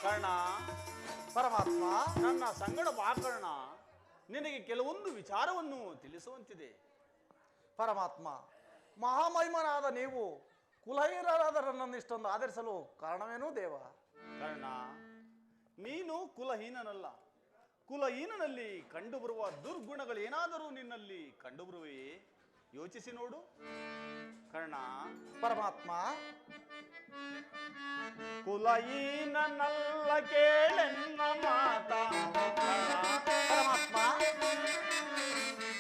ಕರ್ಣ, ಪರಮಾತ್ಮ, ನನ್ನ ಸಂಗಡ ಬಾ ಕರ್ಣ. ನಿನಗೆ ಕೆಲವೊಂದು ವಿಚಾರವನ್ನು ತಿಳಿಸುವಂತಿದೆ. ಪರಮಾತ್ಮ, ಮಹಾಮಹಿಮನಾದ ನೀವು ಕುಲಹೀನರಾದ ನನ್ನನ್ನು ಇಷ್ಟೊಂದು ಆಧರಿಸಲು ಕಾರಣವೇನೂ ದೇವ? ಕರ್ಣ, ನೀನು ಕುಲಹೀನನಲ್ಲ. ಕುಲಹೀನನಲ್ಲಿ ಕಂಡುಬರುವ ದುರ್ಗುಣಗಳೇನಾದರೂ ನಿನ್ನಲ್ಲಿ ಕಂಡುಬರುವೆಯೇ? ಯೋಚಿಸಿ ನೋಡು ಕರ್ಣ. ಪರಮಾತ್ಮ, ಕುಲಹೀನನಲ್ಲ ಕೇಳೆನ್ನ ಮಾತ. ಪರಮಾತ್ಮ,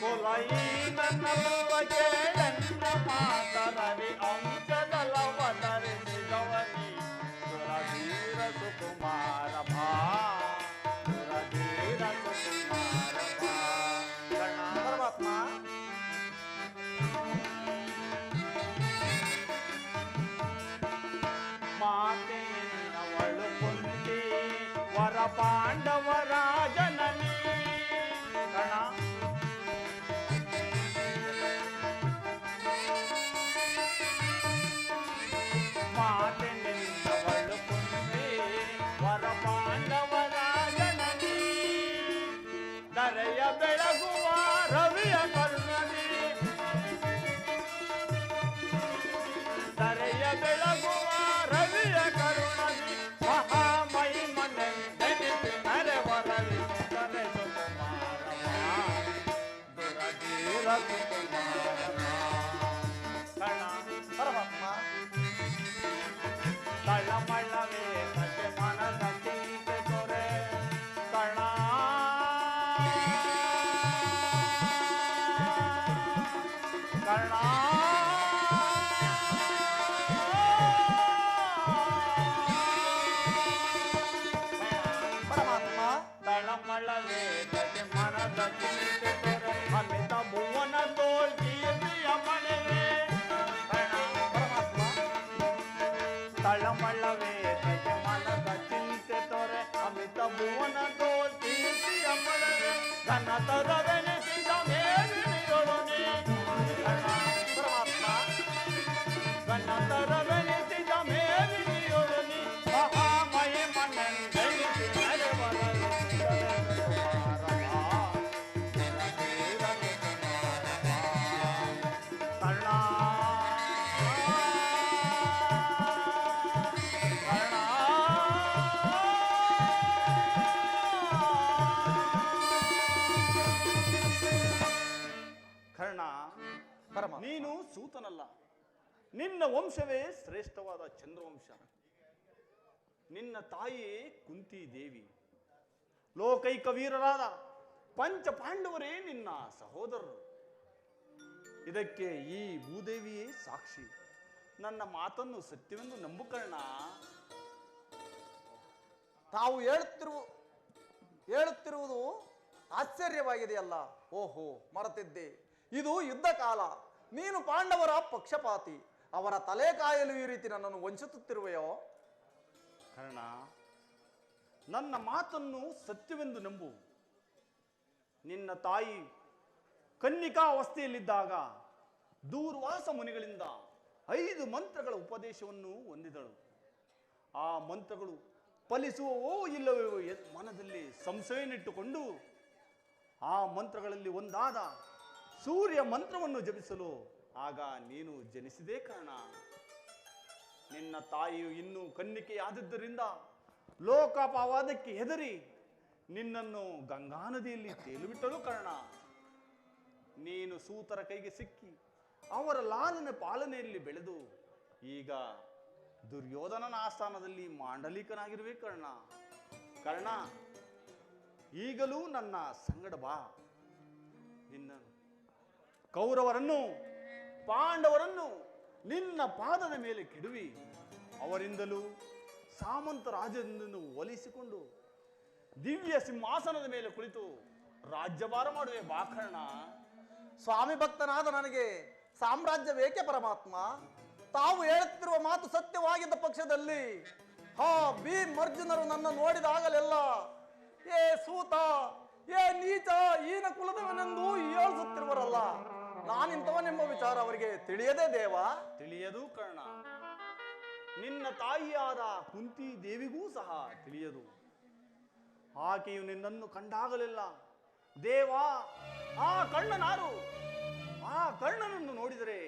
ಕುಲಹೀನನಲ್ಲ ಕೇಳೆನ್ನ ಮಾತ. ರವಿ ಅಂಶದಲವತರಿಸಿದವನಿ ಸುರಧೀರ ಸುಕುಮಾರ ಭಾ. ಸುರಧೀರ ಸುಕುಮಾರ ಭಾ. ಕರ್ಣ, ಪರಮಾತ್ಮ, ಮಾತೆಯನ್ನವಳು ಕುಂತಿ ವರ ಪಾಂಡವರ ಜನನಿ. ಕರ್ಣ, ಮಾತೆಯನ್ನವಳು ಕುಂತಿ ವರ ಪಾಂಡವರ ಜನನಿ. ಧರೆಯ ಬೆಳಗುವ ರವಿಯ ಕರ್ಣದಿ. ಧರೆಯ ಬೆಳಗುವ ರವಿಯ ಕರುಣದಿ. ಮಹಾಮಹಿಮನೆಂದೆನಿಸಿ ನರೆವರಲಿ ದರೆ ಸುಕುಮಾರವ. ದುರಧೀರ ಸುಕುಮಾರವ. ಕರ್ಣ, ಪರಮಾತ್ಮ, ತಳಮಳವೇ ಸತ್ಯ ಮನದ ಚಿಂತೆ ತೊರೆ. ಕರ್ಣ, ಕರ್ಣ, ಪರಮಾತ್ಮ, ತಳಮಳವೇ ಸತ್ಯ ಮನದ ಚಿಂತೆ ತೊರೆ. ಅಮಿತ ಭುವನ ತೋಲ್ಕಿಯ ಮನೆವೇ. ಕರ್ಣ, ಪರಮಾತ್ಮ, ತಳಮಳವೇ ಸತ್ಯ ಮನದ ಚಿಂತೆ ತೊರೆ. ಅಮಿತ ಭುವನ ತೋಲ್ಕಿಯ ಮನೆವೇ. ಘನತರವೆನಿಸಿದ ಮೇಲಿನಿಯೊಡನೆ. ಕರ್ಣ, ಪರಮಾತ್ಮ, ಘನತರವೆನಿಸಿದ ಮೇಲಿನಿಯೊಡನೆ. ಮಹಾಮಹಿಮನೆಂದೆನಿಸಿ ನರೆವರಲಿ ದರೆ ಸುಕುಮಾರವ. ದುರಧೀರ ಸುಕುಮಾರವ. ಕರ್ಣ, ಕರ್ಣ, ಕರ್ಣ, ಪರಮಾತ್ಮ, ನೀನು ಸೂತನಲ್ಲ. ನಿನ್ನ ವಂಶವೇ ಶ್ರೇಷ್ಠವಾದ ಚಂದ್ರವಂಶ. ನಿನ್ನ ತಾಯಿಯೇ ಕುಂತಿ ದೇವಿ. ಲೋಕೈಕ ವೀರರಾದ ಪಂಚ ಪಾಂಡವರೇ ನಿನ್ನ ಸಹೋದರರು. ಇದಕ್ಕೆ ಈ ಭೂದೇವಿಯೇ ಸಾಕ್ಷಿ. ನನ್ನ ಮಾತನ್ನು ಸತ್ಯವೆಂದು ನಂಬು ಕರ್ಣ. ತಾವು ಹೇಳುತ್ತಿರುವುದು ಆಶ್ಚರ್ಯವಾಗಿದೆಯಲ್ಲ. ಓಹೋ, ಮರೆತಿದ್ದೆ. ಇದು ಯುದ್ಧ ಕಾಲ. ನೀನು ಪಾಂಡವರ ಪಕ್ಷಪಾತಿ. ಅವರ ತಲೆ ಕಾಯಲು ಈ ರೀತಿ ನನ್ನನ್ನು ವಂಚಿಸುತ್ತಿರುವೆಯೋ? ಕರ್ಣ, ನನ್ನ ಮಾತನ್ನು ಸತ್ಯವೆಂದು ನಂಬು. ನಿನ್ನ ತಾಯಿ ಕನ್ನಿಕಾ ಅವಸ್ಥೆಯಲ್ಲಿದ್ದಾಗ ದೂರ್ವಾಸ ಮುನಿಗಳಿಂದ 5 ಮಂತ್ರಗಳ ಉಪದೇಶವನ್ನು ಹೊಂದಿದಳು. ಆ ಮಂತ್ರಗಳು ಫಲಿಸುವವೋ ಇಲ್ಲವೋ ಮನದಲ್ಲಿ ಸಂಶಯವನ್ನಿಟ್ಟುಕೊಂಡು ಆ ಮಂತ್ರಗಳಲ್ಲಿ ಒಂದಾದ ಸೂರ್ಯ ಮಂತ್ರವನ್ನು ಜಪಿಸಲು ಆಗ ನೀನು ಜನಿಸಿದೆ ಕರ್ಣ. ನಿನ್ನ ತಾಯಿಯು ಇನ್ನೂ ಕನ್ನಿಕೆಯಾದದ್ದರಿಂದ ಲೋಕಾಪವಾದಕ್ಕೆ ಹೆದರಿ ನಿನ್ನನ್ನು ಗಂಗಾ ನದಿಯಲ್ಲಿ ತೇಲುಬಿಟ್ಟಳು ಕರ್ಣ. ನೀನು ಸೂತರ ಕೈಗೆ ಸಿಕ್ಕಿ ಅವರ ಲಾಲನೆ ಪಾಲನೆಯಲ್ಲಿ ಬೆಳೆದು ಈಗ ದುರ್ಯೋಧನನ ಆಸ್ಥಾನದಲ್ಲಿ ಮಾಂಡಲಿಕನಾಗಿರುವೆ ಕರ್ಣ. ಕರ್ಣ, ಈಗಲೂ ನನ್ನ ಸಂಗಡ ಬಾ. ನಿನ್ನ ಕೌರವರನ್ನು ಪಾಂಡವರನ್ನು ನಿನ್ನ ಪಾದದ ಮೇಲೆ ಕೆಡುವಿ ಅವರಿಂದಲೂ ಸಾಮಂತ ರಾಜನನ್ನು ಒಲಿಸಿಕೊಂಡು ದಿವ್ಯ ಸಿಂಹಾಸನದ ಮೇಲೆ ಕುಳಿತು ರಾಜ್ಯಭಾರ ಮಾಡುವೆ ಬಾ ಕರ್ಣ. ಸ್ವಾಮಿ ಭಕ್ತನಾದ ನನಗೆ ಸಾಮ್ರಾಜ್ಯ ಬೇಕೆ ಪರಮಾತ್ಮ? ತಾವು ಹೇಳುತ್ತಿರುವ ಮಾತು ಸತ್ಯವಾಗಿದ್ದ ಪಕ್ಷದಲ್ಲಿ ಭೀಮ್ ಅರ್ಜುನರು ನನ್ನ ನೋಡಿದಾಗಲೆಲ್ಲ ಏ ಸೂತ, ಏ ನೀಚ, ಈನ ಕುಲದವನೆಂದು ಹೇಳಿಸುತ್ತಿರುವರಲ್ಲ. ನಾನಿಂತವನೆಂಬ ವಿಚಾರ ಅವರಿಗೆ ತಿಳಿಯದೇ ದೇವ? ತಿಳಿಯದು ಕರ್ಣ. ನಿನ್ನ ತಾಯಿಯಾದ ಕುಂತಿ ದೇವಿಗೂ ಸಹ ತಿಳಿಯದು. ಆಕೆಯು ನಿನ್ನನ್ನು ಕಂಡಾಗಲೆಲ್ಲ ದೇವಾ ಆ ಕರ್ಣನಾರು, ಆ ಕರ್ಣನನ್ನು ನೋಡಿದರೆ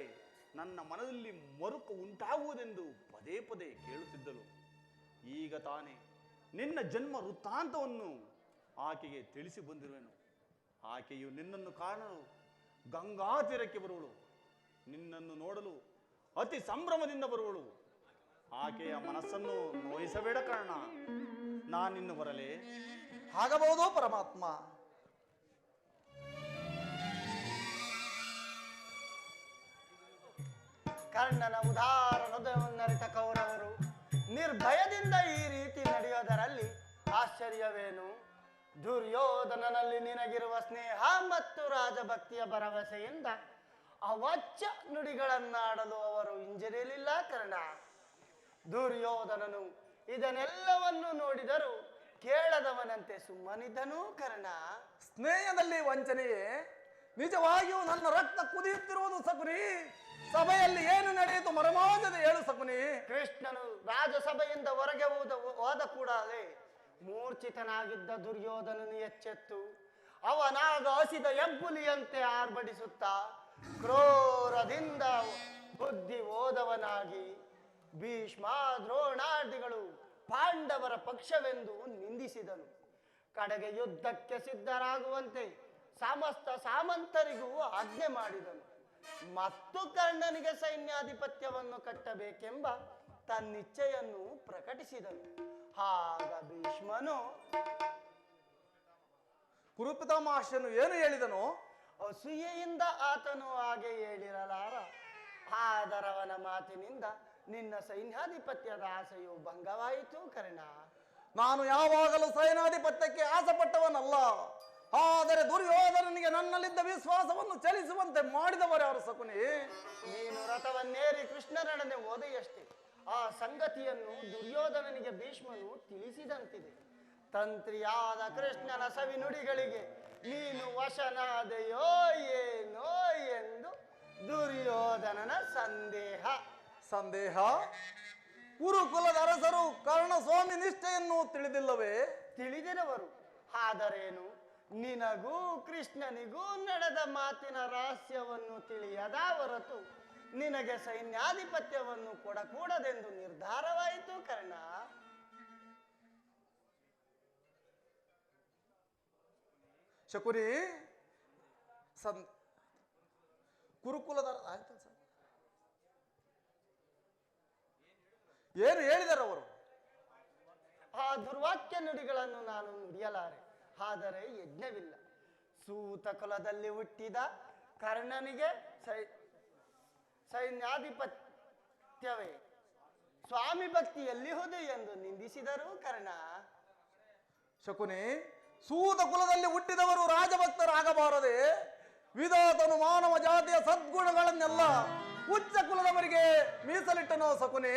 ನನ್ನ ಮನದಲ್ಲಿ ಮರುಕು ಉಂಟಾಗುವುದೆಂದು ಪದೇ ಪದೇ ಕೇಳುತ್ತಿದ್ದಳು. ಈಗ ತಾನೇ ನಿನ್ನ ಜನ್ಮ ವೃತ್ತಾಂತವನ್ನು ಆಕೆಗೆ ತಿಳಿಸಿ ಬಂದಿರುವೆನು. ಆಕೆಯು ನಿನ್ನನ್ನು ಕಾಣಲು ಗಂಗಾ ತೀರಕ್ಕೆ ಬರುವಳು. ನಿನ್ನನ್ನು ನೋಡಲು ಅತಿ ಸಂಭ್ರಮದಿಂದ ಬರುವಳು. ಆಕೆಯ ಮನಸ್ಸನ್ನು ನೋಯಿಸಬೇಡ ಕರ್ಣ, ನಾನಿನ್ನು ಬರಲೇ? ಆಗಬಹುದೋ ಪರಮಾತ್ಮ? ಕರ್ಣನ ಉದಾರ ಹೃದಯವನ್ನರಿತ ಕೌರವರು ನಿರ್ಭಯದಿಂದ ಈ ರೀತಿ ನಡೆಯೋದರಲ್ಲಿ ಆಶ್ಚರ್ಯವೇನು? ದುರ್ಯೋಧನನಲ್ಲಿ ನಿನಗಿರುವ ಸ್ನೇಹ ಮತ್ತು ರಾಜಭಕ್ತಿಯ ಭರವಸೆಯಿಂದ ಅವಚ್ಚ ನುಡಿಗಳನ್ನಾಡಲು ಅವರು ಹಿಂಜರಿಯಲಿಲ್ಲ ಕರ್ಣ. ದುರ್ಯೋಧನನು ಇದನ್ನೆಲ್ಲವನ್ನು ನೋಡಿದರೂ ಕೇಳದವನಂತೆ ಸುಮ್ಮನಿದ್ದನು ಕರ್ಣ. ಸ್ನೇಹದಲ್ಲಿ ವಂಚನೆಯೇ? ನಿಜವಾಗಿಯೂ ನನ್ನ ರಕ್ತ ಕುದಿಯುತ್ತಿರುವುದು ಸಕುನಿ. ಸಭೆಯಲ್ಲಿ ಏನು ನಡೆಯಿತು ಮರಮಾಜದ ಹೇಳು ಸಕುನಿ. ಕೃಷ್ಣನು ರಾಜಸಭೆಯಿಂದ ಹೊರಗೆ ಹೋದ ಕೂಡಲೇ ಮೂರ್ಛಿತನಾಗಿದ್ದ ದುರ್ಯೋಧನನು ಎಚ್ಚೆತ್ತು ಅವನಾಗ ಹಸಿದ ಹೆಬ್ಬುಲಿಯಂತೆ ಆರ್ಭಟಿಸುತ್ತಾ ಕ್ರೋರದಿಂದ ಬುದ್ಧಿ ಹೋದವನಾಗಿ ಭೀಷ್ಮ ದ್ರೋಣಾದಿಗಳು ಪಾಂಡವರ ಪಕ್ಷವೆಂದು ನಿಂದಿಸಿದನು. ಕಡೆಗೆ ಯುದ್ಧಕ್ಕೆ ಸಿದ್ಧರಾಗುವಂತೆ ಸಮಸ್ತ ಸಾಮಂತರಿಗೂ ಆಜ್ಞೆ ಮಾಡಿದನು. ಮತ್ತು ಕರ್ಣನಿಗೆ ಸೈನ್ಯಾಧಿಪತ್ಯವನ್ನು ಕಟ್ಟಬೇಕೆಂಬ ತನ್ನಿಚ್ಛೆಯನ್ನು ಪ್ರಕಟಿಸಿದನು. ಆಗ ಭೀಷ್ಮನು ಕುರುಪಿತಾಮಹರ್ಷಿಯನ್ನು ಏನು ಹೇಳಿದನು? ಅಸೂಯೆಯಿಂದ ಆತನು ಹಾಗೆ ಹೇಳಿರಲಾರ. ಆದರವನ ಮಾತಿನಿಂದ ನಿನ್ನ ಸೈನ್ಯಾಧಿಪತ್ಯದ ಆಸೆಯು ಭಂಗವಾಯಿತು ಕರ್ಣ. ನಾನು ಯಾವಾಗಲೂ ಸೈನ್ಯಾಧಿಪತ್ಯಕ್ಕೆ ಆಸೆಪಟ್ಟವನಲ್ಲ. ಆದರೆ ದುರ್ಯೋಧನನಿಗೆ ನನ್ನಲ್ಲಿದ್ದ ವಿಶ್ವಾಸವನ್ನು ಚಲಿಸುವಂತೆ ಮಾಡಿದವರು ಯಾರು ಸಕುನಿ? ನೀನು ರಥವನ್ನೇರಿ ಕೃಷ್ಣನೊಡನೆ ಹೋದೆಯಷ್ಟೇ ಆ ಸಂಗತಿಯನ್ನು ದುರ್ಯೋಧನನಿಗೆ ಭೀಷ್ಮನು ತಿಳಿಸಿದಂತಿದೆ. ತಂತ್ರಿಯಾದ ಕೃಷ್ಣನ ಸವಿನುಡಿಗಳಿಗೆ ನೀನು ವಶನಾದೆಯೋ ಏನೋ ಎಂದು ದುರ್ಯೋಧನನ ಸಂದೇಹ. ಸಂದೇಹ? ಕುರುಕುಲದ ಅರಸರು ಕರ್ಣಸ್ವಾಮಿ ನಿಷ್ಠೆಯನ್ನು ತಿಳಿದಿಲ್ಲವೇ? ತಿಳಿದಿರುವರು. ಆದರೇನು, ನಿನಗೂ ಕೃಷ್ಣನಿಗೂ ನಡೆದ ಮಾತಿನ ರಹಸ್ಯವನ್ನು ತಿಳಿಯದ ಹೊರತು ನಿನಗೆ ಸೈನ್ಯಾಧಿಪತ್ಯವನ್ನು ಕೊಡಕೂಡದೆಂದು ನಿರ್ಧಾರವಾಯಿತು ಕರ್ಣ. ಶಕುನಿ, ಕುರುಕುಲದ ಆಯ್ತು ಸರ್, ಏನು ಹೇಳಿದರು ಅವರು? ಆ ದುರ್ವಾಕ್ಯ ನುಡಿಗಳನ್ನು ನಾನು ನುಡಿಯಲಾರೆ. ಆದರೆ ಯಜ್ಞವಿಲ್ಲ. ಸೂತ ಕುಲದಲ್ಲಿ ಹುಟ್ಟಿದ ಕರ್ಣನಿಗೆ ಸೈನ್ಯಾಧಿಪತ್ಯವೇ ಸ್ವಾಮಿ ಭಕ್ತಿ ಎಲ್ಲಿಹುದು ಎಂದು ನಿಂದಿಸಿದರು ಕರ್ಣ. ಶಕುನಿ, ಸೂತ ಕುಲದಲ್ಲಿ ಹುಟ್ಟಿದವರು ರಾಜಭಕ್ತರಾಗಬಾರದೆ? ವಿಧಾತನು ಮಾನವ ಜಾತಿಯ ಸದ್ಗುಣಗಳನ್ನೆಲ್ಲ ಉಚ್ಚ ಕುಲದವರಿಗೆ ಮೀಸಲಿಟ್ಟನೋ ಸಕುನಿ?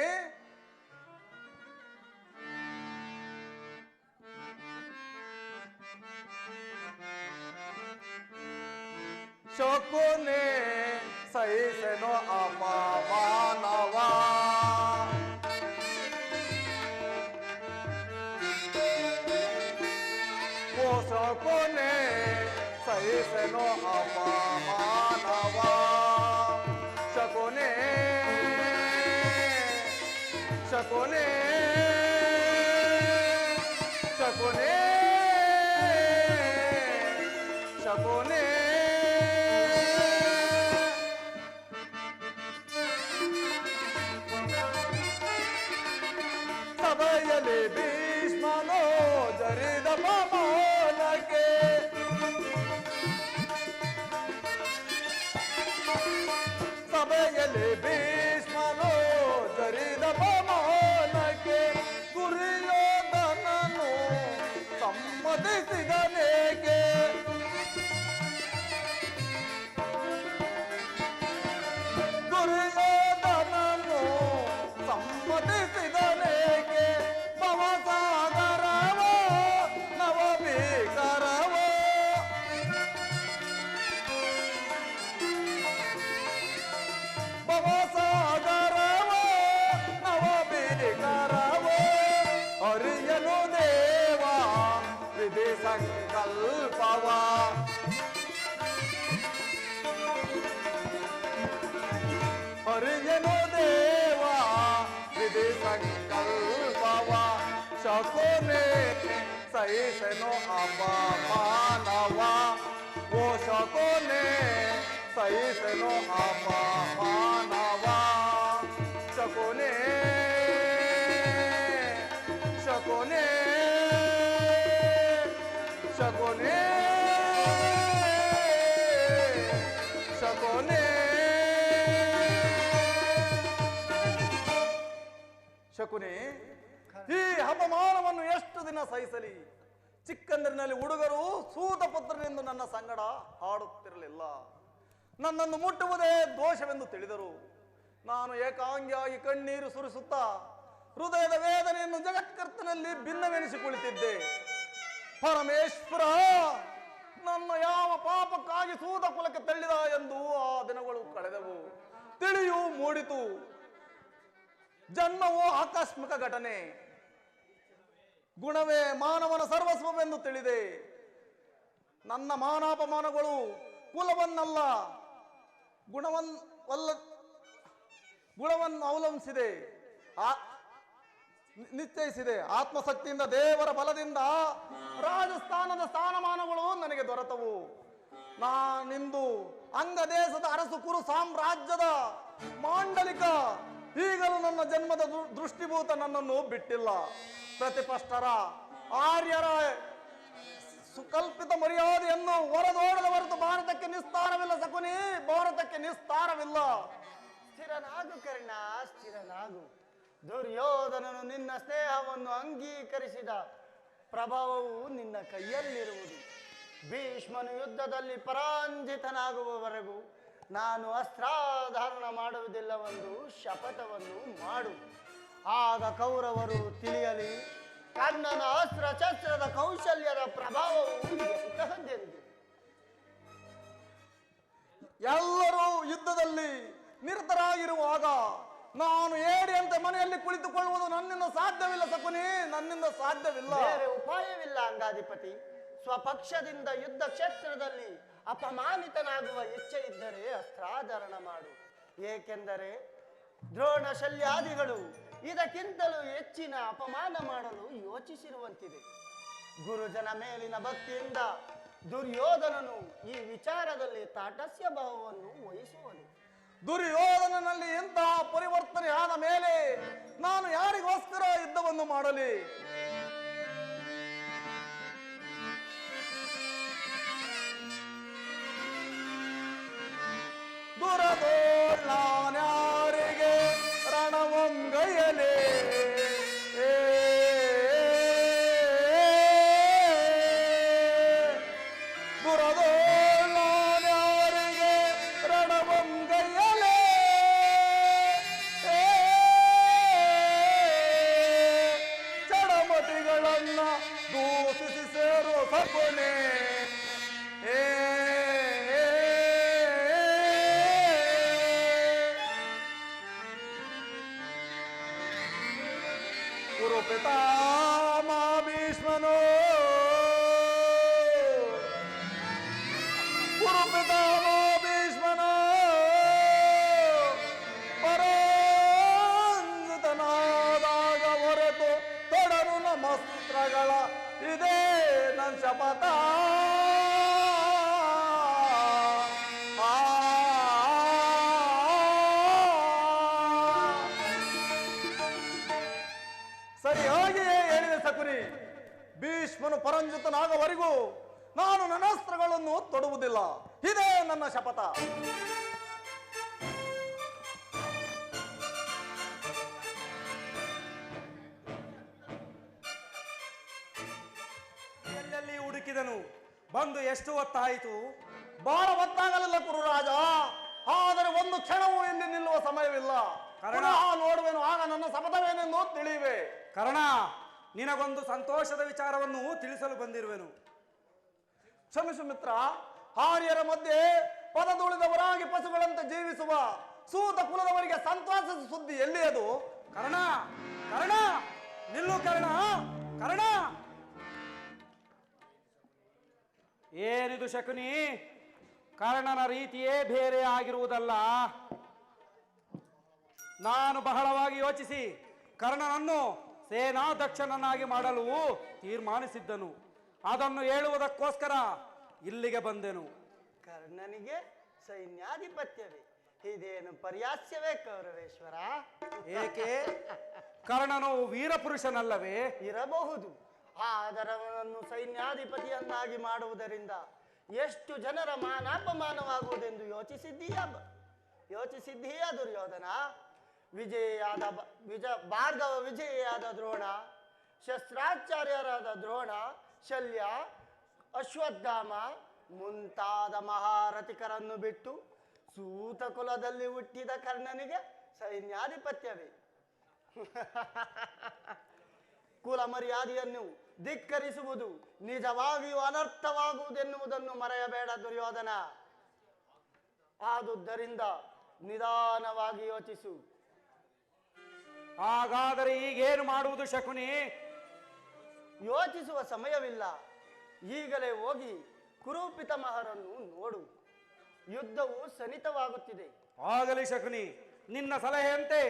ಶಕುನಿ ಸಹಿಸೆನೋ ಅಪಮಾನವ, ಓ ಶಕುನಿ ಸಹಿಸೆನೋ ಅಪಮಾನವ. ಶಕುನಿ ಶಕುನಿ ಶಕುನಿ ಶಕುನಿ ಸಭೆಯಲ್ಲಿ ಭೀಷ್ಮನೋ ಜರಿದ ಪಮಾನಕ್ಕೆ, ಸಭೆಯಲ್ಲಿ ಭೀಷ್ಮನೋ ಜರಿದ ಪಮಾನಕ್ಕೆ ಶಕುನಿ ಸಹಿಸೆನು ಅಪಮಾನವ ಓ ಶಕುನಿ ಸಹಿಸೆನು ಅಪಮಾನವ ಶಕುನಿ ಶಕುನಿ ಶಕುನಿ ಶಕುನಿ ಶಕುನಿ ಈ ಅಪಮಾನವನ್ನು ಎಷ್ಟು ದಿನ ಸಹಿಸಲಿ? ಚಿಕ್ಕಂದಿನಲ್ಲಿ ಹುಡುಗರು ಸೂತ ಪುತ್ರನೆಂದು ನನ್ನ ಸಂಗಡ ಹಾಡುತ್ತಿರಲಿಲ್ಲ. ನನ್ನನ್ನು ಮುಟ್ಟುವುದೇ ದೋಷವೆಂದು ತಿಳಿದರು. ನಾನು ಏಕಾಂಗಿಯಾಗಿ ಕಣ್ಣೀರು ಸುರಿಸುತ್ತಾ ಹೃದಯದ ವೇದನೆಯನ್ನು ಜಗತ್ಕರ್ತನಲ್ಲಿ ಭಿನ್ನವೆನಿಸಿ ಕುಳಿತಿದ್ದೆ. ಪರಮೇಶ್ವರ ನನ್ನ ಯಾವ ಪಾಪಕ್ಕಾಗಿ ಸೂತ ಕುಲಕ್ಕೆ ತಳ್ಳಿದ ಎಂದು ಆ ದಿನಗಳು ಕಳೆದವು. ತಿಳಿಯು ಮೂಡಿತು. ಜನ್ಮವು ಆಕಸ್ಮಿಕ ಘಟನೆ, ಗುಣವೇ ಮಾನವನ ಸರ್ವಸ್ವವೆಂದು ತಿಳಿದೆ. ನನ್ನ ಮಾನಾಪಮಾನಗಳು ಕುಲವನ್ನಲ್ಲ ಗುಣವನ್ನು ಅವಲಂಬಿಸಿದೆ, ನಿಶ್ಚಯಿಸಿದೆ. ಆತ್ಮಶಕ್ತಿಯಿಂದ ದೇವರ ಬಲದಿಂದ ರಾಜಸ್ಥಾನದ ಸ್ಥಾನಮಾನಗಳು ನನಗೆ ದೊರೆತವು. ನಾನಿಂದು ಅಂಗದೇಶದ ಅರಸು ಕುರು ಸಾಮ್ರಾಜ್ಯದ ಮಾಂಡಲಿಕ. ಈಗಲೂ ನನ್ನ ಜನ್ಮದ ದೃಷ್ಟಿಭೂತ ನನ್ನನ್ನು ಬಿಟ್ಟಿಲ್ಲ. ಪ್ರತಿಪಷ್ಟರ ಆರ್ಯರ ಸುಕಲ್ಪಿತ ಮರ್ಯಾದೆಯನ್ನು ಹೊರದೋಡದ ಹೊರತು ಭಾರತಕ್ಕೆ ನಿಸ್ತಾರವಿಲ್ಲ ಶಕುನಿ, ಭಾರತಕ್ಕೆ ನಿಸ್ತಾರವಿಲ್ಲ. ಸ್ಥಿರನಾಗು ಕರ್ಣ, ಸ್ಥಿರನಾಗು. ದುರ್ಯೋಧನನು ನಿನ್ನ ಸ್ನೇಹವನ್ನು ಅಂಗೀಕರಿಸಿದ ಪ್ರಭಾವವು ನಿನ್ನ ಕೈಯಲ್ಲಿರುವುದು. ಭೀಷ್ಮನು ಯುದ್ಧದಲ್ಲಿ ಪರಾಂಜಿತನಾಗುವವರೆಗೂ ನಾನು ಅಸ್ತ್ರಾಧಾರಣ ಮಾಡುವುದಿಲ್ಲವೆಂದು ಶಪಥವನ್ನು ಮಾಡು. ಆಗ ಕೌರವರು ತಿಳಿಯಲಿ ಕರ್ಣನ ಅಸ್ತ್ರಶಸ್ತ್ರದ ಕೌಶಲ್ಯದ ಪ್ರಭಾವವು ಎಂತಹದ್ದೆಂದು. ಎಲ್ಲರೂ ಯುದ್ಧದಲ್ಲಿ ನಿರತರಾಗಿರುವಾಗ ನಾನು ಏಡಿಯಂತೆ ಮನೆಯಲ್ಲಿ ಕುಳಿತುಕೊಳ್ಳುವುದು ನನ್ನಿಂದ ಸಾಧ್ಯವಿಲ್ಲ ಶಕುನಿ, ನನ್ನಿಂದ ಸಾಧ್ಯವಿಲ್ಲ. ಬೇರೆ ಉಪಾಯವಿಲ್ಲ ಅಂಗಾಧಿಪತಿ. ಸ್ವಪಕ್ಷದಿಂದ ಯುದ್ಧ ಕ್ಷೇತ್ರದಲ್ಲಿ ಅಪಮಾನಿತನಾಗುವ ಇಚ್ಛೆ ಇದ್ದರೆ ಅಸ್ತ್ರಾಧಾರಣ ಮಾಡು. ಏಕೆಂದರೆ ದ್ರೋಣ ಶಲ್ಯಾದಿಗಳು ಇದಕ್ಕಿಂತಲೂ ಹೆಚ್ಚಿನ ಅಪಮಾನ ಮಾಡಲು ಯೋಚಿಸಿರುವಂತಿದೆ. ಗುರುಜನ ಮೇಲಿನ ಭಕ್ತಿಯಿಂದ ದುರ್ಯೋಧನನು ಈ ವಿಚಾರದಲ್ಲಿ ತಾಟಸ್ಯ ಭಾವವನ್ನು ವಹಿಸುವನು. ದುರ್ಯೋಧನನಲ್ಲಿ ಇಂತಹ ಪರಿವರ್ತನೆ ಆದ ಮೇಲೆ ನಾನು ಯಾರಿಗೋಸ್ಕರ ಯುದ್ಧವನ್ನು ಮಾಡಲಿ? ದುರದೋಳ್ನಾನ್ಯಾರಿಗೆ ರಣವಂಗಯಲೇ ದುರದೋಳ್ನಾನ್ಯಾರಿಗೆ ರಣವಂಗಯಲೇ ಚಡಮತಿಗಳನ್ನ ದೂಷಿಸಿ ಸೇರು ಸಗುಣೆ ಪಿತಾಮ ಭೀಷ್ಮನು ಗುರು ಪಿತಾಮ ಭೀಷ್ಮನು ಪರಾಂಜಿತನಾದಾಗ ಹೊರತು ತೊಡರು ನಮಸ್ತ್ರಗಳ ಇದೇ ನನ್ನ ಶಪಥ. ಸರಿಯಾಗಿಯೇ ಹೇಳಿದೆ ಶಕುನಿ. ಭೀಷ್ಮನು ಪರಂಜಿತನಾಗವರೆಗೂ ನಾನು ನನ್ನ ಅಸ್ತ್ರಗಳನ್ನು ತೊಡುವುದಿಲ್ಲ. ಇದೇ ನನ್ನ ಶಪಥ. ಎಲ್ಲೆಲ್ಲಿ ಹುಡುಕಿದನು, ಬಂದು ಎಷ್ಟು ಹೊತ್ತಾಯಿತು? ಬಹಳ ಹೊತ್ತಾಗಲಿಲ್ಲ ಕುರುರಾಜ, ಆದರೆ ಒಂದು ಕ್ಷಣವೂ ಇಲ್ಲಿ ನಿಲ್ಲುವ ಸಮಯವಿಲ್ಲ. ಪುನಃ ನೋಡುವೆನು, ಆಗ ನನ್ನ ಶಪಥವೇನೆಂದು ತಿಳಿಯುವೆ. ಕರ್ಣ, ನಿನಗೊಂದು ಸಂತೋಷದ ವಿಚಾರವನ್ನು ತಿಳಿಸಲು ಬಂದಿರುವೆನು. ಕ್ಷಮಿಸು ಮಿತ್ರ. ಆರ್ಯರ ಮಧ್ಯೆ ಪದದುಳಿದವರಾಗಿ ಪಶುಗಳಂತೆ ಜೀವಿಸುವ ಸೂತ ಕುಲದವರಿಗೆ ಸಂತೋಷದ ಸುದ್ದಿ ಎಲ್ಲಿ ಅದು? ಕರ್ಣ, ಕರ್ಣ, ನಿಲ್ಲು ಕರ್ಣ, ಕರ್ಣ. ಏನಿದು ಶಕುನಿ? ಕರ್ಣನ ರೀತಿಯೇ ಬೇರೆ ಆಗಿರುವುದಲ್ಲ. ನಾನು ಬಹಳವಾಗಿ ಯೋಚಿಸಿ ಕರ್ಣನನ್ನು ಸೇನಾಧ್ಯಕ್ಷನನ್ನಾಗಿ ಮಾಡಲು ತೀರ್ಮಾನಿಸಿದ್ದನು. ಅದನ್ನು ಹೇಳುವುದಕ್ಕೋಸ್ಕರ ಇಲ್ಲಿಗೆ ಬಂದೆನು. ಕರ್ಣನಿಗೆ ಸೈನ್ಯಾಧಿಪತ್ಯವೇ ಇದೇನು ಪರ್ಯಾಸ್ಯವೇ ಕೌರವೇಶ್ವರ? ಏಕೆ? ಕರ್ಣನು ವೀರಪುರುಷನಲ್ಲವೇ? ಇರಬಹುದು, ಆದರೆ ಅವನನ್ನು ಸೈನ್ಯಾಧಿಪತಿಯನ್ನಾಗಿ ಮಾಡುವುದರಿಂದ ಎಷ್ಟು ಜನರ ಮಾನಾಪಮಾನವಾಗುವುದೆಂದು ಯೋಚಿಸಿದ್ದೀಯಾ ದುರ್ಯೋಧನ? ಭಾರ್ಗವ ವಿಜಯಿಯಾದ ದ್ರೋಣ, ಶಸ್ತ್ರಾಚಾರ್ಯರಾದ ದ್ರೋಣ, ಶಲ್ಯ, ಅಶ್ವತ್ಥಾಮ ಮುಂತಾದ ಮಹಾರಥಿಕರನ್ನು ಬಿಟ್ಟು ಸೂತ ಕುಲದಲ್ಲಿ ಹುಟ್ಟಿದ ಕರ್ಣನಿಗೆ ಸೈನ್ಯಾಧಿಪತ್ಯವೇ? ಕುಲ ಮರ್ಯಾದೆಯನ್ನು ಧಿಕ್ಕರಿಸುವುದು ನಿಜವಾಗಿಯೂ ಅನರ್ಥವಾಗುವುದೆನ್ನುವುದನ್ನು ಮರೆಯಬೇಡ ದುರ್ಯೋಧನ. ಆದುದರಿಂದ ನಿಧಾನವಾಗಿ ಯೋಚಿಸು. ಹಾಗಾದರೆ ಈಗೇನು ಮಾಡುವುದು ಶಕುನಿ? ಯೋಚಿಸುವ ಸಮಯವಿಲ್ಲ, ಈಗಲೇ ಹೋಗಿ ಕುರುಪಿತಾಮಹರನ್ನು ನೋಡು. ಯುದ್ಧವು ಸನಿತವಾಗುತ್ತಿದೆ. ಆಗಲಿ ಶಕುನಿ, ನಿನ್ನ ಸಲಹೆಯಂತೆ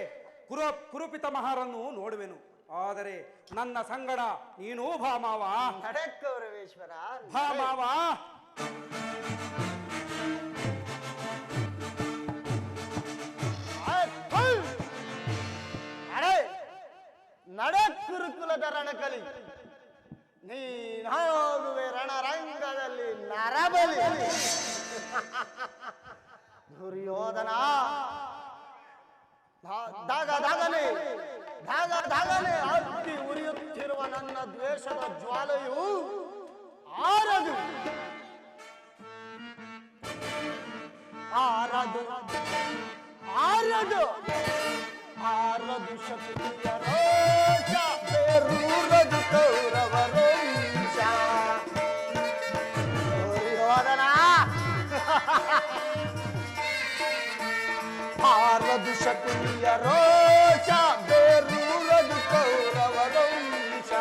ಕುರುಪಿತಾಮಹರನ್ನು ನೋಡುವೆನು. ಆದರೆ ನನ್ನ ಸಂಗಡ ನೀನು ಬಾ ಮಾವ. ನಡೆ ಕೌರವೇಶ್ವರ, ಬಾ ಮಾವ. ನಡೆ ಕುರುಕುಲದ ರಣಕಲಿ, ನೀನಾಗುವೆ ರಣರಂಗದಲ್ಲಿ ನರಬಲಿ. ದುರ್ಯೋಧನ, ದಾಗನೆ ಹತ್ತಿ ಉರಿಯುತ್ತಿರುವ ನನ್ನ ದ್ವೇಷದ ಜ್ವಾಲೆಯು ಆರದು ಆರದು ಆರದು ಆರದು ಶಕ್ತಿಯ ರೋಷ, ಬೇರೂರದು ಕೌರವ ರೋಷ. ದುರ್ಯೋಧನ, ಆರದು ಶಕ್ತಿಯ ರೋಷ, ಬೇರೂರದು ಕೌರವ ರೋಷ.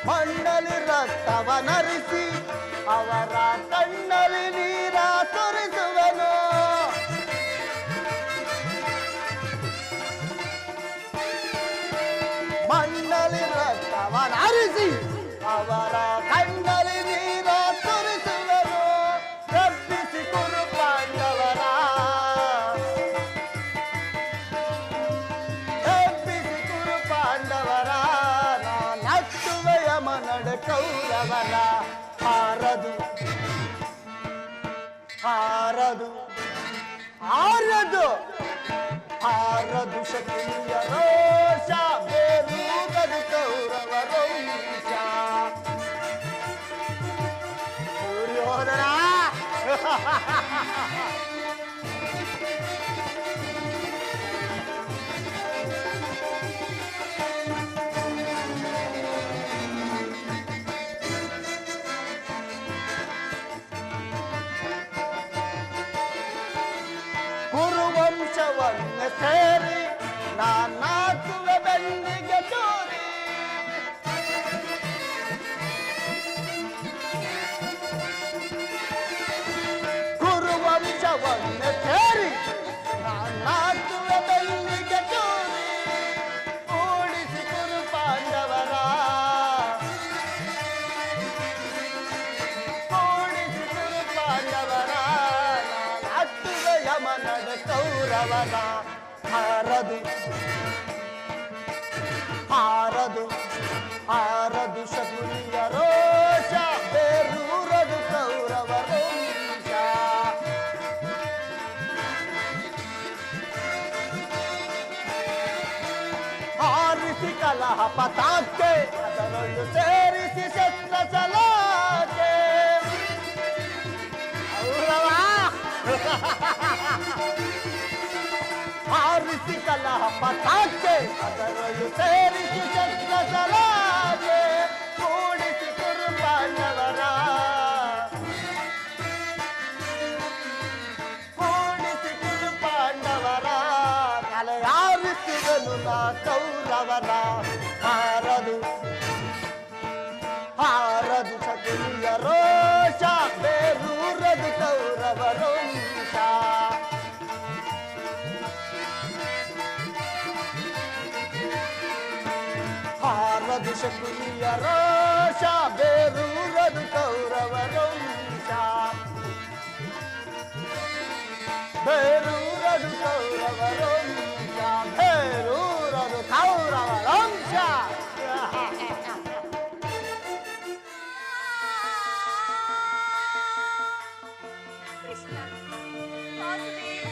ಮಣ್ಣಲ್ಲಿ ರಕ್ತವನರಿಸಿ ಅವರ ಕಣ್ಣಲ್ಲಿ ನೀರ ಸುರಿಸುವನು. ಮಣ್ಣಲ್ಲಿ ರಕ್ತವನರಿಸಿ ಅವರ ಕಣ್ಣಲ್ಲಿ ನೀರ ಸುರಿಸುವನು. ತಪ್ಪಿಸಿ ಕುರು ಪಾಂಡವರ, ತಪ್ಪಿಸಿ ಕುರು ಪಾಂಡವರ. ನಾನತ್ತುವ ಯಮನಡೆ ಕೌರವರ. ಆರದು ಆರದು ಆರದು ಆರದು ಶಕ್ತಿಯ ರೋಷ, ಬೇರೂರದು ಕೌರವ ರೋಷ. ದುರ್ಯೋಧನ, ಕುರುವಂಶವನ್ನು ಸೇರಿ ನಾನಾಕುವೆ ಬೆನ್ನಿಗೆ ಚೂರಿ. ಕುರುವಂಶವನ್ನು ಸೇರಿ ನಾನಾಕುವೆ ಬೆನ್ನಿಗೆ ಚೂರಿ. ಕೂಡಿಸಿ ಕುರು ಪಾಂಡವರ, ಕೂಡಿಸಿ ಕುರು ಪಾಂಡವರ. ನಾನತ್ತುವೆ ಯಮನಡೆ ಕೌರವರ. ಆರದು ಆರದು ಆರದು ಶಕುನಿಯ ರೋಷ, ಬೇರೂರದು ಕೌರವ ರೋಷ. ಆರಿಸಿ ಕಲಹ ಪತಾಕೆ, ಅದರೊಂದು ಸೇರಿಸಿ ಶಸ್ತ್ರ ಸಲಾಕೆ. ಆರಿಸಿ ಕಲಹ ಪತಾಕೆ, ಅದರೊಂದು ಸೇರಿಸಿ ಶಸ್ತ್ರ ಸಲಾಕೆ. ಕೂಡಿಸಿ ಕುರು ಪಾಂಡವರ, ಕೂಡಿಸಿ ಕುರು ಪಾಂಡವರ. ತಲೆಯಾರಿಸಿದನು ನಾ ಕೌರವರ. ಆರದು ಆರದು ಶಕುನಿಯ ರೋಷ, ಬೇರೂರದು ಕೌರವ ರೋಷ. ಆರದು ಶಕುನಿಯ ರೋಷ ಬೇರೂರದು ಕೌರವರ ವಂಶ ಬೇರೂರದು ಕೌರವರ ವಂಶ ಬೇರೂರದು ಕೌರವರ ವಂಶ ಕೃಷ್ಣ ವಾಸುದೇವ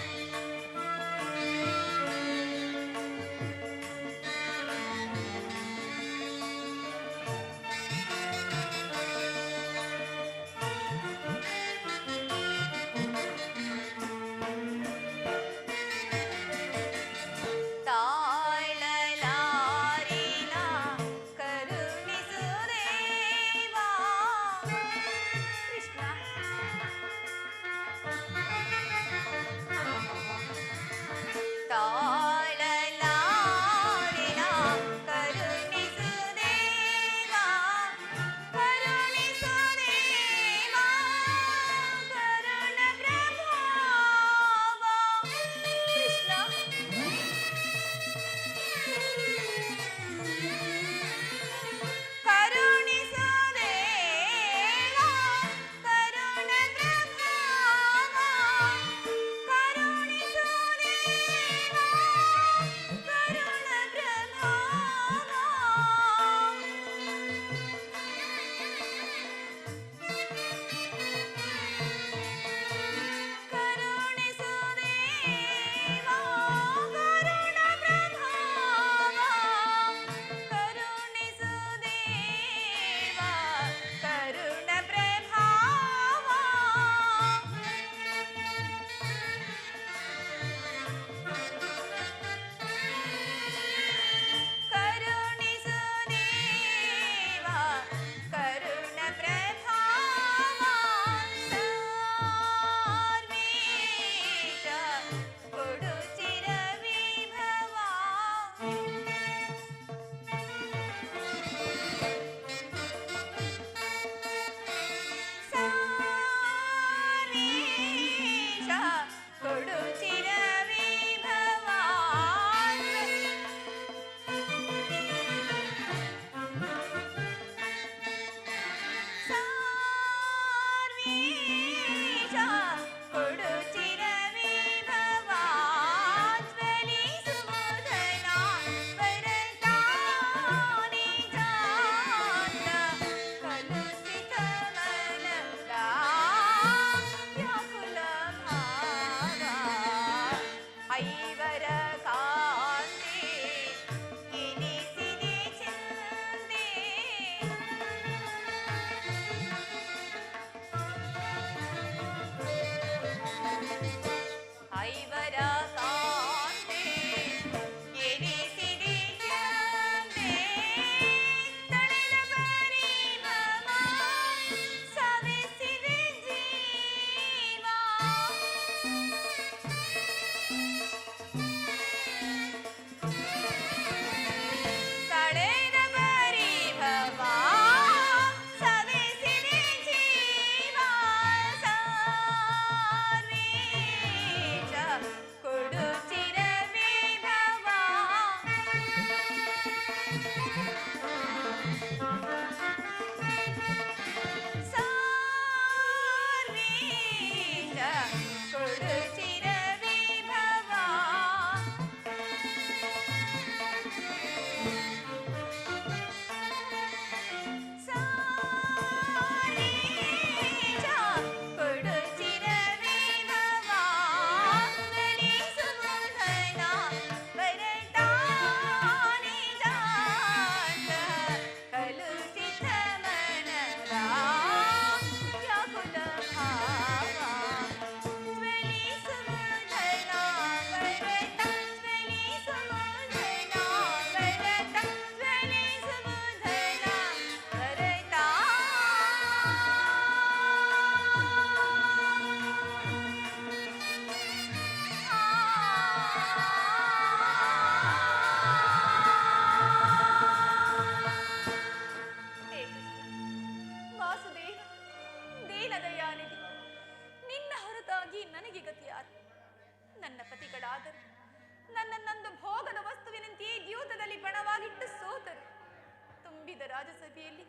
ರಾಜಸಭೆಯಲ್ಲಿ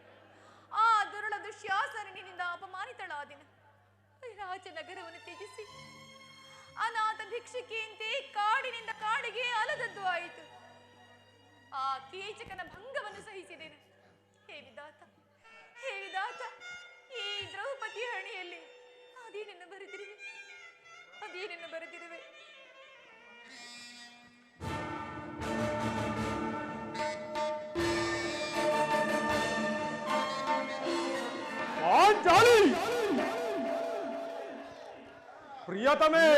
ಆ ದುರುಳ ದುಶ್ಯಾಸನಿನಿಂದ ಅಪಮಾನಿತಳಾದೆನು. ರಾಜನಗರವನ್ನು ತ್ಯಜಿಸಿ ಅನಾಥ ಭಿಕ್ಷುಕಿಯಂತೆ ಕಾಡಿನಿಂದ ಕಾಡಿಗೆ ಅಲದದ್ದು ಆಯಿತು. ಆ ಕೀಚಕನ ಭಂಗವನ್ನು ಸಹಿಸಿದೆನು. ಹೇ ವಿಧಾತ, ಹೇ ವಿಧಾತ, ಈ ದ್ರೌಪದಿ ಹಣೆಯಲ್ಲಿ ಅದೇನನ್ನು ಬರೆದಿರುವೆ, ಅದೇನನ್ನು ಬರೆದಿರುವೆ. ಪಾಂಚಾಲಿ ಪ್ರಿಯತಮೇ,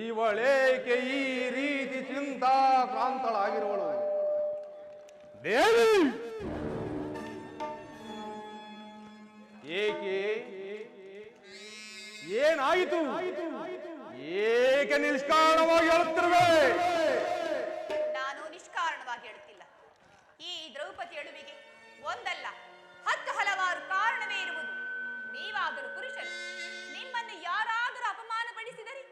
ಇವಳೇಕೆ ಈ ರೀತಿ ಚಿಂತಾಕ್ರಾಂತಳಾಗಿರುವಳು? ದೇವಿ, ಏಕೆ ಏನಾಯಿತು? ಏಕೆ ನಿಷ್ಕಾರಣವಾಗಿ ಹೇಳುತ್ತಿರುವೆ? ನಾನು ನಿಷ್ಕಾರಣವಾಗಿ ಹೇಳುತ್ತಿಲ್ಲ. ಈ ದ್ರೌಪದಿ ಅಳುವಿಗೆ ಒಂದಲ್ಲ 10 ಹಲವಾರು ಕಾರಣವೇ ಇರುವುದು. ನೀವಾದರೂ ಪುರುಷರು, ನಿಮ್ಮನ್ನು ಯಾರಾದರೂ ಅಪಮಾನಪಡಿಸಿದರೆ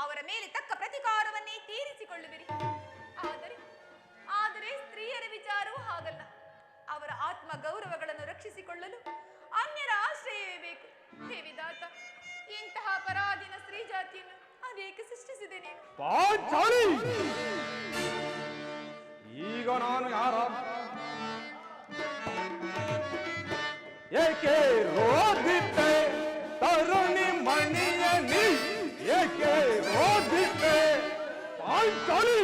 ಅವರ ಮೇಲೆ ತಕ್ಕ ಪ್ರತಿಕಾರವನ್ನೇ ತೀರಿಸಿಕೊಳ್ಳುವಿರಿ. ಆದರೆ ಸ್ತ್ರೀಯರ ವಿಚಾರವೂ ಹಾಗಲ್ಲ. ಅವರ ಆತ್ಮ ಗೌರವಗಳನ್ನು ರಕ್ಷಿಸಿಕೊಳ್ಳಲು ಅನ್ಯರ ಆಶ್ರಯವೇ ಬೇಕು. ಹೇ ವಿಧಾತ, ಇಂತಹ ಪರಾಧೀನ ಸ್ತ್ರೀ ಜಾತಿಯನ್ನು ಅನೇಕ ಸೃಷ್ಟಿಸಿದೆ ನೀನು. ಪಾಂಚಾಲಿ, ಈಗ ನಾನು ಯಾರ? ಏಕೆ ರೋಧಿತೆ ತರುಣಿ ಮಣಿಯ ನೀ? ಏಕೆ ರೋಧಿತೆ ಪಾಂಚಾಲಿ?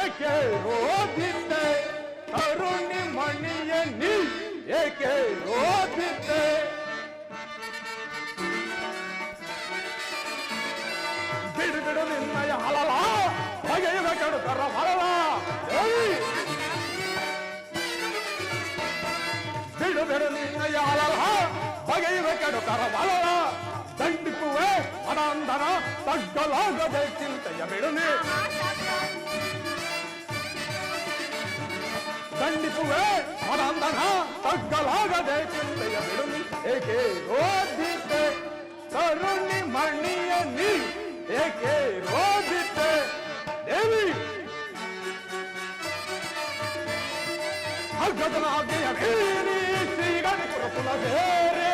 ಏಕೆ ರೋಧಿತೆ ತರುಣಿ ಮಣಿಯ ನೀ? ಏಕೆ ರೋಧಿತೆ? ಬಿಡು ಬಿಡು ನಿನ್ನಯ ಹಲಲ, ಬಗೆಯುವ ಕೆಡುಕರ ಹಲಲ. ಬಿಡು ಬಿಡು ನಿನ್ನಯ ಹಲಲ, ಬಗೆಯುವ ಕೆಡುಕರ ಹಲಲ. ದಂಡಿಸುವೆ ಅನಂದನ ತಗ್ಗಲಾಗದೆ ಚಿಂತೆಯ ಬಿಡುನೆ. ದಂಡಿಸುವೆ ಅನಂದನ ತಗ್ಗಲಾಗದೆ ಚಿಂತೆಯ ಬಿಡುನಿ. ಏಕೆ ರೋಧಿತೆ ತರುಣಿ ಮಣಿಯ ನೀ? ಏಕೆ ರೋಧಿತೆ? ದೇವಿ, ಹಗ್ಗದನಾಗಿಯ ಬೀರಿ ಶ್ರೀಗಣಿ ಕುರುಕುಲ ಸೇರೆ.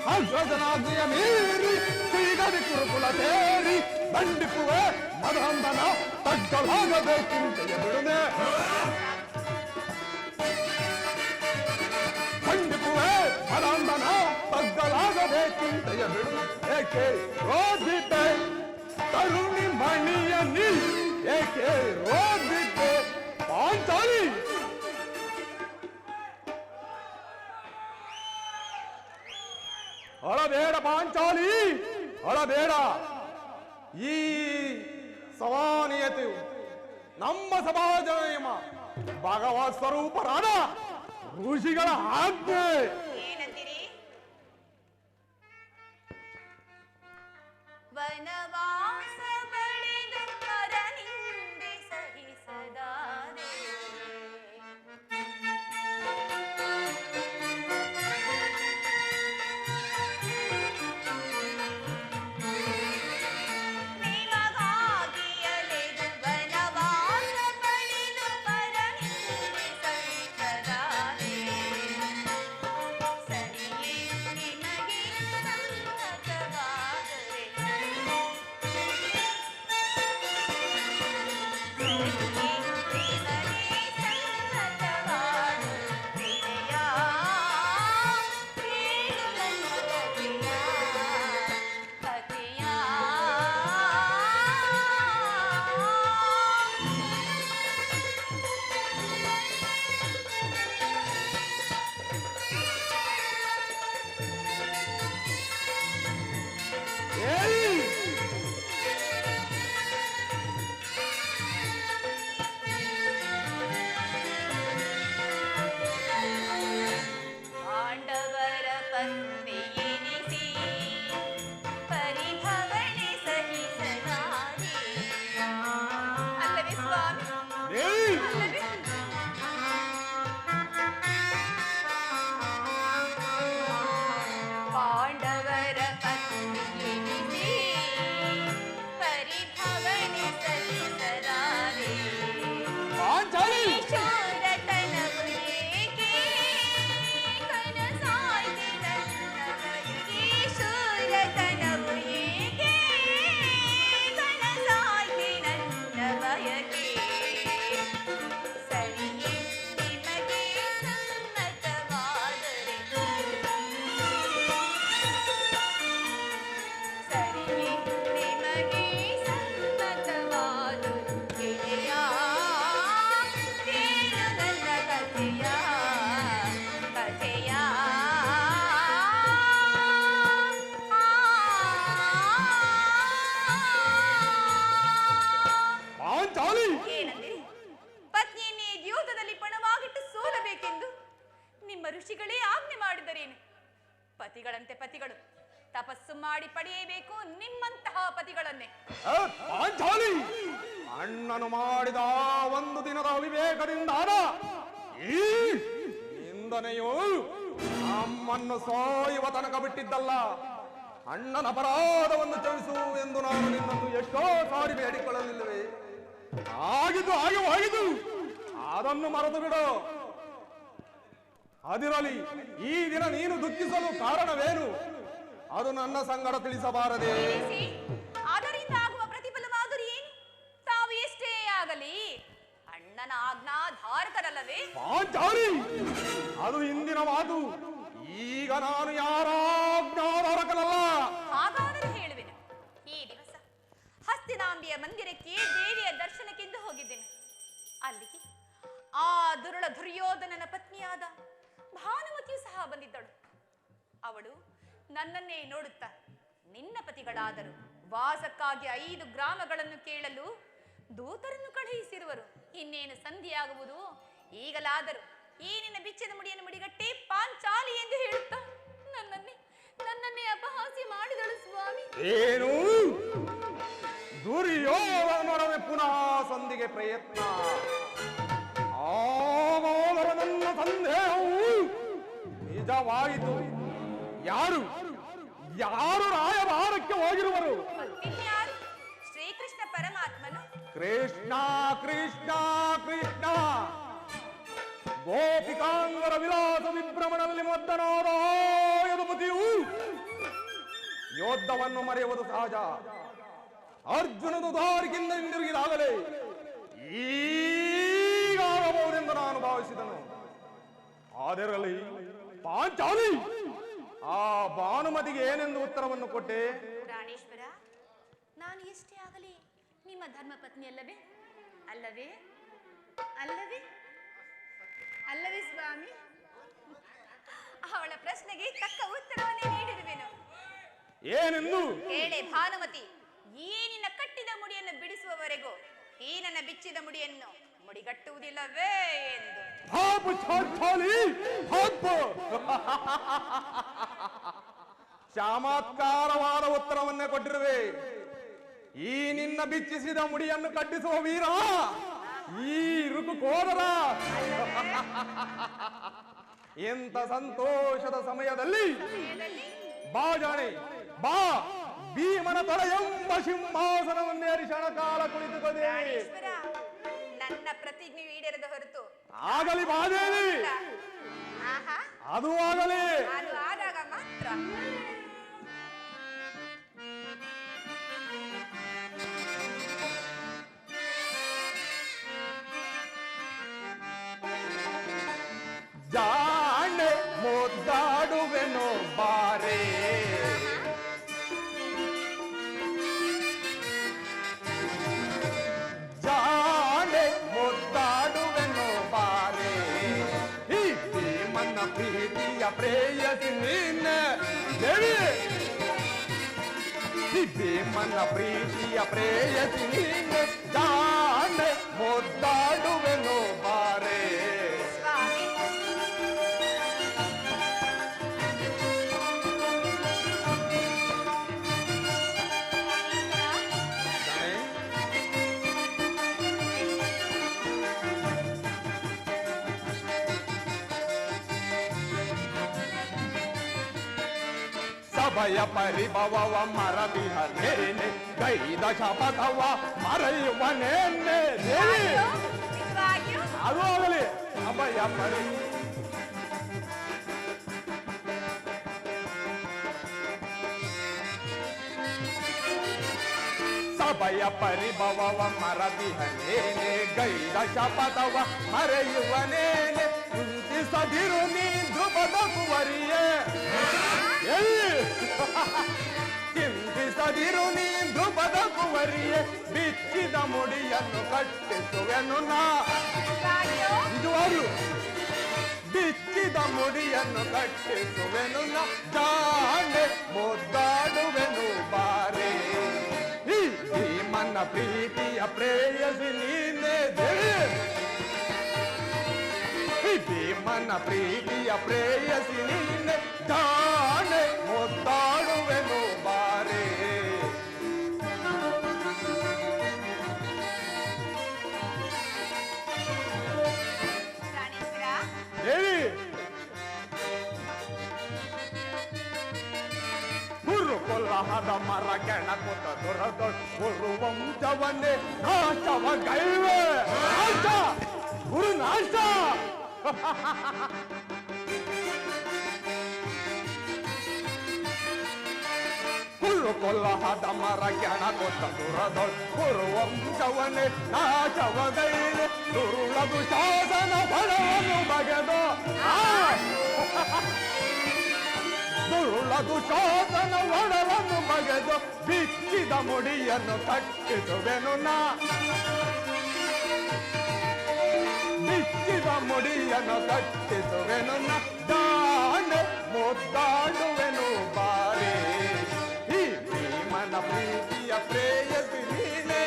ಹಗ್ಗದನಾಗಿಯ ಮೀರಿ ಶ್ರೀಗಣಿ ಕುರುಕುಲ ಸೇರಿ ದಂಡಿಸುವೆ ಮದಂದನ ತಗ್ಗಲಾಗದೆ ಚಿಂತೆಯ ಬಿಡುನೆ. ಖಂಡಿಸುವೆ ಮದಂದನ ತಗ್ಗಲಾಗದೆ ಚಿಂತೆಯ ಬಿಡುನೆ. ಏಕೆ ರೋಧಿತೆ ತರುಣಿ ಮಣಿಯ ನೀ? ಏಕೆ ರೋಧಿತೆ ಪಾಂಚಾಲಿ? ಅಳಬೇಡ ಪಾಂಚಾಲಿ, ಅಳಬೇಡ. ಈ ಸಮಾನೀಯತೆಯು ನಮ್ಮ ಸಮಾಜ ನಿಯಮ, ಭಗವತ್ ಸ್ವರೂಪರಾದ ಋಷಿಗಳ ಆಜ್ಞೆ. ಏನಂತೀರಿ? ವನವಾಸ ಬಳಿದು ಪರನಿಂದೆ ಸಹಿಸದಾರೆ. ಸರಿಯೇ ನಿಮಗೆ ಸಂಗತವಾದರೆ ಋಷಿಗಳೇ ಆಜ್ಞೆ ಮಾಡಿದರೇನು? ಪತಿಗಳಂತೆ ಪತಿಗಳು ತಪಸ್ಸು ಮಾಡಿ ಪಡೆಯಬೇಕು ನಿಮ್ಮಂತಹ ಪತಿಗಳನ್ನೇ. ಪಾಂಚಾಲಿ, ಅಣ್ಣನು ಮಾಡಿದ ಒಂದು ದಿನದ ಅವಿವೇಕದಿಂದ ಈ ನಿಂದನೆಯು ನಮ್ಮನ್ನು ಸಾಯುವ ತನಕ ಬಿಟ್ಟಿದ್ದಲ್ಲ. ಅಣ್ಣನ ಅಪರಾಧವನ್ನು ಕ್ಷಮಿಸು ಎಂದು ನಾನು ನಿನ್ನನ್ನು ಎಷ್ಟೋ ಸಾರಿ ಬೇಡಿಕೊಳ್ಳಲಿಲ್ಲವೇ? ಆಗಿದ್ದು ಅದನ್ನು ಮರೆತು ಬಿಡು. ಅದಿರಲಿ, ಈ ದಿನ ನೀನು ದುಃಖಿಸಲು ಕಾರಣವೇನು? ಅದು ನನ್ನ ಸಂಗಡ ತಿಳಿಸಬಾರದೆ? ಅದರಿಂದ ಆಗುವ ಪ್ರತಿಫಲವಾದರೂ ಏನು? ತಾವು ಎಷ್ಟೇ ಆಗಲಿ ಅಣ್ಣನ ಆಜ್ಞಾಧಾರಕರಲ್ಲವೇ? ಪಾಂಚಾಲಿ, ಅದು ಹಿಂದಿನ ಮಾತು. ಈಗ ನಾನು ಯಾರ ಆಜ್ಞಾಧಾರಕನಲ್ಲ. ಹಾಗಾದರೂ ಹೇಳುವೆನು. ಈ ದಿವಸ ಹಸ್ತಿನಾಂಬಿಯ ಮಂದಿರಕ್ಕೆ ದೇವಿಯ ದರ್ಶನಕ್ಕೆಂದು ಹೋಗಿದ್ದೇನೆ. ಅಲ್ಲಿಗೆ ಆ ದುರುಳ ದುರ್ಯೋಧನನ ಪತ್ನಿಯಾದ ಭಾನುಮತಿಯು ಸಹ ಬಂದಿದ್ದಳು. ಅವಳು ನನ್ನನ್ನೇ ನೋಡುತ್ತಾ, ನಿನ್ನ ಪತಿಗಳಾದರು ವಾಸಕ್ಕಾಗಿ 5 ಗ್ರಾಮಗಳನ್ನು ಕೇಳಲು ದೂತರನ್ನು ಕಳುಹಿಸಿರುವರು. ಇನ್ನೇನು ಸಂಧಿಯಾಗುವುದು? ಈಗಲಾದರೂ ಈ ನಿನ್ನ ಬಿಚ್ಚದ ಮುಡಿಯನ್ನು ಮುಡಿಗಟ್ಟಿ ಪಾಂಚಾಲಿ ಎಂದು ಹೇಳುತ್ತಾ ನನ್ನನ್ನೇ ಅಪಹಾಸ್ಯ ಮಾಡಿದಳು ಸ್ವಾಮಿ. ಏನು? ದುರ್ಯೋಧನೊಡನೆ ಪುನಃ ಸಂಧಿಗೆ ಪ್ರಯತ್ನ? ಆಗ ನನ್ನ ಸಂದೇಹವು ನಿಜವಾಯಿತು. ಯಾರು ರಾಯಭಾರಕ್ಕೆ ಹೋಗಿರುವರು? ಇನ್ಯಾರು? ಶ್ರೀಕೃಷ್ಣ ಪರಮಾತ್ಮನು. ಕೃಷ್ಣ ಕೃಷ್ಣ ಕೃಷ್ಣ ಗೋಪಿಕಾಂಗರ ವಿಲಾಸ ವಿಭ್ರಮಣದಲ್ಲಿ ಮದ್ದನಾದ ಯದುಪತಿಯು ಯೋಧವನ್ನು ಮರೆಯುವುದು ಸಹಜ. ಅರ್ಜುನನು ದಾರಿಗಿಂದ ಹಿಂದಿರುಗಿದಾಗಲೇ ಈಗಾಗಬಹುದೆಂದು ನಾನು ಭಾವಿಸಿದನು. ಆದರಲ್ಲಿ ಪಾಂಚಾಲಿ, ಆ ಭಾನುಮತಿಗೆ ಏನೆಂದು ಉತ್ತರವನ್ನು ಕೊಟ್ಟೆ? ಪ್ರಾಣೇಶ್ವರ, ನಾನು ಎಷ್ಟೇ ಆಗಲಿ ನಿಮ್ಮ ಧರ್ಮ ಪತ್ನಿ ಅಲ್ಲವೇ? ಅಲ್ಲವೇ ಅಲ್ಲವೇ ಅಲ್ಲವೇ ಸ್ವಾಮಿ? ಅವಳ ಪ್ರಶ್ನೆಗೆ ತಕ್ಕ ಉತ್ತರವನ್ನೇ ನೀಡಿರುವೆನು. ಏನೆಂದು? ಕೇಳೆ ಭಾನುಮತಿ, ಈ ನಿನ್ನ ಕಟ್ಟಿದ ಮುಡಿಯನ್ನು ಬಿಡಿಸುವವರೆಗೂ ಈ ನನ್ನ ಬಿಚ್ಚಿದ ಮುಡಿಯನ್ನು ಮುಡಿಗಟ್ಟುವುದಿಲ್ಲವೇ ಎಂದು. ಚಮತ್ಕಾರವಾದ ಉತ್ತರವನ್ನೇ ಕೊಟ್ಟಿರುವೆ. ಈ ನಿನ್ನ ಬಿಚ್ಚಿಸಿದ ಮುಡಿಯನ್ನು ಕಟ್ಟಿಸುವ ವೀರ ಈ ಋತುಕೋರರ ಎಂತ ಸಂತೋಷದ ಸಮಯದಲ್ಲಿ ಬಾ ಜಾಣೆ, ಬಾ ಭೀಮನ ತೊಡೆ ಎಂಬ ಸಿಂಹಾಸನವನ್ನೇರಿ ಕ್ಷಣಕಾಲ ಕುಳಿತುಕೊಳ್ಳಿ. ನನ್ನ ಪ್ರತಿಜ್ಞೆ ಈಡೇರದ ಹೊರತು ಆಗಲಿ ಬಾದೇವಿ, ಅದು ಆಗಲಿ. ಅದು ಆದಾಗ ಮಾತ್ರ. ಜಾಣೆ ಮುದ್ದಾಡುವೆನು ಬಾರೇ, ಜಾಣೆ ಮುದ್ದಾಡುವೆನು ಬಾರೇ, ಈ ಭೀಮನ ಪ್ರೀತಿಯ ಪ್ರೇಯಸಿ ನೀನೆ ದೇವಿ, ಈ ಭೀಮನ ಪ್ರೀತಿಯ ಪ್ರೇಯಸಿ ನೀನೆ, ಜಾಣೆ ಮುದ್ದಾಡುವೆನು ಬಾರೇ. ಸಭಯ ಪರಿಭವವ ಮರದಿಹನೇನೆ, ಗೈದ ಶಪಥವ ಮರೆಯುವನೇನೆ ದೇವಿ, ಅದು ಆಗಲಿ. ಅಭಯ ಪರಿ ಸಭಯ ಪರಿಭವವ ಮರದಿಹನೇನೆ, ಗೈದ ಶಪಥವ ಮರೆಯುವನೇನೆ, ಕುಂತಿಸದಿರು ನೀ ಧ್ರುಪದ ಕುವರಿಯೇ, ಚಿಂತಿಸದಿರು ನೀ ಧ್ರುಪದ ಕುವರಿಯೇ, ಬಿಚ್ಚಿದ ಮುಡಿಯನ್ನು ಕಟ್ಟಿಸುವೆನು ನಾ. ನಿಜವಾಗ್ಲು ಬಿಚ್ಚಿದ ಮುಡಿಯನ್ನು ಕಟ್ಟಿಸುವೆನು ನಾ, ಜಾಣೆ ಮುದ್ದಾಡುವೆನು ಬಾರೇ, ಈ ಭೀಮನ ಪ್ರೀತಿಯ ಪ್ರೇಯಸಿ ನೀನೇ ದೇವಿ, ಈ ಭೀಮನ ಪ್ರೀತಿಯ ಪ್ರೇಯಸಿ ನೀನೆ ಜಾಣೆ ಮುದ್ದಾಡುವೆನು ಬಾರೆ. ಪ್ರಾಣೇಶ್ವರ, ದೇವಿ ಗುರುಕುಲಹದ ಮರ ಕೆಣಕುತ್ತ ದೊರದೊಡ್ಡ ಗುರು ವಂಶವನ್ನೇ ನಾಶವ ಗೈವೆ. ನಾಶ ಗುರು ನಾಶ. ಗುರುಕುಲಹದ ಮರ ಕೆಣಕುತ್ತ ದೊರದೊಡ್ಡ ಗುರು ವಂಶವನ್ನೇ ನಾಶವ ಗೈವೆ. ದುರುಳದು ಶಾಸನ ಬಡವನ್ನು ಬಗೆದು ದುರುಳದು ಶಾಸನ ಒಡಲನ್ನು ಬಗೆದು ಬಿಚ್ಚಿದ ಮುಡಿಯನ್ನು ಕಟ್ಟಿಸುವೆನು ನಾ. ಬಿಚ್ಚಿದ ಮುಡಿಯನ್ನು ಕಟ್ಟಿಸುವೆನು ನಾ. ಜಾಣೆ ಮುದ್ದಾಡುವೆನು ಬಾರೆ. ಈ ಭೀಮನ ಪ್ರೀತಿಯ ಪ್ರೇಯಸಿ ನೀನೆ.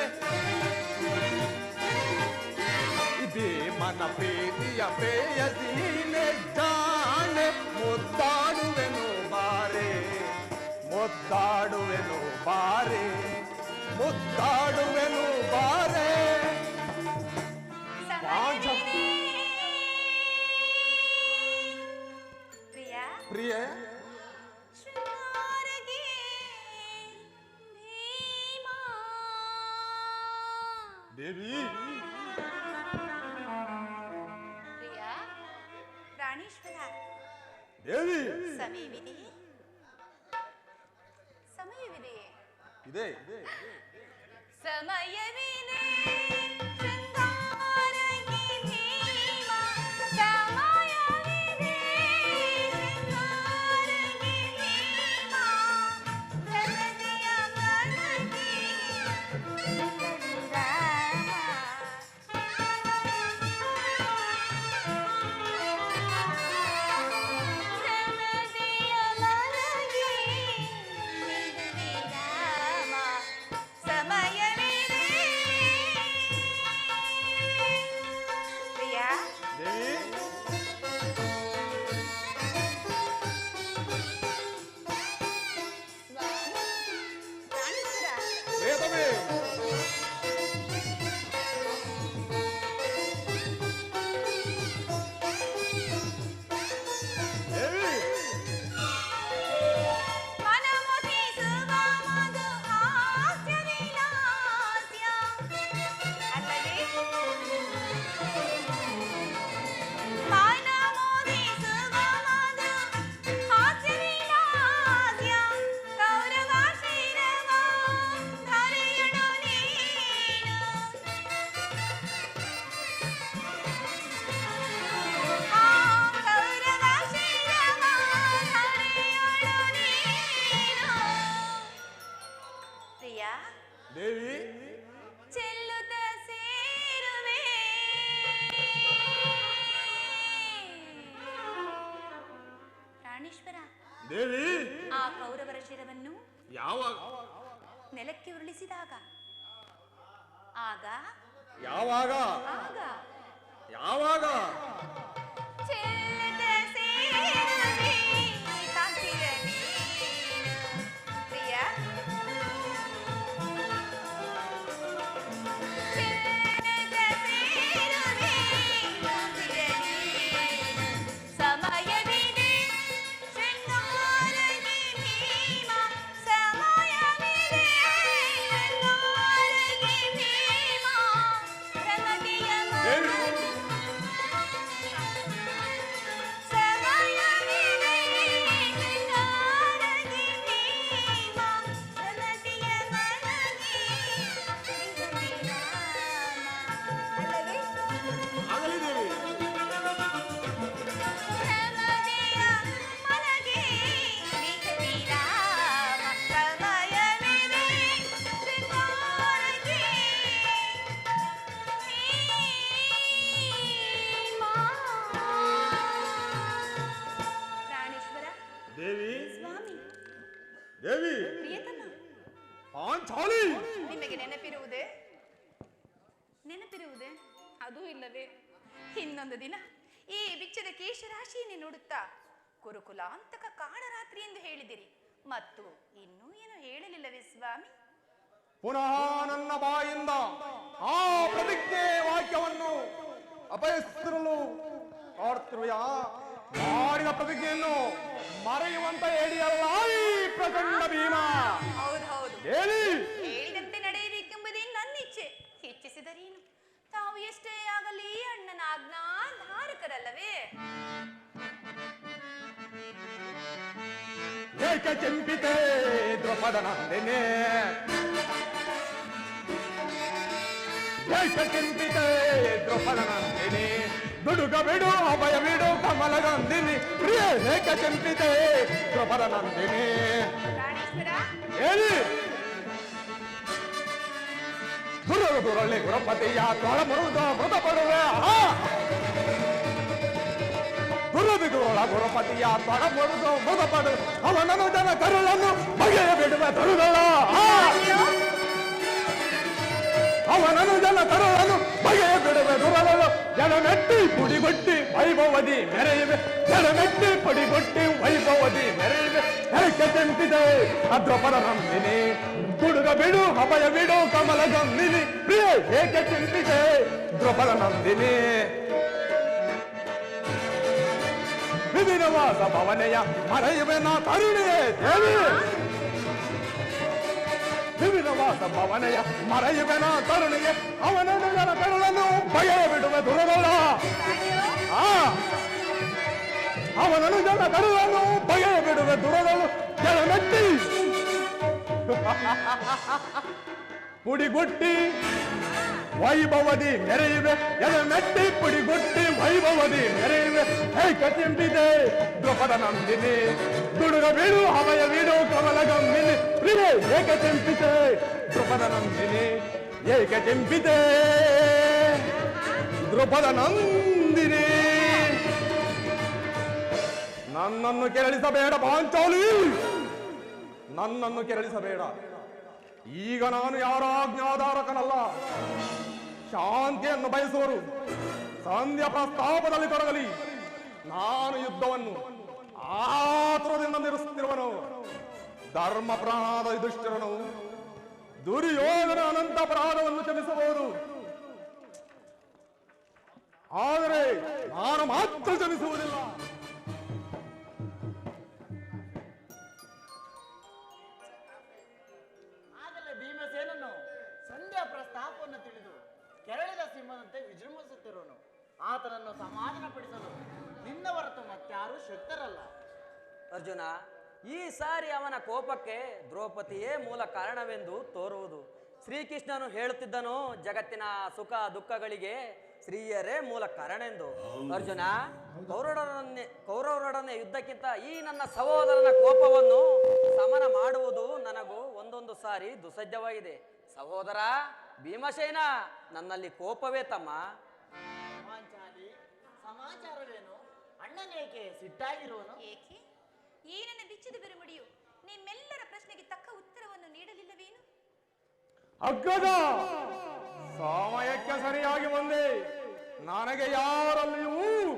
ಈ ಭೀಮನ ಪ್ರೀತಿಯ ಪ್ರೇಯಸಿ ನೀನೆ. ಜಾಣೆ ಮುದ್ದಾಡುವೆನು ಬಾರೆ. ಮುದ್ದಾಡುವೆನು ಬಾರೆ. ಮುದ್ದಾಡುವೆನು ಬಾರೆ. ಪ್ರಿಯ ಪ್ರಿಯ ಶೃಂಗಾರಗೆ ಭೀಮ. ದೇವಿ ಪ್ರಿಯ ಪ್ರಾಣೇಶ್ವರ, ದೇವಿ ಸಮಯವಿದೆ, ಸಮಯವಿದೆ, ಇದೆ ಸಮಯವಿದೆ. ಶೃಂಗಾರಗೆ ಭೀಮ, ಸಮಯವಿದೆ. ಶೃಂಗಾರಗೆ ಭೀಮ, ಪ್ರಗತಿಯ ಮನಗೆ ಪ್ರಗತಿಯ ಮನಗೆ ರಾಮ. ಸಮಯವಿದೆ. ಪ್ರಿಯ ದೇವಿ ಪ್ರಾಣೇಶ್ವರ, ವೇದವೇ ದೇವಿ ಮನಮುಗಿಸುವ ಮಧು ಹಾಸ್ಯ ವಿಲಾಸ್ಯ. ಅಲ್ಲವೇ? ಮನಮುಗಿಸುವ ಮಧು ಹಾಸ್ಯ ವಿಲಾಸ್ಯ. ಕೌರವ ಶಿರವ ಧರೆಯೊಳು ನೀನು. ಆ ಕೌರವ ಶಿರವ ಧರೆಯೊಳು ನೀನು. ಪ್ರಿಯ ದೇವಿ ಚೆಲ್ಲುತ್ತ ಸೇರುವೆ. ಪ್ರಾಣೇಶ್ವರ, ದೇವಿ ಆ ಕೌರವರ ಶಿರವನ್ನು ಯಾವಾಗ ನೆಲಕ್ಕೆ ಉರುಳಿಸಿದಾಗ ಆಗ ಯಾವಾಗ ಆಗ ಯಾವಾಗ ಚೆಲ್ಲುತ್ತ ಸೇರುವೆ ಕಾಂತಿಯ ನೀನು. ಪ್ರಿಯ ಚೆಲ್ಲುತ್ತ ಸೇರುವೆ ಕಾಂತಿಯ ನೀನು. ಸಮಯವಿದೆ. ಶೃಂಗಾರಗೆ ಭೀಮ, ಸಮಯವಿದೆ. ಶೃಂಗಾರಗೆ ಭೀಮ, ಪ್ರಗತಿಯ ದೇವಿ ಸಮಯವಿದೆ. ಶೃಂಗಾರಗೆ ಭೀಮ, ಪ್ರಗತಿಯ ಮನಗೆ ರಾಮ. ಅಲ್ಲವೇ? ಆಗಲಿ ದೇವಿ ಪ್ರಗತಿಯ ಮನಗೆ ರಾಮ. ಸಮಯವಿದೆ. ಶೃಂಗಾರಗೆ ಭೀಮ. ಪ್ರಾಣೇಶ್ವರ, ದೇವಿ ಸ್ವಾಮಿ, ದೇವಿ ಪ್ರಿಯತಮ, ಪಾಂಚಾಲಿ ನಿಮಗೆ ನೆನಪಿರುವುದೇ? ನೆನಪಿರುವುದೇ? ಅದೂ ಇಲ್ಲವೇ? ಇನ್ನೊಂದು ದಿನ ಈ ಬಿಚ್ಚದ ಕೇಶರಾಶಿಯನ್ನೇ ನೋಡುತ್ತಾ ಕುರುಕುಲಾಂತಕ ಕಾಳರಾತ್ರಿ ಎಂದು ಹೇಳಿದಿರಿ, ಮತ್ತು ಇನ್ನೂ ಏನು ಹೇಳಲಿಲ್ಲವೇ ಸ್ವಾಮಿ? ಪುನಃ ನನ್ನ ಬಾಯಿಂದ ಆ ಪ್ರತಿಜ್ಞೆ ವಾಕ್ಯವನ್ನು ಅಪಯಸ್ತಿರಲು ಕಾಡ್ತಿರುವೆಯಾ? ಮಾಡಿದ ಪ್ರತಿಜ್ಞೆಯನ್ನು ಮರೆಯುವಂತ ಹೇಳಿಯಲ್ಲ ಈ ಪ್ರಚಂಡ ಭೀಮ. ಹೌದು, ಹೇಳಿ ಹೇಳಿದಂತೆ ನಡೆಯಬೇಕೆಂಬುದೇ ನನ್ನ ಇಚ್ಛೆ. ಇಚ್ಛಿಸಿದರೇನು, ತಾವು ಎಷ್ಟೇ ಆಗಲಿ ಅಣ್ಣನ ಆಜ್ಞಾಧಾರಕರಲ್ಲವೇ? ಏಕ ಚೆಂಪಿತೆ ದ್ರೌಪದ ನಂದಿನಿ, ಏಕ ಚೆಂಪಿತೆ ದ್ರೌಪದ ನಂದಿನಿ, ದುಡುಗ ಬಿಡು ಅಭಯ ಬಿಡು ಕಮಲಗಂಧಿನಿ, ಪ್ರಿಯ ಏಕ ಚೆಂಪಿತೆ ದ್ರೌಪದ ನಂದಿನಿ. ಪ್ರಾಣೇಶ್ವರ, ಹೇಳಿ ದುರಳ್ಳಿ ಗುರುಪತಿಯ ತೊಳ ಮುರುದ ಮೃತ ಪಡುವೆ. ದುರದಿಗುಳ ಗುರುಪತಿಯ ತೊಡ ಮುರುದು ಮೃತ ಪಡು, ಅವನನ್ನು ಜನ ಕರುಳನ್ನು ಬಗೆಯ ಬಿಡುವ ತರುಗಳ. ಅವನನ್ನು ಜನ ಕರುಳನ್ನು ಬಗೆಯ ಬಿಡುವೆ ದುರಳಲು, ಜನಮೆಟ್ಟಿ ಪುಡಿಗೊಟ್ಟಿ ವೈಭವದಿ ಮೆರೆಯುವೆ, ಜನಮೆಟ್ಟಿ ಪುಡಿಗೊಟ್ಟಿ ವೈಭವದಿ ಮೆರೆಯುವೆ. ಏಕೆ ಚೆಂಪಿದೆ ಅದ್ರಪದ ನಂದಿನಿ, ಹುಡುಗ ಬಿಡು ಅಭಯ ಬಿಡು ಕಮಲ ಗಂಧಿನಿ, ಪ್ರಿಯ ಏಕೆ ಚಿಂತಿದೆ ದ್ರೌಪದ ನಂದಿನಿ. ವಿಧಿನವಾಸ ಭವನೆಯ ಮರೆಯುವೆ ನಾ ಕರುಣೆಯೇ ದೇವಿ, ವಿಧಿನವಾಸ ಭವನೆಯ ಮರೆಯುವೆ ನಾ ಕರುಣೆಯೇ, ಅವನನ್ನು ಜನ ಕರುಳನ್ನು ಭಯ ಬಿಡುವೆ ದುರಗಳ. ಅವನನ್ನು ಜನ ಕರುಳನ್ನು ಭಯ ಬಿಡುವೆ ದುರಗಳು, ಜನಮೆಟ್ಟಿ ಪುಡಿಗೊಟ್ಟಿ ವೈಭವದಿ ಮೆರೆಯುವೆ, ಎಲೆಮೆಟ್ಟಿ ಪುಡಿಗೊಟ್ಟಿ ವೈಭವದಿ ಮೆರೆಯುವೆ. ಏಕ ಚೆಂಪಿದೆ ದ್ರೌಪದ ನಂದಿನಿ, ದುಡುಗ ಬೀಡು ಅಭಯ ಬೀಡು ಕಮಲ ಗಂಭಿನಿ, ಪ್ರಿಯ ಏಕ ಚೆಂಪಿದೆ ದ್ರೌಪದ ನಂದಿನಿ, ಏಕ ಚೆಂಪಿದೆ ದ್ರೌಪದ ನಂದಿನಿ. ನನ್ನನ್ನು ಕೆರಳಿಸಬೇಡ ಪಾಂಚಾಲಿ, ನನ್ನನ್ನು ಕೆರಳಿಸಬೇಡ. ಈಗ ನಾನು ಯಾರ ಆಜ್ಞಾಧಾರಕನಲ್ಲ. ಶಾಂತಿಯನ್ನು ಬಯಸುವರು ಸಂಧ್ಯಾ ಪ್ರಸ್ತಾಪದಲ್ಲಿ ತೊಡಗಲಿ. ನಾನು ಯುದ್ಧವನ್ನು ಆತುರದಿಂದ ನಿಲ್ಲಿಸುತ್ತಿರುವನು. ಧರ್ಮ ಪ್ರಾಣದ ಯುಧಿಷ್ಠಿರನು ದುರ್ಯೋಧನ ಅನಂತ ಅಪರಾಧವನ್ನು ಕ್ಷಮಿಸಬಹುದು, ಆದರೆ ನಾನು ಮಾತ್ರ ಕ್ಷಮಿಸುವುದಿಲ್ಲ. ಭೀಮಸೇನನು ಸಂಧ್ಯಾ ಪ್ರಸ್ತಾಪವನ್ನು ತಿಳಿದು ಕೆರಳಿದ ಸಿಂಹದಂತೆ ವಿಜೃಂಭಿಸುತ್ತಿರುವನು. ಆತನನ್ನು ಸಮಾಧಾನಪಡಿಸಲು ನಿನ್ನ ಹೊರತು ಮತ್ತಾರೂ ಶಕ್ತರಲ್ಲ. ಅರ್ಜುನ, ಈ ಸಾರಿ ಅವನ ಕೋಪಕ್ಕೆ ದ್ರೌಪದಿಯೇ ಮೂಲ ಕಾರಣವೆಂದು ತೋರುವುದು. ಶ್ರೀಕೃಷ್ಣನು ಹೇಳುತ್ತಿದ್ದನು, ಜಗತ್ತಿನ ಸುಖ ದುಃಖಗಳಿಗೆ ಸ್ತ್ರೀಯರೇ ಮೂಲ ಕಾರಣವೆಂದು. ಅರ್ಜುನ, ಕೌರವರೊಡನೆ ಯುದ್ಧಕ್ಕಿಂತ ಈ ನನ್ನ ಸಹೋದರನ ಕೋಪವನ್ನು ಸಮನ ಮಾಡುವುದು ನನಗೂ ಒಂದೊಂದು ಸಾರಿ ದುಸ್ಸಾಧ್ಯವಾಗಿದೆ. ಸಹೋದರ ಭೀಮಸೇನ, ನನ್ನಲ್ಲಿ ಕೋಪವೇ ತಮ್ಮ. ಪಾಂಚಾಲಿ, ಸಮಾಚಾರವೇನು? ಅಣ್ಣನೇಕೆ ಸಿಟ್ಟಾಗಿರುವನು? ಏಕೆ? ಈ ನನ್ನ ಬಿಚ್ಚಿದ ಬೆರಮುಡಿಯು ನಿಮ್ಮೆಲ್ಲರ ಪ್ರಶ್ನೆಗೆ ತಕ್ಕ ಉತ್ತರವನ್ನು ನೀಡಲಿಲ್ಲವೇನು? ಅಗ್ಗದ ಸಮಯಕ್ಕೆ ಸರಿಯಾಗಿ ಬಂದೆ. ನನಗೆ ಯಾರಲ್ಲಿಯೂ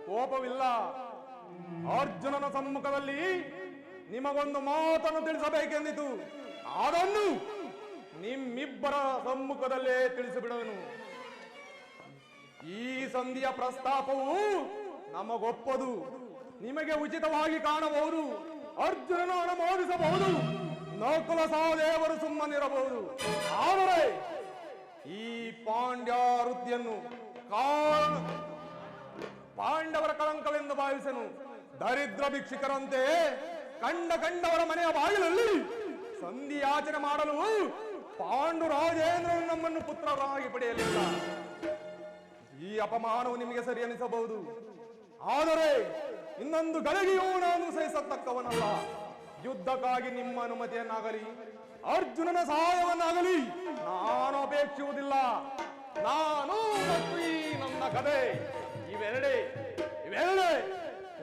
ಕೋಪವಿಲ್ಲ. ಅರ್ಜುನನ ಸಮ್ಮುಖದಲ್ಲಿ ನಿಮಗೊಂದು ಮಾತನ್ನು ತಿಳಿಸಬೇಕೆಂದಿತು. ಅದನ್ನು ನಿಮ್ಮಿಬ್ಬರ ಸಮ್ಮುಖದಲ್ಲೇ ತಿಳಿಸಿಬಿಡುವೆನು. ಈ ಸಂಧಿಯ ಪ್ರಸ್ತಾಪವು ನಮಗೊಪ್ಪದು. ನಿಮಗೆ ಉಚಿತವಾಗಿ ಕಾಣಬಹುದು. ಅರ್ಜುನನು ಅನುಮೋದಿಸಬಹುದು, ನಕುಲ ಸಹದೇವರು ಸುಮ್ಮನಿರಬಹುದು. ಆದರೆ ಈ ಪಾಂಡ್ಯ ವೃತ್ತಿಯನ್ನು ಪಾಂಡವರ ಕಳಂಕವೆಂದು ಭಾವಿಸನು. ದರಿದ್ರ ಭಿಕ್ಷುಕರಂತೆ ಕಂಡವರ ಮನೆಯ ಬಾಗಿಲಲ್ಲಿ ಸಂಧಿಯಾಚನೆ ಮಾಡಲು ಪಾಂಡು ರಾಜೇಂದ್ರನು ನಮ್ಮನ್ನು ಪುತ್ರರಾಗಿ ಪಡೆಯಲಿಲ್ಲ. ಈ ಅಪಮಾನವು ನಿಮಗೆ ಸರಿ ಅನಿಸಬಹುದು, ಆದರೆ ಇನ್ನೊಂದು ಗಳಿಗೆಯೂ ನಾನು ಸಹಿಸತಕ್ಕವನಲ್ಲ. ಯುದ್ಧಕ್ಕಾಗಿ ನಿಮ್ಮ ಅನುಮತಿಯನ್ನಾಗಲಿ ಅರ್ಜುನನ ಸಹಾಯವನ್ನಾಗಲಿ ನಾನು ಅಪೇಕ್ಷಿಸುವುದಿಲ್ಲ. ನಾನು ಮತ್ತು ಈ ನನ್ನ ಕಥೆ ಇವೆರಡೇ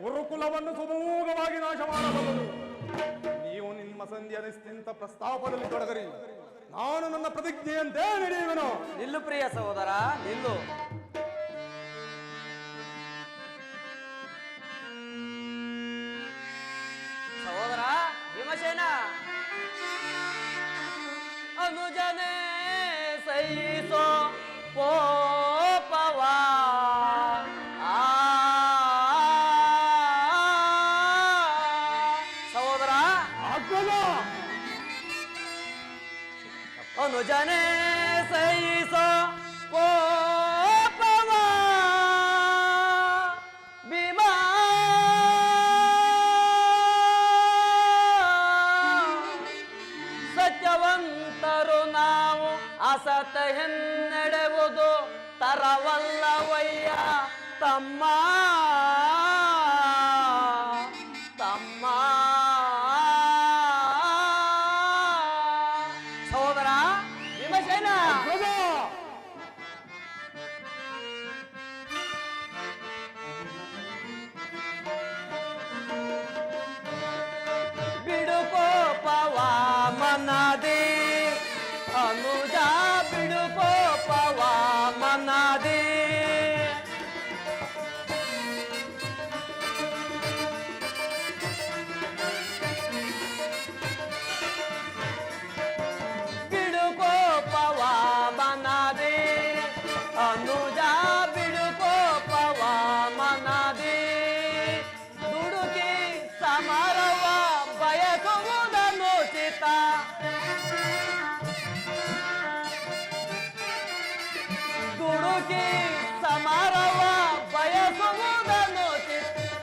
ಗುರುಕುಲವನ್ನು ಸುಮೂಗವಾಗಿ ನಾಶ ಮಾಡಬಲ್ಲದು. ನೀವು ನಿಮ್ಮ ಸಂಧಿಯ ನಿಶ್ಚಿಂತ ಪ್ರಸ್ತಾಪದಲ್ಲಿ ತೊಡಗರಿ. ನಾನು ನನ್ನ ಪ್ರತಿಜ್ಞೆಯಂತೆ ನಡೆಯುವೆನು. ನಿಲ್ಲು ಪ್ರಿಯ ಸಹೋದರ, ನಿಲ್ಲು. ಅನುಜನೇ ಸಹಿಸೋ ಕೋಪವ ಭೀಮಾ ಸತ್ಯವಂತರು ನಾವು ಅಸತ ಹೆನ್ನೆಡೆವುದು ತರವಲ್ಲವಯ್ಯ ತಮ್ಮ ತಮ್ಮ ಸಹೋದರ ಭೀಮಸೇನ ಬಿಡುಕೋಪವ ಮನದಿ ಅನುಜ ಬಿಡುಕೋಪವ ಮನದಿ ಬಿಡುಕೋಪವ ಮನದಿ ಅನುಜ ಬಿಡುಕೋಪವ ಮನದಿ ದುಡುಕಿ ಸಮರವ ಬಯಸುವುದನ್ನು ಚಿತ್ತ ದುಡುಕಿ ಸಮರವ ಬಯಸುವುದನ್ನು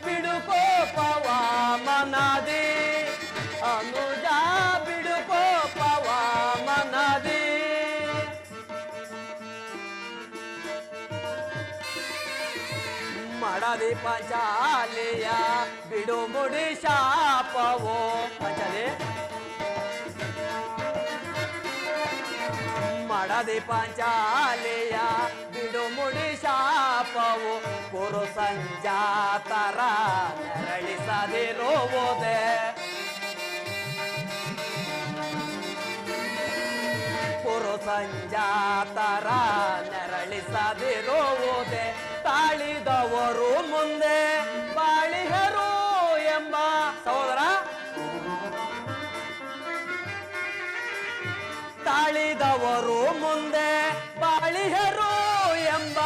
ಬಿಡುಕೋಪವ ಮನದಿ ಅನುಜ ಬಿಡುಕೋಪವ ಮನದಿ ಮಡದಿ ಪಂಚಾಲಿಯ ಬಿಡು ಮುಡಿ ಶಾಪವೋ ಪಂಚಲಿ ಮಡದಿ ಪಂಚಾಲಿಯ ಬಿಡು ಮುಡಿ ಶಾಪವು ಕುರು ಸಂಜಾತರ ನೆರಳಿಸದಿರುವುದೇ ಕುರು ಸಂಜಾತರ ನೆರಳಿಸದಿರುವುದೇ ತಾಳಿದವರು ಮುಂದೆ ಬಾಳಿಹರು ಎಂಬ ಸಹೋದರ ತಾಳಿದವರು ಮುಂದೆ ಬಾಳಿಹರು ಎಂಬ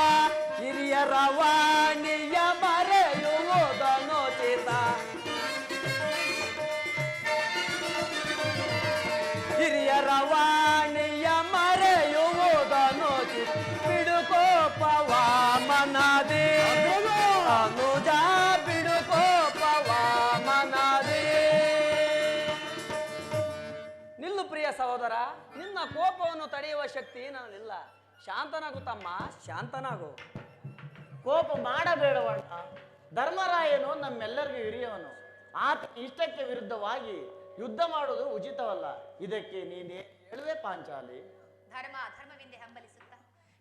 ಹಿರಿಯರ ವಾಣಿಯ ಮರೆಯುವುದನ್ನು ಚಿತ ಹಿರಿಯರ ವಾಣಿಯ ಮರೆಯುವುದನ್ನು ಚಿತ ಬಿಡುಕೋಪವ ಮನದಿ ಅನುಜ ಬಿಡುಕೋಪವ ಮನದಿ ನಿಲ್ಲು ಪ್ರಿಯ ಸಹೋದರ ನಿನ್ನ ಕೋಪವನ್ನು ತಡೆಯುವ ಶಕ್ತಿ ನನ್ನಿಲ್ಲ ಶಾಂತನಾಗು ತಮ್ಮ ಶಾಂತನಾಗು ಕೋಪ ಮಾಡಬೇಡವಣ್ಣ. ಧರ್ಮರಾಯನು ನಮ್ಮೆಲ್ಲರಿಗೂ ಹಿರಿಯವನು. ಆತ ಇಷ್ಟಕ್ಕೆ ವಿರುದ್ಧವಾಗಿ ಯುದ್ಧ ಮಾಡುವುದು ಉಚಿತವಲ್ಲ. ಇದಕ್ಕೆ ನೀನೇ ಹೇಳುವೆ ಪಾಂಚಾಲಿ. ಧರ್ಮ ಧರ್ಮವೆಂದೇ ಹಂಬಲಿಸುತ್ತ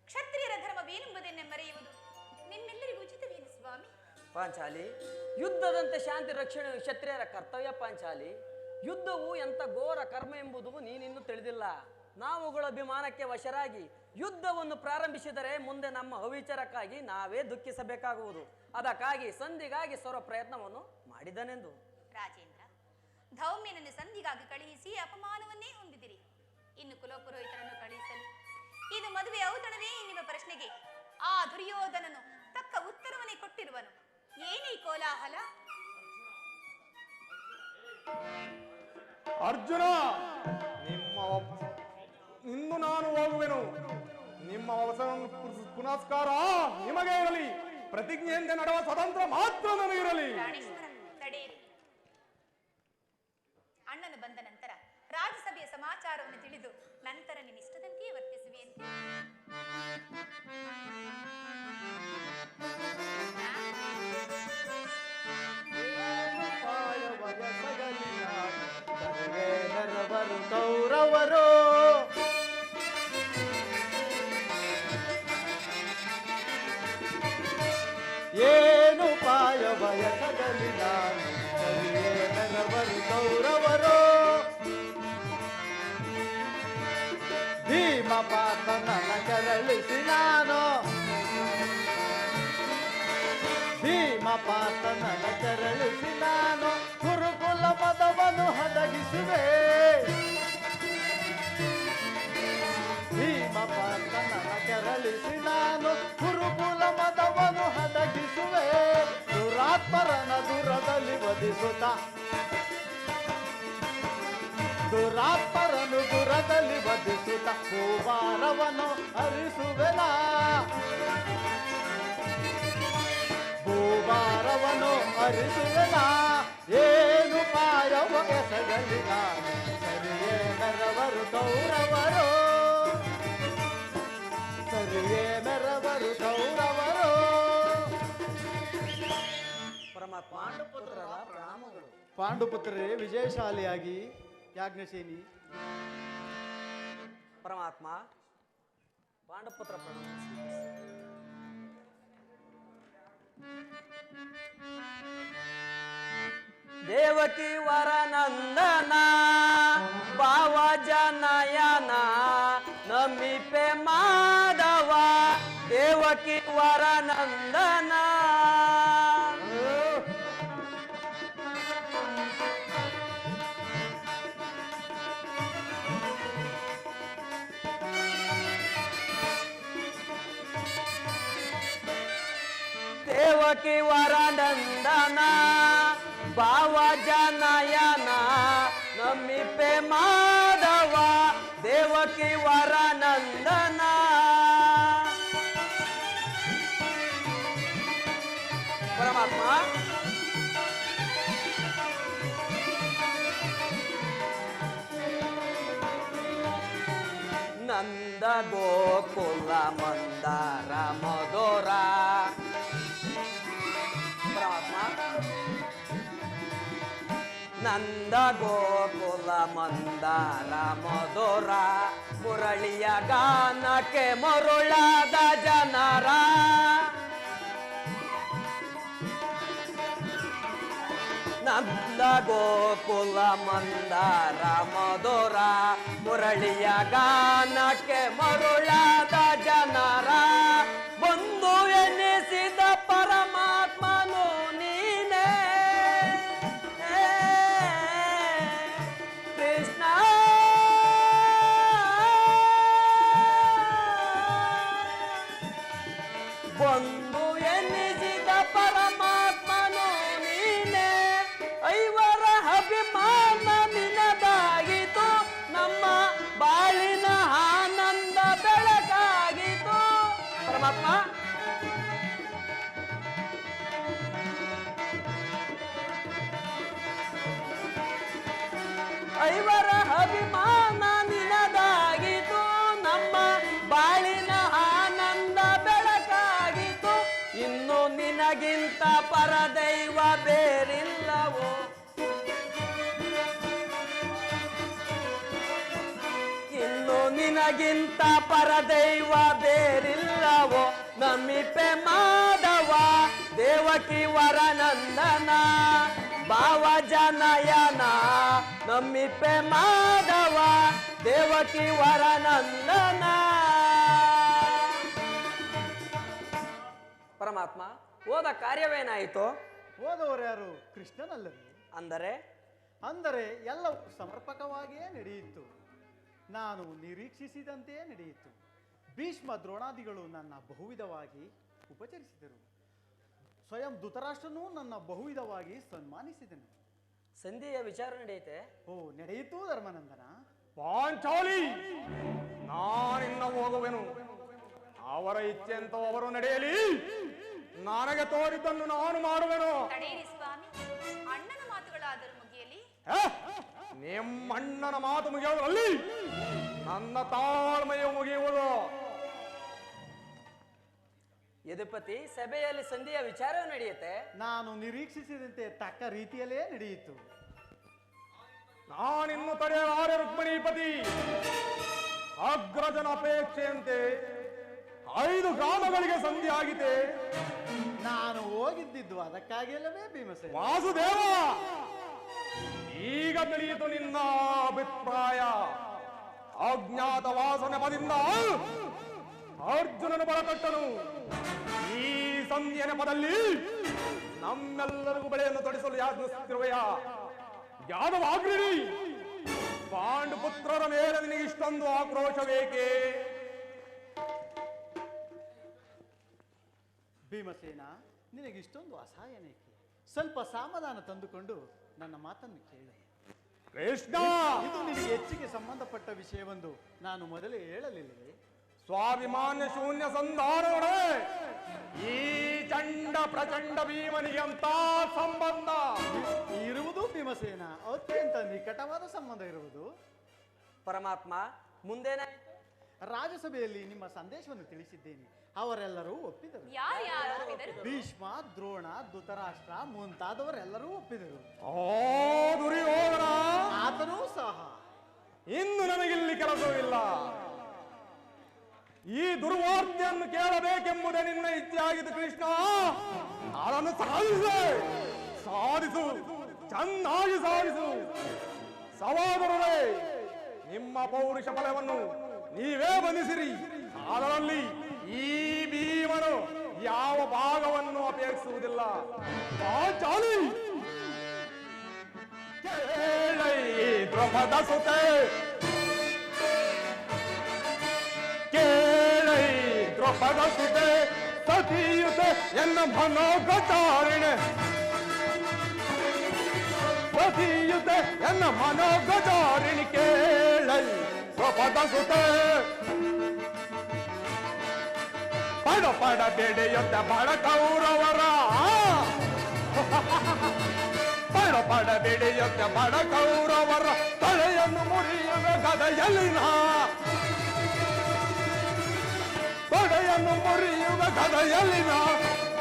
ಕ್ಷತ್ರಿಯರ ಧರ್ಮವೇನೆಂಬುದನ್ನೇ ಮರೆಯುವುದು ನಿಮ್ಮೆಲ್ಲರಿಗೂ ಉಚಿತವೇನು ಸ್ವಾಮಿ? ಪಾಂಚಾಲಿ, ಯುದ್ಧದಂತೆ ಶಾಂತಿ ರಕ್ಷಣೆ ಕ್ಷತ್ರಿಯರ ಕರ್ತವ್ಯ ಪಾಂಚಾಲಿ. ಯುದ್ಧವು ಎಂಥ ಘೋರ ಕರ್ಮ ಎಂಬುದು ನೀನಿನ್ನೂ ತಿಳಿದಿಲ್ಲ. ನಾವುಗಳ ಅಭಿಮಾನಕ್ಕೆ ವಶರಾಗಿ ಯುದ್ಧವನ್ನು ಪ್ರಾರಂಭಿಸಿದರೆ ಮುಂದೆ ನಮ್ಮ ಅವಿಚಾರಕ್ಕಾಗಿ ನಾವೇ ದುಃಖಿಸಬೇಕಾಗುವುದು. ಅದಕ್ಕಾಗಿ ಸಂಧಿಗಾಗಿ ಸರ್ವ ಪ್ರಯತ್ನವನ್ನು ಮಾಡಿದನೆಂದು. ರಾಜೇಂದ್ರ, ಧೌಮ್ಯನನ್ನು ಸಂಧಿಗಾಗಿ ಕಳುಹಿಸಿ ಅಪಮಾನವನ್ನೇ ಹೊಂದಿದಿರಿ. ಇನ್ನು ಕುಲಪುರೋಹಿತರನ್ನು ಕಳುಹಿಸಲು ಇದು ಮದುವೆ ಔತಣವೇ ಎನ್ನುವ ಪ್ರಶ್ನೆಗೆ ಆ ದುರ್ಯೋಧನನು ತಕ್ಕ ಉತ್ತರವನ್ನೇ ಕೊಟ್ಟಿರುವನು. ಏನೇ ಕೋಲಾಹಲ? ಅರ್ಜುನ, ಇನ್ನು ನಾನು ಹೋಗುವೆನು. ನಿಮ್ಮ ಪುನಸ್ಕಾರ ನಿಮಗೆ ಇರಲಿ. ಪ್ರತಿಜ್ಞೆಯಂತೆ ನಡೆವ ಸ್ವತಂತ್ರ ಮಾತ್ರ ನನಗಿರಲಿ. ಪ್ರಾಣೇಶ್ವರ, ತಡೆಯಿರಿ. ಅಣ್ಣನು ಬಂದ ನಂತರ ರಾಜಸಭೆಯ ಸಮಾಚಾರವನ್ನು ತಿಳಿದು ನಂತರ ನಿನ್ನಿಷ್ಟದಂತೆಯೇ ವರ್ತಿಸುವೆಯಂತೆ. ಕೌರವರು ಏನು ಪಾಯ ಬಯಸದಲ್ಲಿ ನಾನು ನೆರವರು ಕೌರವರು ಭೀಮ ಪಾತನ ಕೆರಳಿಸಿ ನಾನು ಭೀಮ ಪಾತನ ಕೆರಳಿಸಿ ನಾನು ಗುರುಕುಲ ಪದವನ್ನು ಹದಗಿಸುವೆ ಭೀಮ ಪಾತನ ಕೆರಳಿಸಿ ನಾನು ಗುರುಕುಲ ಮದವನ್ನು ಹದಗಿಸುವೆ ದುರಾತ್ಮರನ ದೂರದಲ್ಲಿ ವಧಿಸುತ್ತ ದುರಾತ್ಮರನು ದುರದಲ್ಲಿ ವಧಿಸುತ್ತ ಭೂಭಾರವನ್ನು ಹರಿಸುವೆನ ಭೂಭಾರವನ್ನು ಹರಿಸುವೆನ ಏನು ಪಾಯವ ಎಸಗಲಿಲ್ಲ ಸರಿಯೇ ಮೆರವರು ಕೌರವರು ಸರಿಯೇ ಮೆರವರು ಕೌರವರು ಪರಮಾತ್ಮ ಪುತ್ರರ ಪ್ರಣಾಮಗಳು. ಪಾಂಡುಪುತ್ರರೇ ವಿಜಯಶಾಲಿಯಾಗಿ ಯಾಜ್ಞಸೇನಿ. ಪರಮಾತ್ಮ ಪಾಂಡಪುತ್ರ ಪ್ರಣಾಮ ಸ್ವೀಕರಿಸಿ. ದೇವಕಿ ವರನಂದನ ಭಾವ ಜನಯನ ನಮಿಪೆ ಮಾಧವ ದೇವಕಿ ವರನಂದನ ದೇವಕಿ ವರನಂದನ ಭಾವ ಜನಯನ ನಮಿಪೆ ಮಾಧವ ದೇವಕಿ ವರನಂದನ ಪರಮಾತ್ಮ ನಂದ ಗೋಕುಲ ಮಂದಾರ ಮಧುರ ನಂದ ಗೋಕುಲ ಮಂದಾರ ಮಧುರ ಮುರಳಿಯ ಗಾನಕ್ಕೆ ಮರುಳಾದ ಜನರ ನಂದ ಗೋಕುಲ ಮಂದಾರ ಮಧುರ ಮುರಳಿಯ ಗಾನಕ್ಕೆ ಮರುಳಾದ ಜನರ ಬಂದು ಎನ್ನಿಸಿದ ಪರಮಾತ್ಮನು ನೀನೇ ಕೃಷ್ಣ ಬಂದು ಎನ್ನಿಸಿದ ಪರಮಾತ್ಮನು ನೀನೇ ಐವರ ಅಭಿಮಾನ ನಿನದಾಗಿತು ನಮ್ಮ ಬಾಳಿನ ಆನಂದ ಬೆಳಕಾಗಿತು ಪರಮಾತ್ಮ ಐವರ ಅಭಿಮಾನ ನಿನದಾಗಿತು ನಮ್ಮ ಬಾಳಿನ ಆನಂದ ಬೆಳಕಾಗಿತು ಇನ್ನು ನಿನಗಿಂತ ಪರದೈವ ಬೇರಿಲ್ಲವೋ ಇನ್ನು ನಿನಗಿಂತ ಪರದೈವ ಬೇರಿಲ್ಲವೋ ನಮಿಪೆ ಮಾಧವ ದೇವಕಿ ವರನಂದನ ಭಾವ ಜನಯನ ನಮಿಪೆ ಮಾಧವ ದೇವಕಿ ವರನಂದನ ಪರಮಾತ್ಮ ಹೋದ ಕಾರ್ಯವೇನಾಯಿತು ಹೋದವರು ಯಾರು? ಕೃಷ್ಣನಲ್ಲವೇ? ಅಂದರೆ ಎಲ್ಲವೂ ಸಮರ್ಪಕವಾಗಿಯೇ ನಡೆಯಿತು. ನಾನು ನಿರೀಕ್ಷಿಸಿದಂತೆಯೇ ನಡೆಯಿತು. ಭೀಷ್ಮ ದ್ರೋಣಾದಿಗಳು ನನ್ನ ಬಹುವಿಧವಾಗಿ ಉಪಚರಿಸಿದರು. ಸ್ವಯಂ ಧೃತರಾಷ್ಟ್ರನೂ ನನ್ನ ಬಹುವಿಧವಾಗಿ ಸನ್ಮಾನಿಸಿದನು. ಸಂಧಿಯ ವಿಚಾರ ನಡೆಯುತ್ತೆ. ಓ, ನಡೆಯಿತು ಧರ್ಮನಂದನ. ಪಾಂಚಾಲಿ ನಾನಿನ್ನ ಹೋಗುವೆನು. ಅವರ ಇಚ್ಛೆಂತ ಅವರು ನಡೆಯಲಿ. ನನಗೆ ತೋರಿದ್ದನ್ನು ನಾನು ಮಾಡುವೆನು. ತಡೆಯಿರಿ ಸ್ವಾಮಿ, ಅಣ್ಣನ ಮಾತುಗಳಾದರೂ ಮುಗಿಯಲಿ. ನಿಮ್ಮಣ್ಣನ ಮಾತು ಮುಗಿಯುವುದರಲ್ಲಿ ನನ್ನ ತಾಳ್ಮೆಯು ಮುಗಿಯುವುದು. ಯದುಪತಿ, ಸಭೆಯಲ್ಲಿ ಸಂಧಿಯ ವಿಚಾರ ನಡೆಯುತ್ತೆ. ನಾನು ನಿರೀಕ್ಷಿಸಿದಂತೆ ತಕ್ಕ ರೀತಿಯಲ್ಲೇ ನಡೆಯಿತು. ನಾನಿನ್ನು ತಡೆಯಲಾರೆ ರುಕ್ಮಿಣೀಪತಿ. ಅಗ್ರಜನ ಅಪೇಕ್ಷೆಯಂತೆ 5 ಗ್ರಾಮಗಳಿಗೆ ಸಂಧಿ ಆಗಿದೆ. ನಾನು ಹೋಗಿದ್ದಿದ್ದು ಅದಕ್ಕಾಗಿಲ್ಲವೇ ಭೀಮಸೇನ? ವಾಸುದೇವ, ಈಗ ತಿಳಿಯಿತು ನಿನ್ನ ಅಭಿಪ್ರಾಯ. ಅಜ್ಞಾತವಾಸ ನೆಪದಿಂದ ಅರ್ಜುನನು ಬರಕಟ್ಟನು. ಈ ಸಂಧಿಯ ನೆಪದಲ್ಲಿ ನಮ್ಮೆಲ್ಲರಿಗೂ ಬಳೆಯನ್ನು ತೊಡಿಸಲು ಯಾಜ್ಞಿಸುತ್ತಿರುವೆಯ ಯಾದವಾಗ್ರಿ. ಪಾಂಡುಪುತ್ರರ ಮೇಲೆ ನಿನಗೆ ಇಷ್ಟೊಂದು ಆಕ್ರೋಶವೇಕೆ? ಭೀಮಸೇನ, ನಿನಗಿಷ್ಟೊಂದು ಅಸಹಾಯನೇಕೆ? ಸ್ವಲ್ಪ ಸಮಾಧಾನ ತಂದುಕೊಂಡು ನನ್ನ ಮಾತನ್ನು ಕೇಳು. ಕೃಷ್ಣ ಇದು ನಿನಗೆ ಹೆಚ್ಚಿಗೆ ಸಂಬಂಧಪಟ್ಟ ವಿಷಯವೊಂದು ನಾನು ಮೊದಲೇ ಹೇಳಲಿಲ್ಲವೇ? ಸ್ವಾಭಿಮಾನ್ಯ ಶೂನ್ಯ ಸಂಧಾನವೇ ಈ ಚಂಡ ಪ್ರಚಂಡ ಭೀಮನಿಗೆ ಅಂತ ಸಂಬಂಧ ಇರುವುದು ಭೀಮಸೇನ, ಅತ್ಯಂತ ನಿಕಟವಾದ ಸಂಬಂಧ ಇರುವುದು. ಪರಮಾತ್ಮ ಮುಂದೇನಾಯ್ತು? ರಾಜಸಭೆಯಲ್ಲಿ ನಿಮ್ಮ ಸಂದೇಶವನ್ನು ತಿಳಿಸಿದ್ದೇನೆ, ಅವರೆಲ್ಲರೂ ಒಪ್ಪಿದರು. ಯಾರು ಒಪ್ಪಿದರು? ಭೀಷ್ಮ, ದ್ರೋಣ, ಧೃತರಾಷ್ಟ್ರ ಮುಂತಾದವರೆಲ್ಲರೂ ಒಪ್ಪಿದರು. ಓ ದುರ್ಯೋಧನ, ಆತನೂ ಸಹ. ಇನ್ನು ನನಗಿಲ್ಲಿ ಕೆಲಸವಿಲ್ಲ. ಈ ದುರ್ವಾರ್ತೆಯನ್ನು ಕೇಳಬೇಕೆಂಬುದೇ ನಿನ್ನ ಇಚ್ಛೆ ಆಗಿದ್ದು ಕೃಷ್ಣ. ಅದನ್ನು ಸಾಧಿಸು, ಚೆನ್ನಾಗಿ ಸಾಧಿಸು. ಸಹೋದರರೇ, ನಿಮ್ಮ ಪೌರುಷ ಫಲವನ್ನು ನೀವೇ ಬಂಧಿಸಿರಿ. ಅದರಲ್ಲಿ ಈ ಭೀಮನು ಯಾವ ಭಾಗವನ್ನು ಅಪೇಕ್ಷಿಸುವುದಿಲ್ಲ. ಪಾಂಚಾಲಿ ಕೇಳೈ ದ್ರೌಪದ ಸುತೆ, ಕೇಳೈ ದ್ರೌಪದ ಸುತೆ ಸತಿಯುತೆ ಎನ್ನ ಮನೋಗಚಾರಿಣೆ, ಸತಿಯುತೆ ಎನ್ನ ಮನೋಗಚಾರಿಣಿ ಕೇಳೈ ದ್ರೌಪದ ಸುತೆ. ಪಡ ಪಡ ಬೆಡೆಯುತ್ತ ಬಡ ಕೌರವರ, ಪಡ ಪಡ ಬೆಡೆಯುತ್ತ ಬಡ ಕೌರವರ ತಲೆಯನ್ನು ಮುರಿಯುವ ಗದೆಯಲ್ಲಿನ, ತಡೆಯನ್ನು ಮುರಿಯುವ ಗದೆಯಲ್ಲಿನ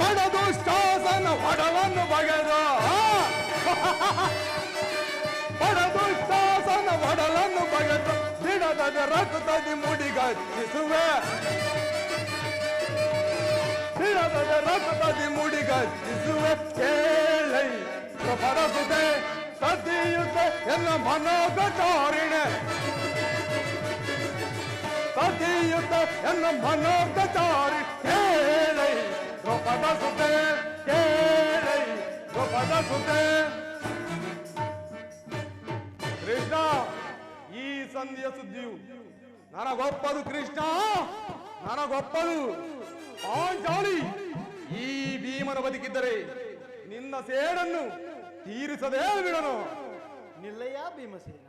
ಪಡೆದು ಶಾಸನ ಒಡವನ್ನು ಬಗೆದ, ಪಡೆದು ಶಾಸನ ಒಡಲನ್ನು ಬಗೆದು ಬಿಡದ ರಕ್ತದಿ ಮುಡಿಗಚ್ಚಿಸುವೆ, ಬಿಡದ ರಕ್ತದಿ ಮುಡಿಗಚ್ಚಿಸುವೆ. ಕೇಳೈ ಬರಸುತ್ತೆ ಸತಿಯುತ್ತೆ ಎನ್ನ ಮನೋಗಚಾರಿಣೆ, ಸತಿಯುತ್ತ ಎನ್ನ ಮನೋಗಚಾರಿ ಕೇಳೈ ದ್ರೌಪದ ಸುತೆ, ಕೇಳೈ ದ್ರೌಪದ ಸುತೆ. ಕೃಷ್ಣ, ಈ ಸಂಧಿಯ ಸುದ್ದಿಯು ನನಗೊಪ್ಪದು ಕೃಷ್ಣ, ನನಗೊಪ್ಪದು. ಪಾಂಚಾಲಿ, ಈ ಭೀಮನ ಬದುಕಿದ್ದರೆ ನಿನ್ನ ಸೇಡನ್ನು ತೀರಿಸದೇ ಬಿಡನು. ನಿಲ್ಲಯ್ಯ ಭೀಮಸೇನ,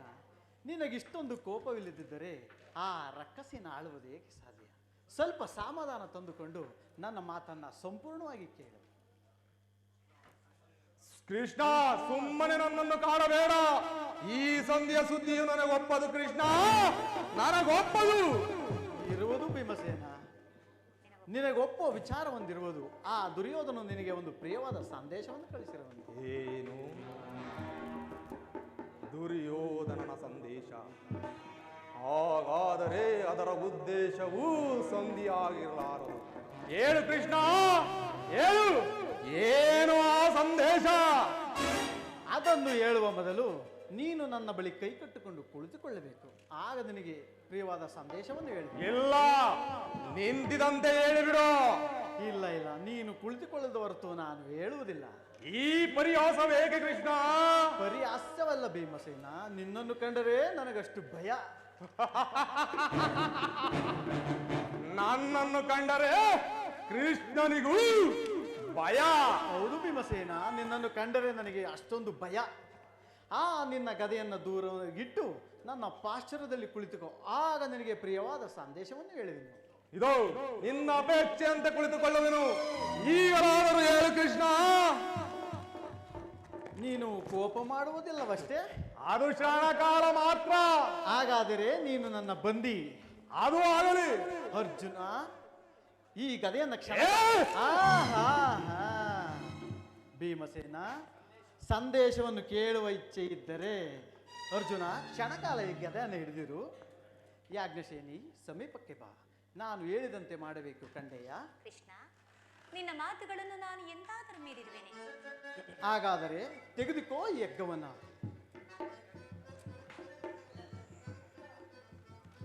ನಿನಗಿಷ್ಟೊಂದು ಕೋಪವಿಲ್ಲದಿದ್ದರೆ ಆ ರಕ್ಕಸಿನ ಆಳುವುದೇಕೆ ಸಾಧ್ಯ? ಸ್ವಲ್ಪ ಸಮಾಧಾನ ತಂದುಕೊಂಡು ನನ್ನ ಮಾತನ್ನ ಸಂಪೂರ್ಣವಾಗಿ ಕೇಳು. ಕೃಷ್ಣ, ಸುಮ್ಮನೆ ನನ್ನನ್ನು ಕಾಡಬೇಡ. ಈ ಸಂಧಿಯ ಸುದ್ದಿಯು ನನಗೊಪ್ಪದು ಕೃಷ್ಣ, ನನಗೊಪ್ಪದು. ಇರುವುದು ಭೀಮಸೇನ, ನಿನಗೊಪ್ಪೋ ವಿಚಾರ ಒಂದಿರುವುದು. ಆ ದುರ್ಯೋಧನ ನಿನಗೆ ಒಂದು ಪ್ರಿಯವಾದ ಸಂದೇಶವನ್ನು ಕಳಿಸಿರುವಂತೆ. ಏನು ದುರ್ಯೋಧನನ ಸಂದೇಶ? ಹಾಗಾದರೆ ಅದರ ಉದ್ದೇಶವೂ ಸಂಧಿಯಾಗಿರಲಾರದು. ಹೇಳು ಕೃಷ್ಣ, ಹೇಳು, ಏನು ಆ ಸಂದೇಶ? ಅದನ್ನು ಹೇಳುವ ಮೊದಲು ನೀನು ನನ್ನ ಬಳಿ ಕೈ ಕಟ್ಟಿಕೊಂಡು ಕುಳಿತುಕೊಳ್ಳಬೇಕು. ಆಗ ನಿನಗೆ ಪ್ರಿಯವಾದ ಸಂದೇಶವನ್ನು ಹೇಳಿ. ಇಲ್ಲ, ನಿಂತಿದಂತೆ ಹೇಳಿಬಿಡು. ಇಲ್ಲ ಇಲ್ಲ, ನೀನು ಕುಳಿತುಕೊಳ್ಳದ ಹೊರತು ನಾನು ಹೇಳುವುದಿಲ್ಲ. ಈ ಪರಿಹಾಸವೇಕೆ ಕೃಷ್ಣ? ಪರಿಹಾಸ್ಯವಲ್ಲ ಭೀಮಸೇನ, ನಿನ್ನನ್ನು ಕಂಡರೆ ನನಗಷ್ಟು ಭಯ. ನನ್ನನ್ನು ಕಂಡರೆ ಕೃಷ್ಣನಿಗೂ ಭಯ? ಹೌದು ಭೀಮಸೇನ, ನಿನ್ನನ್ನು ಕಂಡರೆ ನನಗೆ ಅಷ್ಟೊಂದು ಭಯ. ಆ ನಿನ್ನ ಗದೆಯನ್ನು ದೂರ ಇಟ್ಟು ನನ್ನ ಪಾಶ್ಚರದಲ್ಲಿ ಕುಳಿತುಕೋ, ಆಗ ನಿನಗೆ ಪ್ರಿಯವಾದ ಸಂದೇಶವನ್ನು ಹೇಳಿದೆನು. ಇದು ನಿನ್ನ ಅಪೇಕ್ಷೆ ಅಂತ ಕುಳಿತುಕೊಳ್ಳುವೆನು. ಈಗಲಾದರೂ ಹೇಳು ಕೃಷ್ಣ. ನೀನು ಕೋಪ ಮಾಡುವುದಿಲ್ಲವಷ್ಟೇ? ಅದು ಕ್ಷಣಕಾಲ ಮಾತ್ರ. ಹಾಗಾದರೆ ನೀನು ನನ್ನ ಬಂದಿ. ಅದು ಆಗಲಿ. ಅರ್ಜುನ, ಈ ಗದೆಯನ್ನು ಕ್ಷಣ ಭೀಮಸೇನ, ಸಂದೇಶವನ್ನು ಕೇಳುವ ಇಚ್ಛೆ ಇದ್ದರೆ ಅರ್ಜುನ ಕ್ಷಣಕಾಲ ಈ ಗದೆಯನ್ನು ಹಿಡಿದಿರು. ಯಾಜ್ಞಸೇನಿ, ಸಮೀಪಕ್ಕೆ ಬಾ, ನಾನು ಹೇಳಿದಂತೆ ಮಾಡಬೇಕು ಕಂಡೆಯ. ಕೃಷ್ಣ, ನಿನ್ನ ಮಾತುಗಳನ್ನು ನಾನು ಎಂದಾದರೂ ಮೀರಿರುವೆನೆ? ಹಾಗಾದರೆ ತೆಗೆದುಕೋ ಈ ಯಜ್ಞವನ್ನ.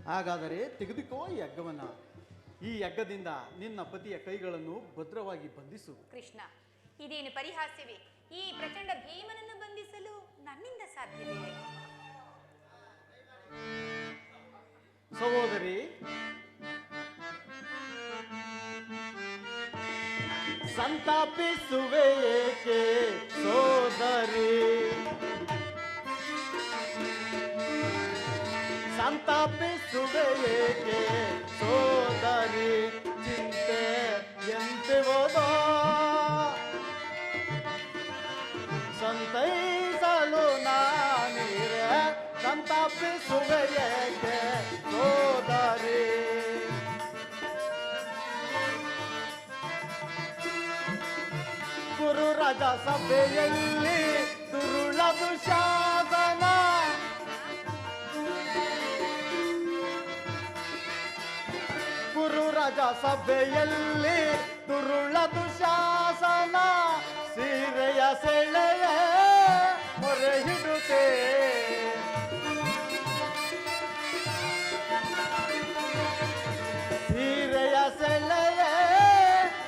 ಹಾಗಾದರೆ ತೆಗೆದುಕೋ ಈ ಯಜ್ಞವನ್ನ. ಈ ಯಜ್ಞದಿಂದ ನಿನ್ನ ಪತಿಯ ಕೈಗಳನ್ನು ಭದ್ರವಾಗಿ ಬಂಧಿಸು. ಕೃಷ್ಣ, ಇದೇನು ಪರಿಹಾಸ್ಯವೇ? ಈ ಪ್ರಚಂಡ ಭೀಮನನ್ನು ಬಂಧಿಸಲು ನನ್ನಿಂದ ಸಾಧ್ಯವೇ? ಸಹೋದರಿ, ಸಂತಾಪಿಸುವೆ ಏಕೆ ಸೋದರಿ? ಸಂತಾಪಿಸುವೆ ಏಕೆ ಸೋದರಿ ಚಿಂತೆ ಎಂತೆವೋದೋ ಸಂತೈಸಲು ನಾನೀರೆ ಸಂತಾಪಿಸುವೆ ಏಕೆ ಸೋದರಿ ಗುರು ರಾಜ ಸಭೆಯಲ್ಲಿ ದುರುಳ ದುಶಾಸನ ಗುರು ರಾಜ ಸಭೆಯಲ್ಲಿ ದುರುಳ ದುಶಾಸನ ಸೀರೆಯ ಸೆಳೆಯ ಮೊರೆ ಹಿಡುತ್ತೆ ಸೀರೆಯ ಸೆಳೆಯ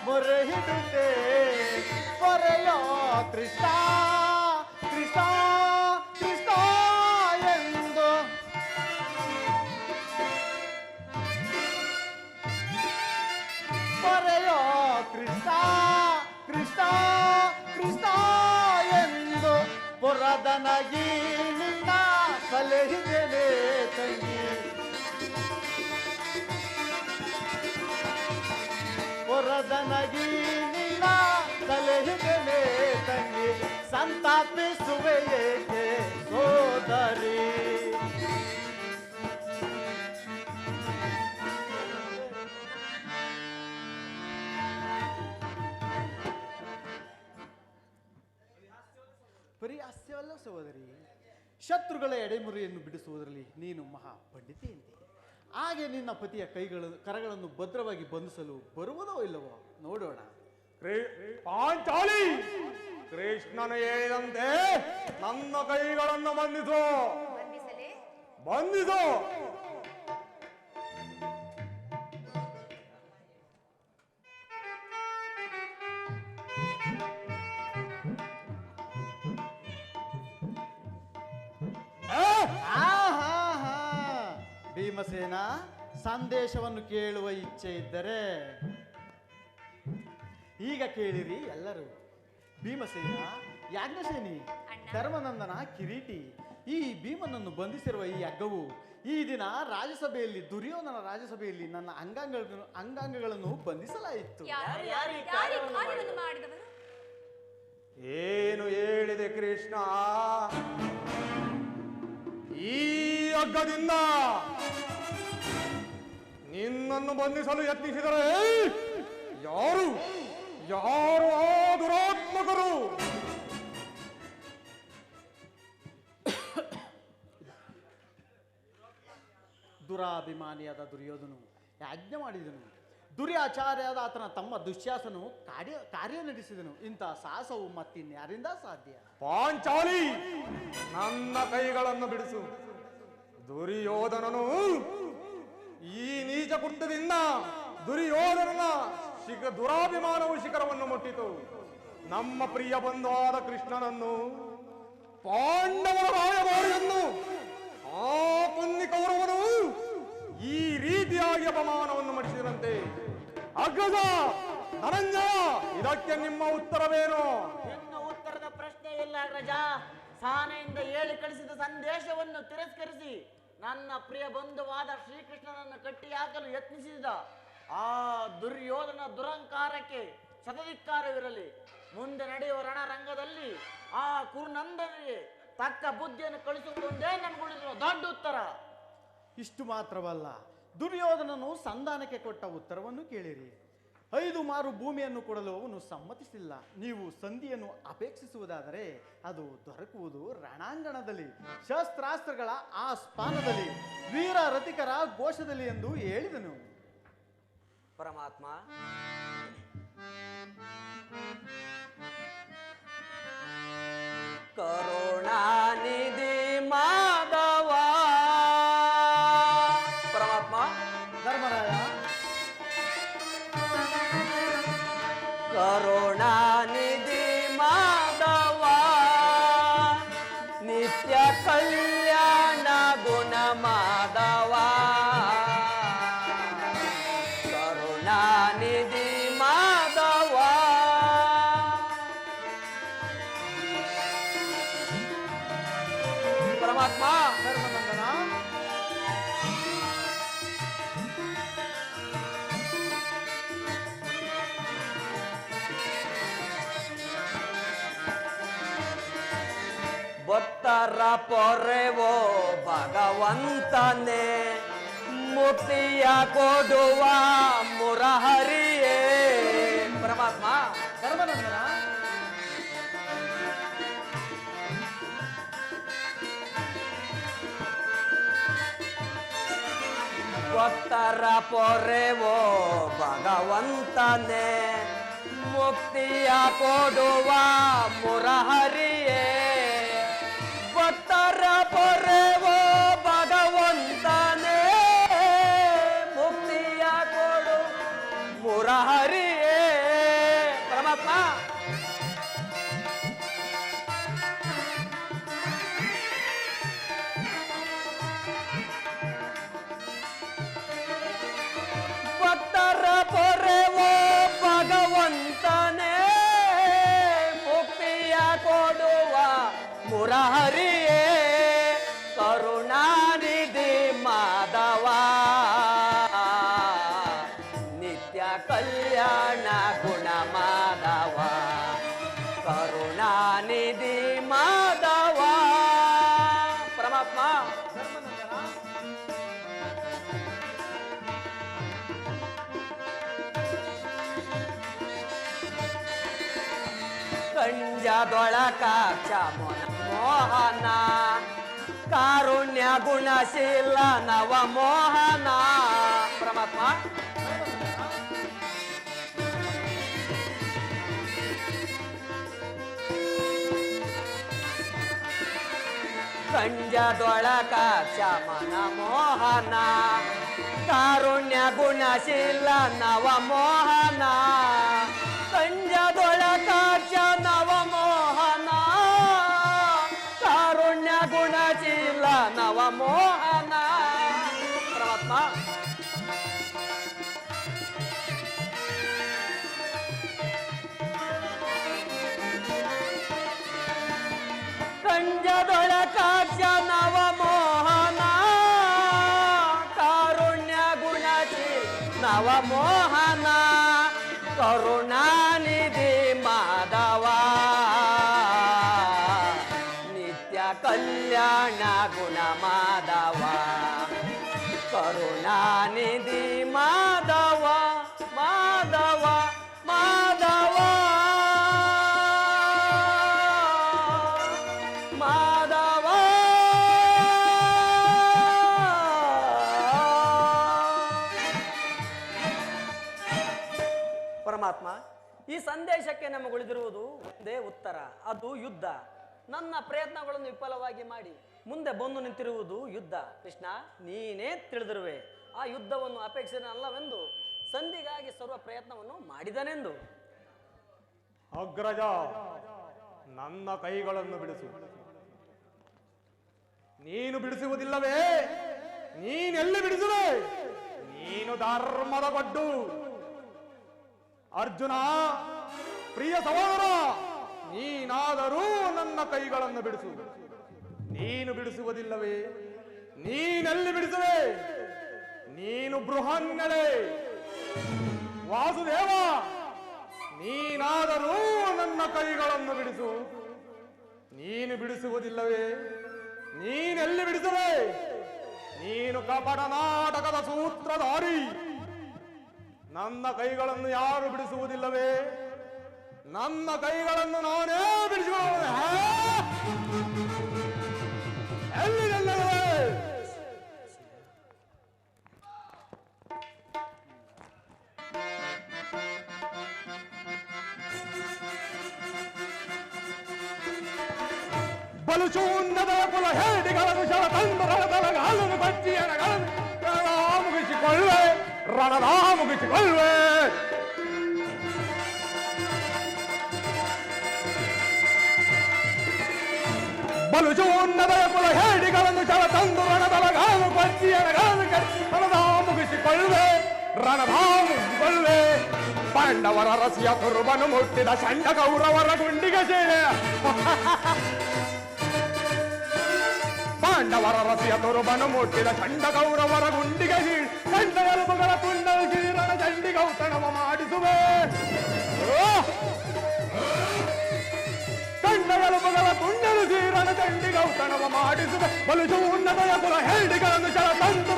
ಮೊರೆ ಹಿಡುತ್ತೆ ಪೊರೆಯೋ ಕೃಷ್ಣ ಕೃಷ್ಣ ಕೃಷ್ಣ ಎಂದು ಪೊರೆಯೋ ಕೃಷ್ಣ ಕೃಷ್ಣ ಕೃಷ್ಣ ಎಂದು ಪೊರದನಗಿ ನಿನ್ನ ಸಲಹಿದೆನೆ ತಂಗಿ ಪೊರದನಗಿ ನಿನ್ನ ಸಲಹಿದೆನೆ ತಂಗಿ ಸಂತಾಪಿಸುವೆ ಏಕೆ ಸೋದರಿ ಬರೀ ಹಾಸ್ಯವಲ್ಲ ಸಹೋದರಿ, ಶತ್ರುಗಳ ಎಡೆಮುರಿಯನ್ನು ಬಿಡಿಸುವುದರಲ್ಲಿ ನೀನು ಮಹಾ ಪಂಡಿತೆಯಂತೆ. ಹಾಗೆ ನಿನ್ನ ಪತಿಯ ಕರಗಳನ್ನು ಭದ್ರವಾಗಿ ಬಂಧಿಸಲು ಬರುವುದೋ ಇಲ್ಲವೋ ನೋಡೋಣ. ಪಾಂಚಾಲಿ, ಕೃಷ್ಣನು ಹೇಳಿದಂತೆ ನನ್ನ ಕೈಗಳನ್ನು ಬಂಧಿಸು, ಬಂಧಿಸಲೇ? ಬಂಧಿಸು. ಭೀಮಸೇನ, ಸಂದೇಶವನ್ನು ಕೇಳುವ ಇಚ್ಛೆ ಇದ್ದರೆ ಈಗ ಕೇಳಿರಿ ಎಲ್ಲರೂ. ಭೀಮಸೇನ, ಯಾಜ್ಞಸೇನಿ, ಧರ್ಮನಂದನ ಕಿರೀಟಿ, ಈ ಭೀಮನನ್ನು ಬಂಧಿಸಿರುವ ಈ ಹಗ್ಗವು ಈ ದಿನ ರಾಜ್ಯಸಭೆಯಲ್ಲಿ ದುರ್ಯೋಧನ ರಾಜ್ಯಸಭೆಯಲ್ಲಿ ನನ್ನ ಅಂಗಾಂಗಗಳನ್ನು ಬಂಧಿಸಲಾಯಿತು. ಕಾರ್ಯವನ್ನು ಮಾಡಿದವರು ಏನು ಹೇಳಿದೆ ಕೃಷ್ಣ? ಈ ಹಗ್ಗದಿಂದ ನಿನ್ನನ್ನು ಬಂಧಿಸಲು ಯತ್ನಿಸಿದರೆ ಯಾರು ಯಾರು ಆ ದುರಾತ್ಮಕರು? ದುರಾಭಿಮಾನಿಯಾದ ದುರ್ಯೋಧನು ಯಾಜ್ಞೆ ಮಾಡಿದನು. ದುರ್ಯಾಚಾರ್ಯಾದ ಆತನ ತಮ್ಮ ದುಶ್ಯಾಸನು ಕಾರ್ಯ ನಡೆಸಿದನು. ಇಂಥ ಸಾಹಸವು ಮತ್ತಿನ್ಯಾರಿಂದ ಸಾಧ್ಯ? ಪಾಂಚಾಲಿ, ನನ್ನ ಕೈಗಳನ್ನು ಬಿಡಿಸು. ದುರ್ಯೋಧನನು ಈ ನೀಚ ಕೃತ್ಯದಿಂದ ದುರ್ಯೋಧನನ ದುರಾಭಿಮಾನವು ಶಿಖರವನ್ನು ಮುಟ್ಟಿತು. ನಮ್ಮ ಪ್ರಿಯ ಬಂಧುವಾದ ಕೃಷ್ಣನನ್ನು, ಪಾಂಡವರ ರಾಯಭಾರಿಯನ್ನು, ಆ ಪುಣ್ಯ ಕೌರವನು ಈ ರೀತಿಯಾಗಿ ಅಪಮಾನವನ್ನು ಮಾಡಿಸಿದಂತೆ. ಅಗ್ರಜ ಧನಂಜಯ, ಇದಕ್ಕೆ ನಿಮ್ಮ ಉತ್ತರವೇನು? ಇನ್ನು ಉತ್ತರದ ಪ್ರಶ್ನೆ ಇಲ್ಲ ಅಗ್ರಜ. ಸಾನೆಯಿಂದ ಹೇಳಿ ಕಳಿಸಿದ ಸಂದೇಶವನ್ನು ತಿರಸ್ಕರಿಸಿ ನನ್ನ ಪ್ರಿಯ ಬಂಧುವಾದ ಶ್ರೀಕೃಷ್ಣನನ್ನು ಕಟ್ಟಿ ಹಾಕಲು ಯತ್ನಿಸಿದ ಆ ದುರ್ಯೋಧನ ದುರಂಕಾರಕ್ಕೆ ಶತಧಿಕ್ಕಾರವಿರಲಿ. ಮುಂದೆ ನಡೆಯುವ ರಣರಂಗದಲ್ಲಿ ಆ ಕುರುನಂದನಿಗೆ ತಕ್ಕ ಬುದ್ಧಿಯನ್ನು ಕಳಿಸುವುದೊಂದೇ ನಮ್ಗುಳಿದಿರುವ ದೊಡ್ಡ ಉತ್ತರ. ಇಷ್ಟು ಮಾತ್ರವಲ್ಲ, ದುರ್ಯೋಧನನು ಸಂಧಾನಕ್ಕೆ ಕೊಟ್ಟ ಉತ್ತರವನ್ನು ಕೇಳಿರಿ. 5 ಮಾರು ಭೂಮಿಯನ್ನು ಕೊಡಲು ಅವನು ಸಮ್ಮತಿಸಿಲ್ಲ. ನೀವು ಸಂಧಿಯನ್ನು ಅಪೇಕ್ಷಿಸುವುದಾದರೆ ಅದು ದೊರಕುವುದು ರಣಾಂಗಣದಲ್ಲಿ, ಶಸ್ತ್ರಾಸ್ತ್ರಗಳ ಆ ಸ್ಥಾನದಲ್ಲಿ, ವೀರ ರಥಿಕರ ಘೋಷದಲ್ಲಿ ಎಂದು ಹೇಳಿದನು. ಪರಮಾತ್ಮ, ಕರುಣಾನಿಧಿ ಮಾಧವ. ಪರಮಾತ್ಮ, ಧರ್ಮರಾಯ, ಕರುಣಾನಿಧಿ ಮಾಧವ, ನಿತ್ಯ ಕಲ್ಯಾಣ ಗುಣ ಮಾಧವ, ಕರುಣಾನಿಧಿ ಮಾಧವ. ಪರಮಾತ್ಮ, ಧರ್ಮನಂದನ, ಭಕ್ತರ ಪೊರೆವೋ ಭಗವಂತನೇ ಮುಕ್ತಿಯ ಕೊಡುವ ಮುರಹರಿಯೇ ಪರಮಾತ್ಮ. ಸರ್ವನಂದನ ಭಕ್ತರ ಪೊರೆವೋ ಭಗವಂತನೇ ಮುಕ್ತಿಯ ಕೊಡುವ ಮುರಹರಿಯೇ ಭಕ್ತರ ಪೊರೆವೋ ಭಗವಂತನೇ ಮುಕ್ತಿಯ ಕೊಡು ಮುರಹರಿಯೇ ಪರಮಾತ್ಮ. ಭಕ್ತರ ಪೊರೆವೋ ಭಗವಂತನೇ ಮುಕ್ತಿಯ ಕೊಡುವ ಮುರಹರಿಯೇ ಕರುಣಾನಿಧಿ ಮಾಧವ ನಿತ್ಯ ಕಲ್ಯಾಣ ಗುಣ ಮಾಧವ ಕರುಣಾನಿಧಿ ಮಾಧವ ಪರಮಾತ್ಮ. ಕಂಜದೊಳಕಾಕ್ಷ ಮೋಹನ ಕಾರುಣ್ಯ ಗುಣಶೀಲ ನವ ಮೋಹನ ಪರಮಾತ್ಮ. ಕಂಜದೊಳಕಾಕ್ಷ ಮನ ಮೋಹನ ಕಾರುಣ್ಯ ಗುಣಶೀಲ ನವ ಮೋಹನ ಕಂಜದೊಳಕಾಕ್ಷ ನವ ಮೋಹನ ಕಾರುಣ್ಯ ಗುಣಶೀಲ ನವ ಮೋಹನ ಪರಮಾತ್ಮ. ಕಂಜದೊಳಕಾಕ್ಷ ನವ ಮೋಹನ ಕಾರುಣ್ಯ ಗುಣಶೀಲ ನವ ಮೋಹನ ಕರುಣಾನಿಧಿ ಮಾಧವ ನಿತ್ಯ ಕಲ್ಯಾಣ ಗುಣ ಮಾಧವ ಕರುಣಾನಿಧಿ ಮಾಧವ ಮಾಧವ ಮಾಧವ ಮಾಧವ. ಪರಮಾತ್ಮ, ಈ ಸಂದೇಶಕ್ಕೆ ನಮಗುಳಿದಿರುವುದು ಒಂದೇ ಉತ್ತರ, ಅದು ಯುದ್ಧ. ನನ್ನ ಪ್ರಯತ್ನಗಳನ್ನು ವಿಫಲವಾಗಿ ಮಾಡಿ ಮುಂದೆ ಬಂದು ನಿಂತಿರುವುದು ಯುದ್ಧ. ಕೃಷ್ಣ, ನೀನೇ ತಿಳಿದಿರುವೆ ಆ ಯುದ್ಧವನ್ನು ಅಪೇಕ್ಷೆನಲ್ಲವೆಂದು ಸಂಧಿಗಾಗಿ ಸರ್ವ ಪ್ರಯತ್ನವನ್ನು ಮಾಡಿದನೆಂದು. ಅಗ್ರಜ, ನನ್ನ ಕೈಗಳನ್ನು ಬಿಡಿಸು. ನೀನು ಬಿಡಿಸುವುದಿಲ್ಲವೇ? ನೀನೆಲ್ಲಿ ಬಿಡಿಸುವೆ? ನೀನು ಧರ್ಮದ ಗಡ್ಡು. ಅರ್ಜುನ, ಪ್ರಿಯ ಸಹೋದರ, ನೀನಾದರೂ ನನ್ನ ಕೈಗಳನ್ನು ಬಿಡಿಸು. ನೀನು ಬಿಡಿಸುವುದಿಲ್ಲವೇ? ನೀನೆಲ್ಲಿ ಬಿಡಿಸುವೆ? ನೀನು ಬೃಹನ್ನಳೆ. ವಾಸುದೇವ, ನೀನಾದರೂ ನನ್ನ ಕೈಗಳನ್ನು ಬಿಡಿಸು. ನೀನು ಬಿಡಿಸುವುದಿಲ್ಲವೇ? ನೀನೆಲ್ಲಿ ಬಿಡಿಸುವೆ? ನೀನು ಕಪಟ ನಾಟಕದ ಸೂತ್ರಧಾರಿ. ನನ್ನ ಕೈಗಳನ್ನು ಯಾರು ಬಿಡಿಸುವುದಿಲ್ಲವೇ? ನನ್ನ ಕೈಗಳನ್ನು ನಾನೇ ಬಿಡಿಸಿಕೊಳ್ಳುವೆ. ಎಲ್ಲಿ ನಿಲ್ಲುವೆ? ಬಲು ಶೂನ್ಯದ ಕುಲ ಹೇಡಿಗಳನ್ನು ಶವ ತಂದರಗಳನ್ನು ಕಚ್ಚಿಯಗಳನ್ನು ಮುಗಿಸಿಕೊಳ್ಳುವೆ. ರಣದ ಮುಗಿಸಿಕೊಳ್ಳುವೆ. ಬಲು ಶೂನ್ಯದ ಕುಲ ಹೇಡಿಗಳನ್ನು ಶವ ತಂದು ರಣದಲಗಾಲು ಕಚ್ಚಿಯಗಳನ್ನು ರಣದ ಮುಗಿಸಿಕೊಳ್ಳುವೆ. ರಣದ ಮುಗಿಸಿಕೊಳ್ಳುವೆ. ಪಾಂಡವರ ರಸಿಯ ಕುರುಬನು ಮುಟ್ಟಿದ ಷಂಡ ಕೌರವರ ಗುಂಡಿಗೆ ಸೇರೆ. ಪಾಂಡವರ ರಸಿಯ ತುರುಬನು ಮುಟ್ಟಿದ ಷಂಡ ಕೌರವರ ಗುಂಡಿಗೆ ಷಂಡ ಎಲುಬುಗಳ ತುಂಡಲ ಗಿರಣ ಚಂಡಿಗೌತಣವ ಮಾಡಿಸುವೆ. ಷಂಡ ಎಲುಬುಗಳ ತುಂಡಲು ಗಿರಣ ಹೆಂಡಿಗೌತಣವ ಮಾಡಿಸುವೆ ಬಲಿಸು ಉನ್ನತಯ ಕುಲ ಹೆಂಡಿಗಳನ್ನು ಜಲ ತಂದು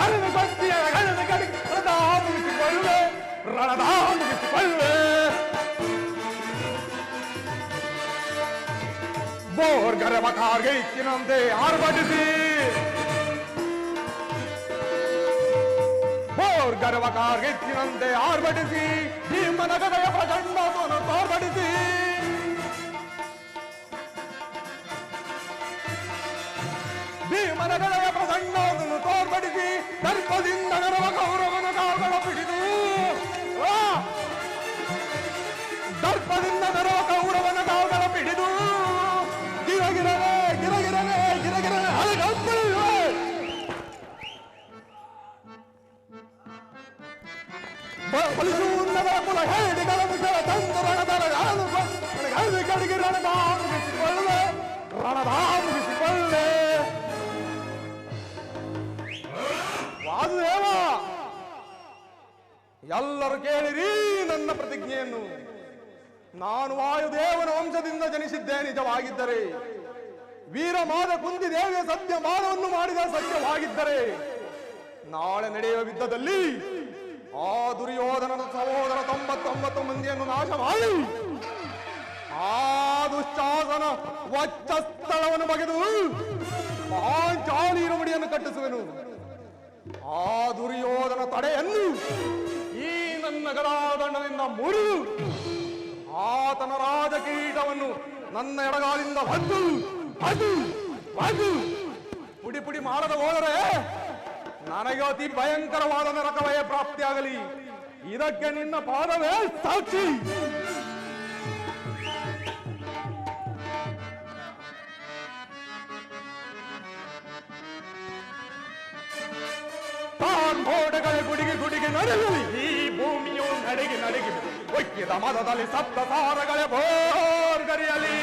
ಹರಿದು ಭಕ್ತಿಯ ಗಣದ ಕಡೆ ಮುಗಿಸಿಕೊಳ್ಳುವೆ ರಣದ ಮುಗಿಸಿಕೊಳ್ಳುವೆ ಬೋರ್ಗರವ ಕಾರ್ಗೆ ಇಕ್ಕಿನಂತೆ ಆರ್ಭಟಿಸಿ ಬೋರ್ಗರವ ಕಾರ್ಗೆ ಇಕ್ಕಿನಂತೆ ಆರ್ಭಟಿಸಿ ಭೀಮನ ಗದೆಯ ಪ್ರಚಂಡವನ್ನು ತೋರ್ಪಡಿಸಿ ಭೀಮನ ಗದೆಯ ಪ್ರಚಂಡವನ್ನು ತೋರ್ಪಡಿಸಿ ದರ್ಪದಿಂದ ನರವ ಗೌರವನ ಕಾಗಳ ಪಿಡಿದು ದರ್ಪದಿಂದ ನರವ ಗೌರವನ ಕಾಗಳ ಪಿಡಿದು ಗಿರಗಿರನೆ ಗಿರಗಿರನೆ ಗಿರಗಿರನೆ ಹಳಗಪ್ಪಳಿವೆ ಬಲಿಸು ಉನ್ನತ ಕುಲ ಹೇಡಿಗಳನ್ನು ಜಲ ತಂದು ರಣದ ಕಡೆಗೆ ರಣದ ಮುಗಿಸಿಕೊಳ್ಳುವೆ ರಣದ ಮುಗಿಸಿಕೊಳ್ಳೆ ವಾಸುದೇವ ಎಲ್ಲರೂ ಕೇಳಿರಿ ನನ್ನ ಪ್ರತಿಜ್ಞೆಯನ್ನು. ನಾನು ವಾಯುದೇವನ ವಂಶದಿಂದ ಜನಿಸಿದ್ದೇ ನಿಜವಾಗಿದ್ದರೆ, ವೀರಮಾದ ಕುಂತಿ ದೇವಿಯ ಸತ್ಯ ಮಾನವನ್ನು ಮಾಡಿದ ಸತ್ಯವಾಗಿದ್ದರೆ, ನಾಳೆ ನಡೆಯುವ ಯುದ್ಧದಲ್ಲಿ ಆ ದುರ್ಯೋಧನನ ಸಹೋದರ 99 ಮಂದಿಯನ್ನು ನಾಶ ಮಾಡಿ ಆ ದುಶ್ಯಾಸನ ವಕ್ಷಸ್ಥಳವನ್ನು ಬಗೆದು ಪಾಂಚಾಲಿ ಇರುಮುಡಿಯನ್ನು ಕಟ್ಟಿಸುವೆನು. ಆ ದುರ್ಯೋಧನ ತಡೆಯನ್ನು ಈ ನನ್ನ ಗದಾದಂಡದಿಂದ ಮುರಿದು ಆತನ ರಾಜ ಕಿರೀಟವನ್ನು ನನ್ನ ಎಡಗಾಲಿಂದ ಹೊದ್ದು ಅದು ಅದು ಪುಡಿ ಪುಡಿ ಮಾಡದ ಹೋದರೆ ನನಗೆ ಅತಿ ಭಯಂಕರವಾದ ನರಕವೇ ಪ್ರಾಪ್ತಿಯಾಗಲಿ. ಇದಕ್ಕೆ ನಿನ್ನ ಪಾದವೇ ಸಾಕ್ಷಿ. ಮೋಡಗಳ ಗುಡಿಗೆ ಗುಡಿಗೆ ನಡೆಯಲಿ ಈ ಭೂಮಿಯು ನಡಿಗೆ ನಡಿಗೆ ಒಕ್ಕಿದ ಮದದಲ್ಲಿ ಸಪ್ತ ಸಾರಗಳೇ ಭೋರ್ಗರಿಯಲಿ.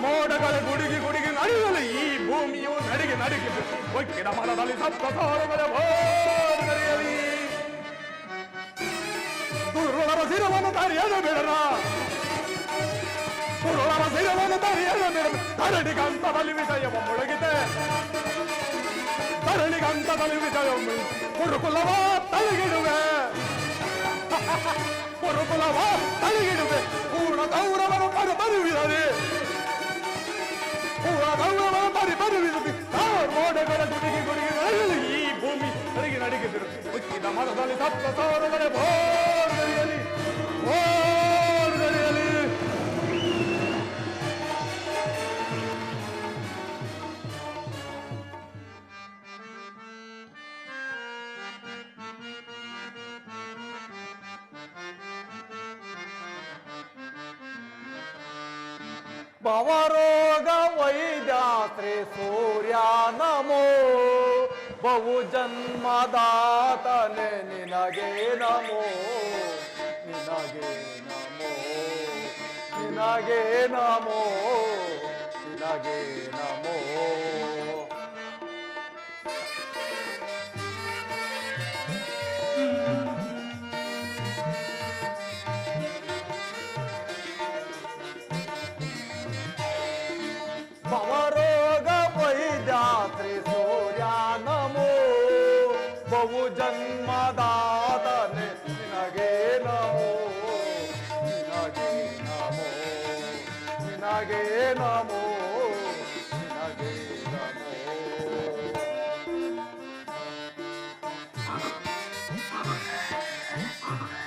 ಮೋಡಗಳ ಗುಡಿಗೆ ಗುಡಿಗೆ ನಡೆಯಲಿ ಈ ಭೂಮಿಯು ನಡಿಗೆ ನಡಿಗೆ ಒಕ್ಕಿದ ಮದದಲ್ಲಿ ಸಪ್ತ ಸಾರಗಳೇ ಭೋರ್ಗರಿಯಲಿ. ದುರ್ಬಲರ ಶಿರವನ್ನು ತರಿಯಲು ಬಿಡರ ಕುರುಳರ ಶಿರವನ್ನು ತರಿಯಲು ಬಿಡರ ಧರಣಿಗಂತದಲ್ಲಿ ವಿಜಯವ ಮುಳುಗಿದೆ ಧರಣಿಗಂತದಲ್ಲಿ ವಿಜಯ ಕುರುಕುಲವ ತಲೆಗಿಡುವೆ ಕುರುಕುಲವ ತಲೆಗಿಡುವೆ ಪೂರ್ಣ ಗೌರವನು ಬರುವಿರದೆ ಪೂರ್ಣ ಗೌರವನು ಬರುವಿರದೆ ಮೋಡಗಳ ಗುಡಿಗೆ ಗುಡಿಗೆ ನಡೆಯಲಿ ಈ ಭೂಮಿ ನಡಿಗೆ ನಡಿಗಿದ್ರು ಉಚ್ಚಿದ ಮನದಲ್ಲಿ ಸಪ್ತ ಸಾವಿರಗಳೇ ಭೋರ್ಗರಿಯಲಿ ಭೋರ್ಗರಿಯಲಿ. ಭವರೋಗ ವೈದ್ಯಾಶ್ರೀ ಸೂರ್ಯ ನಮೋ ಬಹು ಜನ್ಮದಾತನೆ ನಿನಗೆ ನಮೋ ನಿನಗೆ ನಮೋ ನಿನಗೆ ನಮೋ ನಿನಗೆ ನಮೋ. ಭವರೋಗ ವೈದ್ಯಾಶ್ರೀ ಸೂರ್ಯ ನಮೋ ಬಹು ಜನ್ಮದಾತನೆ ನಿನಗೆ ನಮೋ ನಿನಗೆ ನಮೋ ನಿನಗೆ ನಮೋ ನಿನಗೆ ನಮೋ.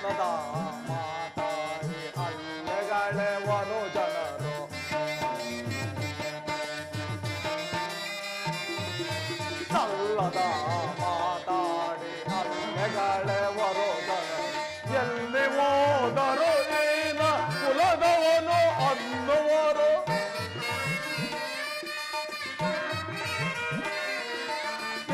ಸದಾ ಮಾತಾಡಿ ಅಲ್ಲೆಗಳೆವನು ಜನರು ಸಲ್ಲದ ಮಾತಾಡಿ ಅಲ್ಲೆಗಳೆವರು ಜನರು ಎಲ್ಲಿ ಹೋದರು ಏನ ಕುಲದವನು ಅನ್ನುವರು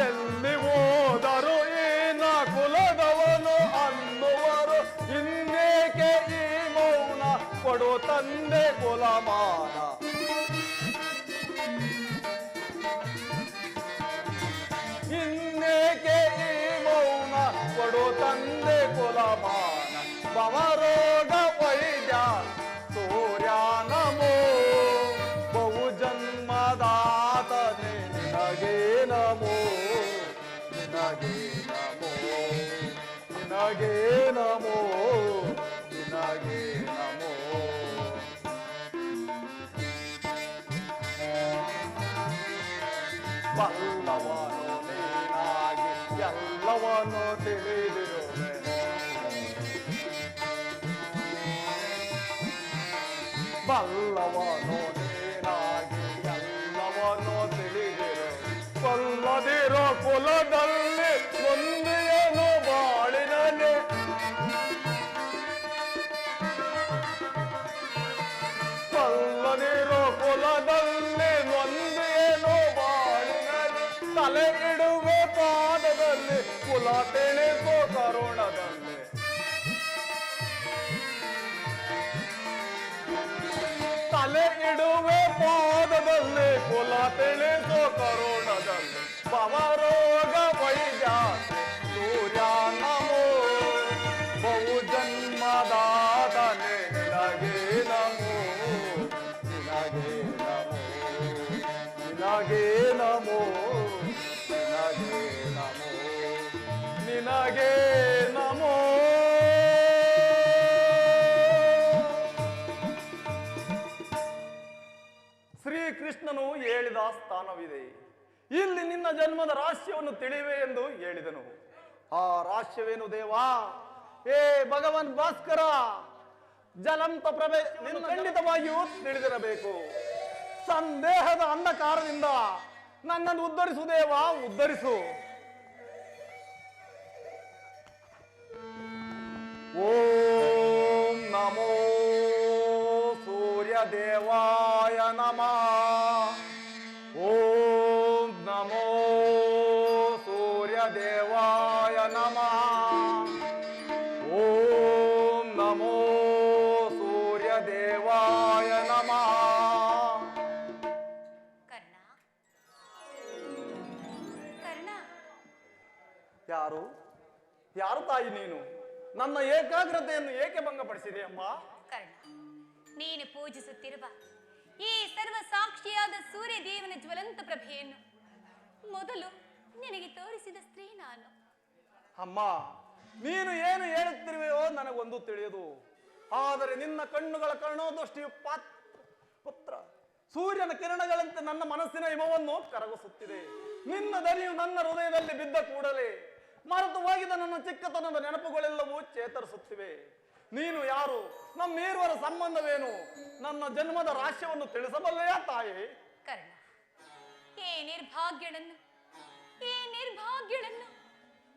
ಎಲ್ಲಿ ಹೋದರು ಏನ ಕುಲದವನು ಅನ್ನುವರು ಇನ್ನೇಕೆ ಈ ಮೌನ ಕೊಡು ತಂದೆ ಕುಲಮಾನ ಇನ್ನೇಕೆ ಈ ಮೌನ ಕೊಡು ತಂದೆ ಕುಲ ಭವರೋಗ ವೈದ್ಯ ಸೂರ್ಯ ನಮೋ ಬಹು ಜನ್ಮದಾತನೆ ನಿನಗೆ ನಮೋ ನಿನಗೆ ನಮೋ ನಿನಗೆ ನಮೋ ನಿನಗೆ ನಮೋ ಬಲ್ಲವನು ನೀನಾಗಿ ಎಲ್ಲವನ್ನು ತಿಳಿದಿರುವೆ ಬಲ್ಲವನು ನೀನಾಗಿ ಎಲ್ಲವನ್ನು ತಿಳಿದಿರು ಕೊಲ್ಲದಿರೋ ಕುಲದಲ್ಲಿ ಒಂದೇನು ಬಾಳಿನಲ್ಲಿ ಕೊಲ್ಲದಿರೋ ಕುಲದಲ್ಲಿ ಒಂದೇನು ಬಾಳಿನಲ್ಲಿ ತಲೆ ಇಡುವೆ ಪಾದದಲ್ಲಿ ಕುಲ ತಿಳಿಸೋ ಕರುಣದಲ್ಲಿ ತಲೆ ಇಡುವೆ ಪಾದದಲ್ಲಿ ಕುಲ ತಿಳಿಸೋ ಕರುಣದಲ್ಲಿ ಭವರೋಗ ವೈದ್ಯ ಸೂರ್ಯ ನಮೋ ಬಹು ಜನ್ಮದಾತನೆ ನಿನಗೆ ನಮೋ ನಿನಗೆ ನಮೋ ನಿನಗೆ ನಮೋ ನಿನಗೆ ನಮೋ ನಿನಗೆ ನಮೋ ಶ್ರೀಕೃಷ್ಣನು ಹೇಳಿದ ಸ್ಥಾನವಿದೆ. ಇಲ್ಲಿ ನಿನ್ನ ಜನ್ಮದ ರಹಸ್ಯವನ್ನು ತಿಳಿವೆ ಎಂದು ಹೇಳಿದನು. ಆ ರಹಸ್ಯವೇನು ದೇವಾ? ಏ ಭಗವಾನ್ ಭಾಸ್ಕರ, ಜಲಂತ ಪ್ರಭೆ ನೀನು ಖಂಡಿತವಾಗಿಯೂ ತಿಳಿದಿರಬೇಕು. ಸಂದೇಹದ ಅಂಧಕಾರದಿಂದ ನನ್ನನ್ನು ಉದ್ಧರಿಸು ದೇವಾ, ಉದ್ಧರಿಸು. ಓಂ ನಮೋ ದೇವಾಯ ನಮಃ. ಓಂ ನಮೋ ಸೂರ್ಯ ದೇವಾಯ ನಮಃ. ಓಂ ನಮೋ ಸೂರ್ಯ ದೇವಾಯ ನಮಃ. ಕರ್ಣ, ಕರ್ಣ, ಯಾರು ಯಾರು ತಾಯಿ ನೀನು? ನನ್ನ ಏಕಾಗ್ರತೆಯನ್ನು ಏಕೆ ಭಂಗಪಡಿಸಿದೆ ಅಮ್ಮ? ಕರ್ಣ, ನೀನು ಪೂಜಿಸುತ್ತಿರುವ ಈ ಸರ್ವ ಸಾಕ್ಷಿಯಾದ ಸೂರ್ಯ ದೇವನ ಜ್ವಲಂತ ಪ್ರಭೆಯನ್ನು ಮೊದಲು ನಿನಗೆ ತೋರಿಸಿದ ಸ್ತ್ರೀ ನಾನು. ಅಮ್ಮ, ನೀನು ಏನು ಹೇಳುತ್ತಿರುವೆಯೋ ನನಗೊಂದು ತಿಳಿಯದು. ಆದರೆ ನಿನ್ನ ಕಣ್ಣುಗಳ ಕರ್ಣೋದೃಷ್ಟಿಯು ಪುತ್ರ ಸೂರ್ಯನ ಕಿರಣಗಳಂತೆ ನನ್ನ ಮನಸ್ಸಿನ ಹಿಮವನ್ನು ಕರಗಿಸುತ್ತಿದೆ. ನಿನ್ನ ದನಿಯು ನನ್ನ ಹೃದಯದಲ್ಲಿ ಬಿದ್ದ ಕೂಡಲೇ ಮರೆತು ಹೋಗಿದ ನನ್ನ ಚಿಕ್ಕತನದ ನೆನಪುಗಳೆಲ್ಲವೂ ಚೇತರಿಸುತ್ತಿವೆ. ನೀನು ಯಾರು? ನಮ್ಮಿರುವರ ಸಂಬಂಧವೇನು? ನನ್ನ ಜನ್ಮದ ರಹಸ್ಯವನ್ನು ತಿಳಿಸಬಲ್ಲೆಯಾ ತಾಯಿ? ಕರ್ಣ, ಈ ನಿರ್ಭಾಗ್ಯಳನ್ನು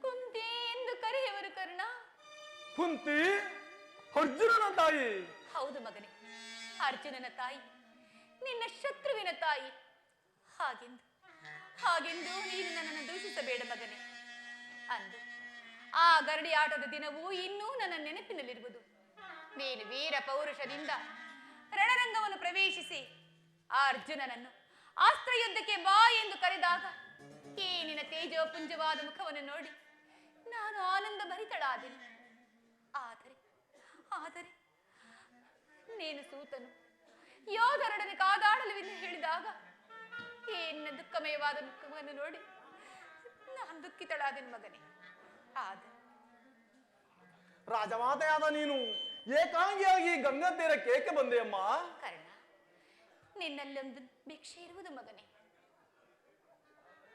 ಕುಂತಿ ಎಂದು ಕರೆಯುವರು ಕರ್ಣ. ಕುಂತಿ ಅರ್ಜುನನ ತಾಯಿ? ಹೌದು ಮಗನೇ, ಅರ್ಜುನನ ತಾಯಿ, ನಿನ್ನ ಶತ್ರುವಿನ ತಾಯಿ. ಹಾಗೆಂದು ನೀನು ನನ್ನನ್ನು ದೂಷಿಸಬೇಡ ಮಗನೇ. ಅಂದು ಆ ಗರಡಿ ಆಟದ ದಿನವೂ ಇನ್ನೂ ನನ್ನ ನೆನಪಿನಲ್ಲಿರುವುದು. ನೀನು ವೀರ ಪೌರುಷದಿಂದ ರಣರಂಗವನ್ನು ಪ್ರವೇಶಿಸಿ ಆ ಅರ್ಜುನನನ್ನು ಅಸ್ತ್ರಯುದ್ಧಕ್ಕೆ ಬಾ ಎಂದು ಕರೆದಾಗ ಈ ನಿನ್ನ ತೇಜೋಪುಂಜವಾದ ಮುಖವನ್ನು ನೋಡಿ ನಾನು ಆನಂದ ಭರಿತಳಾದೆನು. ಆದರೆ ನೀನು ಸೂತನು, ಯೋಧರೊಡನೆ ಕಾದಾಡಲುವೆಂದು ಹೇಳಿದಾಗ ಈ ನಿನ್ನ ದುಃಖಮಯವಾದ ಮುಖವನ್ನು ನೋಡಿ ನಾನು ದುಃಖಿತಳಾದೆನು ಮಗನೇ. ರಾಜಮಾತೆಯಾದ ನೀನು ಏಕಾಂಗಿಯಾಗಿ ಗಂಗಾ ತೀರಕ್ಕೆ ಏಕೆ ಬಂದೆಯಮ್ಮ? ಕರ್ಣ, ನಿನ್ನಲ್ಲೊಂದು ಭಿಕ್ಷೆ ಇರುವುದು ಮಗನೇ.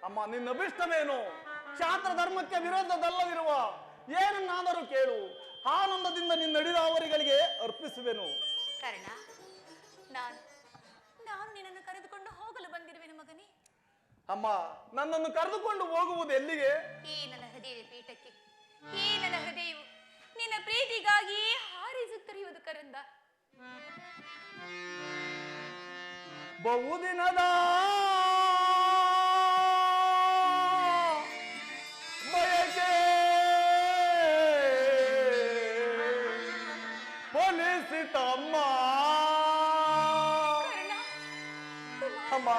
ಅಮ್ಮ, ನಿನ್ನ ಅಭಿಷ್ಟವೇನು? ಕ್ಷಾತ್ರ ಧರ್ಮಕ್ಕೆ ವಿರೋಧದಲ್ಲವಿರುವ ಏನನ್ನಾದರೂ ಕೇಳು, ಆನಂದದಿಂದ ನಿನ್ನ ನಡೆದ ಅವರಿಗಳಿಗೆ ಅರ್ಪಿಸುವೆನು. ಕರ್ಣ, ನಾನು ನಿನ್ನನ್ನು ಕರೆದುಕೊಂಡು ಹೋಗಲು ಬಂದಿರುವೆನು ಮಗನೇ. ಅಮ್ಮ, ನನ್ನನ್ನು ಕರೆದುಕೊಂಡು ಹೋಗುವುದು ಎಲ್ಲಿಗೆ? ಈ ನನ್ನ ಹೃದಯ ಪೀಠಕ್ಕೆ. ಈ ನನ್ನ ಹೃದಯವು ನಿನ್ನ ಪ್ರೀತಿಗಾಗಿ ಹಾರಿಸುತ್ತಿರುವುದು ಕರಂದ. ಬಹುದಿನದ ಬಯಕೆ ಫಲಿಸಿತಮ್ಮ. ಅಮ್ಮ,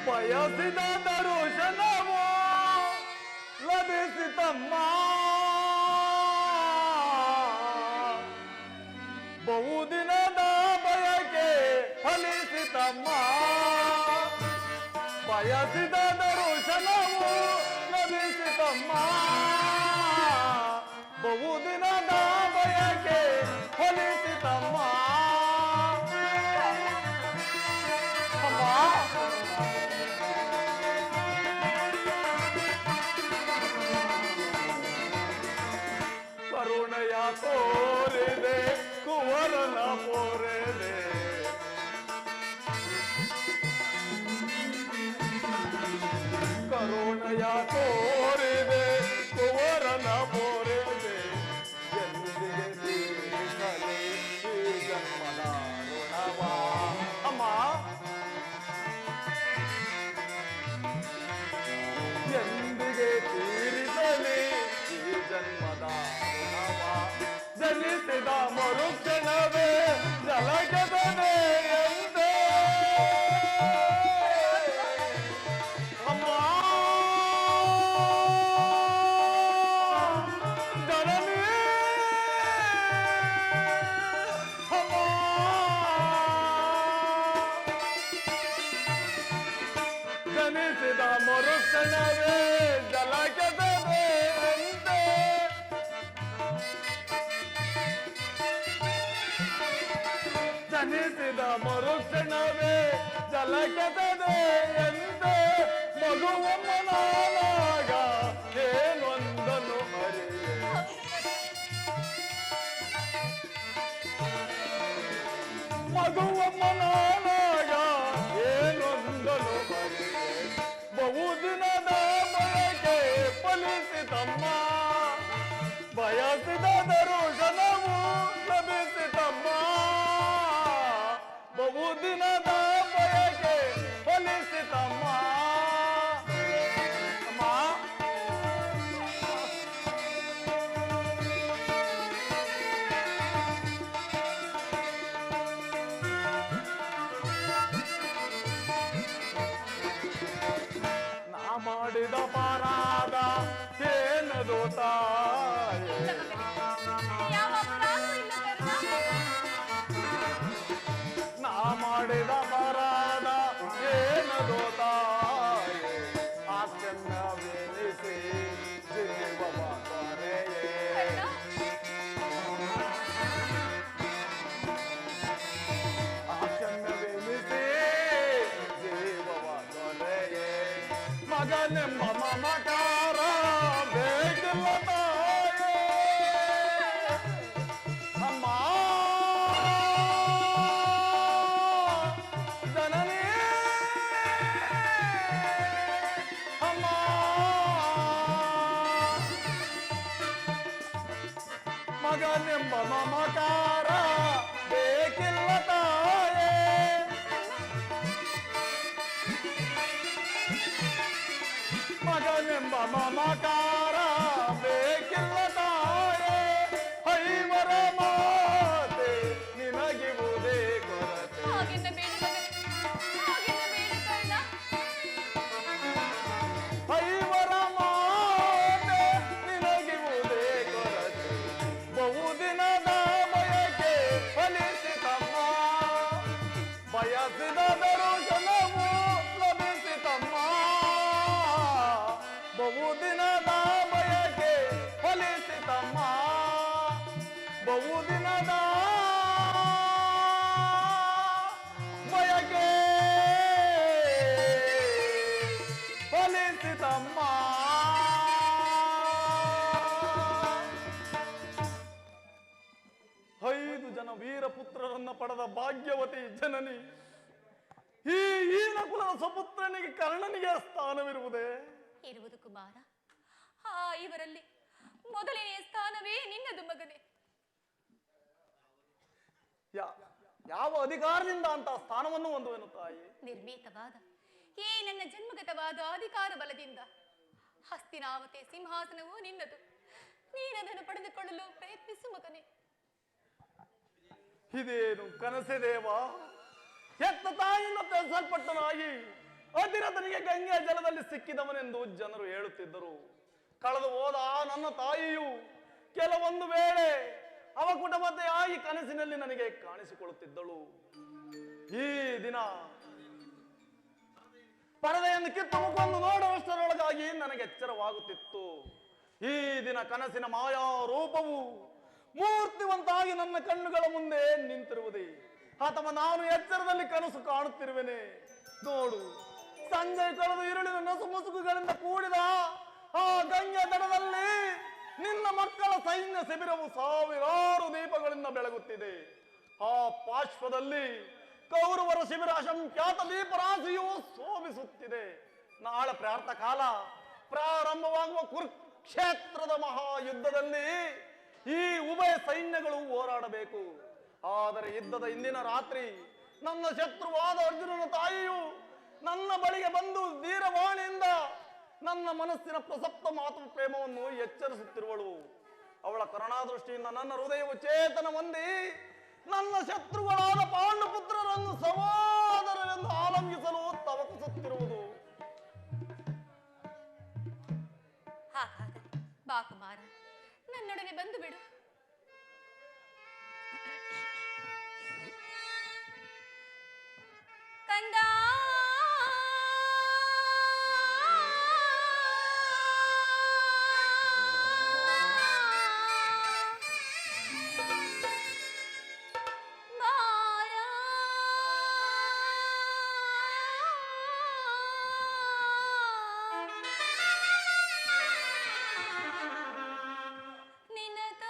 ಬಯಸಿದ ದರುಶನವೋ ಲಭಿಸಿತಮ್ಮ. ಬಹುದಿನದ ಬಯಕೆ ಫಲಿಸಿತಮ್ಮ, ಬಯಸಿದ ದರ್ಶನವು ಲಭಿಸಿತಮ್ಮ. ಬಹುದಿನದ ಬಯಕೆ ಫಲಿಸಿತಮ್ಮ. ಅಮ್ಮ, ಕರುಣೆಯ ತೋರಿದೆ ಕುವರನ ಪೋರೆದೆ, ಕರುಣೆಯ ತೋರಿದೆ ಕುವರನ ಪೋರೆದೆ. ಎಂದಿಗೆ ತೀರಿಸಲಿ ಈ ಜನ್ಮದ ಋಣವ. ಅಮ್ಮ, ಎಂದಿಗೆ ತೀರಿಸಲಿ ಈ ಜನ್ಮದ ಋಣವ. ಜನಿಸಿದ ಮರುಕ್ಷಣವೇ ಜಲಗದನೆ ಎಂದೇ. ಅಮ್ಮ, ಜನನಿ ಅಮ್ಮ, ಜನಿಸಿದ ಮರುಕ್ಷಣವೇ ಜಲಗದನೆ ಎಂದೇ. ಜನಿಸಿದ ಮರುಕ್ಷಣವೇ ಜಲಗದನೆ ಎಂದೇ. ಮಗುವಮ್ಮನಾಗ ಏನೊಂದನು ಅರಿಯೆ, ಮಗುವಮ್ಮನಾಗ ಏನೊಂದನು ಅರಿಯೆ. ಬಹುದಿನದ ಬಯಕೆ ಫಲಿಸಿತಮ್ಮ, ಬಯಸಿದ ದರ್ಶನವು ಲಭಿಸಿತಮ್ಮ. ಬಹುದಿನದ ಬಯಕೆ ಫಲಿಸಿತಮ್ಮ. ಅಮ್ಮ, ನಾ ಮಾಡಿದ ಪರಾಧ ಏನದು ತಾಯಿ, ಯಾವ ಅಪರಾಧವೂ ಇಲ್ಲ ಕರ್ಣ. ನಾ ಮಾಡಿದ ಪರಾಧ ಏನದು ತಾಯಿ. ಆಚರಣವೆನಿಸಿ ಜೀವವ ತೊರೆಯೇ, ಕರ್ಣ, ಆಚರಣವೆನಿಸಿ ಜೀವವ ತೊರೆಯೇ. ಮಗನೆಂಬ ಮಮಕಾರ ಬೇಕಿಲ್ಲ ತಾಯೇ. ಅಮ್ಮ, ಜನನಿ ಅಮ್ಮ, ಮಗನೆಂಬ ಮಮಕಾರ ಬೇಕಿಲ್ಲ ತಾಯೇ. ಮಗನೆಂಬ ಮಮಕಾರ ಬೇಕಿಲ್ಲ ತಾಯೇ. ಐವರ ಮಾತೆ ನಿನಗಿವುದೇ ಕೊರತೆ, ಹಾಗೆನ್ನ ಬೇಡ ಮಗನೇ, ಹಾಗೆನ್ನ ಬೇಡ ಕರ್ಣ. ಐವರ ಮಾತೆ ನಿನಗಿವುದೇ ಕೊರತೆ. ಬಹುದಿನದ ಬಯಕೆ ಫಲಿಸಿತಮ್ಮ, ಬಯಸಿದ ದರ್ಶನವು ಲಭಿಸಿತಮ್ಮ. ಬಹುದಿನದ ಬಯಕೆ ಫಲಿಸಿತಮ್ಮ, ಬಹುದಿನದ ಬಯಕೆ ಫಲಿಸಿತಮ್ಮ. ವೀರಪುತ್ರರನ್ನ ಪಡೆದ ಭಾಗ್ಯವತಿ ಜನನಿ ಈ ಹೀನಕುಲದ ಸುಪುತ್ರನಿಗೆ ಕರ್ಣನಿಗೆ ಸ್ಥಾನವಿರುವುದೇ? ಇರುವುದು ಕುಮಾರ. ಆ ಇವರಲ್ಲಿ ಮೊದಲನೆಯ ಸ್ಥಾನವೇ ನಿನ್ನದು ಮಗನೇ. ಯಾವ ಅಧಿಕಾರದಿಂದ ಅಂತ ಸ್ಥಾನವನ್ನು ಹೊಂದುವೆನು ತಾಯಿ? ನಿರ್ಭೀತವಾದ ಈ ನನ್ನ ಜನ್ಮಗತವಾದ ಅಧಿಕಾರ ಬಲದಿಂದ ಹಸ್ತಿನಾವತಿ ಸಿಂಹಾಸನವು ನಿನ್ನದು. ನೀನದನ್ನು ಪಡೆದುಕೊಳ್ಳಲು ಪ್ರಯತ್ನಿಸು ಮಗನೇ. ಇದೇನು ಕನಸೆ ದೇವ? ಹೆತ್ತ ತಾಯಿಯಿಂದ ತೆಗೆಸಲ್ಪಟ್ಟನಾಗಿ ಅಧಿರಥನಿಗೆ ಗಂಗೆಯ ಜಲದಲ್ಲಿ ಸಿಕ್ಕಿದವನೆಂದು ಜನರು ಹೇಳುತ್ತಿದ್ದರು. ಕಳೆದು ಹೋದ ನನ್ನ ತಾಯಿಯು ಕೆಲವೊಂದು ವೇಳೆ ಅವಕುಟಬದ್ಧೆಯಾಗಿ ಕನಸಿನಲ್ಲಿ ನನಗೆ ಕಾಣಿಸಿಕೊಳ್ಳುತ್ತಿದ್ದಳು. ಈ ದಿನ ಪರದೆಯನ್ನು ಕಿತ್ತು ಮುಖವನ್ನು ನೋಡುವಷ್ಟರೊಳಗಾಗಿ ನನಗೆ ಎಚ್ಚರವಾಗುತ್ತಿತ್ತು. ಈ ದಿನ ಕನಸಿನ ಮಾಯಾ ರೂಪವು ಮೂರ್ತಿವಂತಾಗಿ ನನ್ನ ಕಣ್ಣುಗಳ ಮುಂದೆ ನಿಂತಿರುವುದೇ, ಅಥವಾ ನಾನು ಎಚ್ಚರದಲ್ಲಿ ಕನಸು ಕಾಣುತ್ತಿರುವೆನೆ. ನೋಡು, ಸಂಜೆ ಕಳೆದು ഇരുಳಿನ ನಸುಮುಸುಕುಗಳಿಂದ ಕೂಡಿದ ಆ ಗಂಗೆಯ ದಡದಲ್ಲಿ ನಿನ್ನ ಮಕ್ಕಳ ಸೈನ್ಯ ಶಿಬಿರವು ಸಾವಿರಾರು ದೀಪಗಳಿಂದ ಬೆಳಗುತ್ತಿದೆ. ಆ ಪಾರ್ಶ್ವದಲ್ಲಿ ಕೌರವರ ಶಿಬಿರ ಅಸಂಖ್ಯಾತ ದೀಪರಾಶಿಯು ಶೋಭಿಸುತ್ತಿದೆ. ನಾಳೆ ಪ್ರಾರ್ಥ ಕಾಲ ಪ್ರಾರಂಭವಾಗುವ ಕುರುಕ್ಷೇತ್ರದ ಮಹಾಯುದ್ಧದಲ್ಲಿ ಈ ಉಭಯ ಸೈನ್ಯಗಳು ಹೋರಾಡಬೇಕು. ಆದರೆ ಯುದ್ಧದ ಇಂದಿನ ರಾತ್ರಿ ನನ್ನ ಶತ್ರುವಾದ ಅರ್ಜುನನ ತಾಯಿಯು ನನ್ನ ಬಳಿಗೆ ಬಂದು ಧೀರವಾಣಿಯಿಂದ ನನ್ನ ಮನಸ್ಸಿನ ಪ್ರಸಕ್ತ ಮಾತು ಪ್ರೇಮವನ್ನು ಎಚ್ಚರಿಸುತ್ತಿರುವಳು. ಅವಳ ಕರುಣಾದೃಷ್ಟಿಯಿಂದ ನನ್ನ ಹೃದಯವು ಚೇತನ ಹೊಂದಿ ನನ್ನ ಶತ್ರುಗಳಾದ ಪಾಂಡುಪುತ್ರರನ್ನು ಸಮಾದರವೆಂದು ಆಲಂಗಿಸಲು ತವಕಿಸುತ್ತಿರುವುದು. ಹಾಗಾದರೆ ಬಾ ಕುಮಾರ, ನನ್ನೊಡನೆ ಬಂದು ಬಿಡು. ಕಂದ ನಿನತ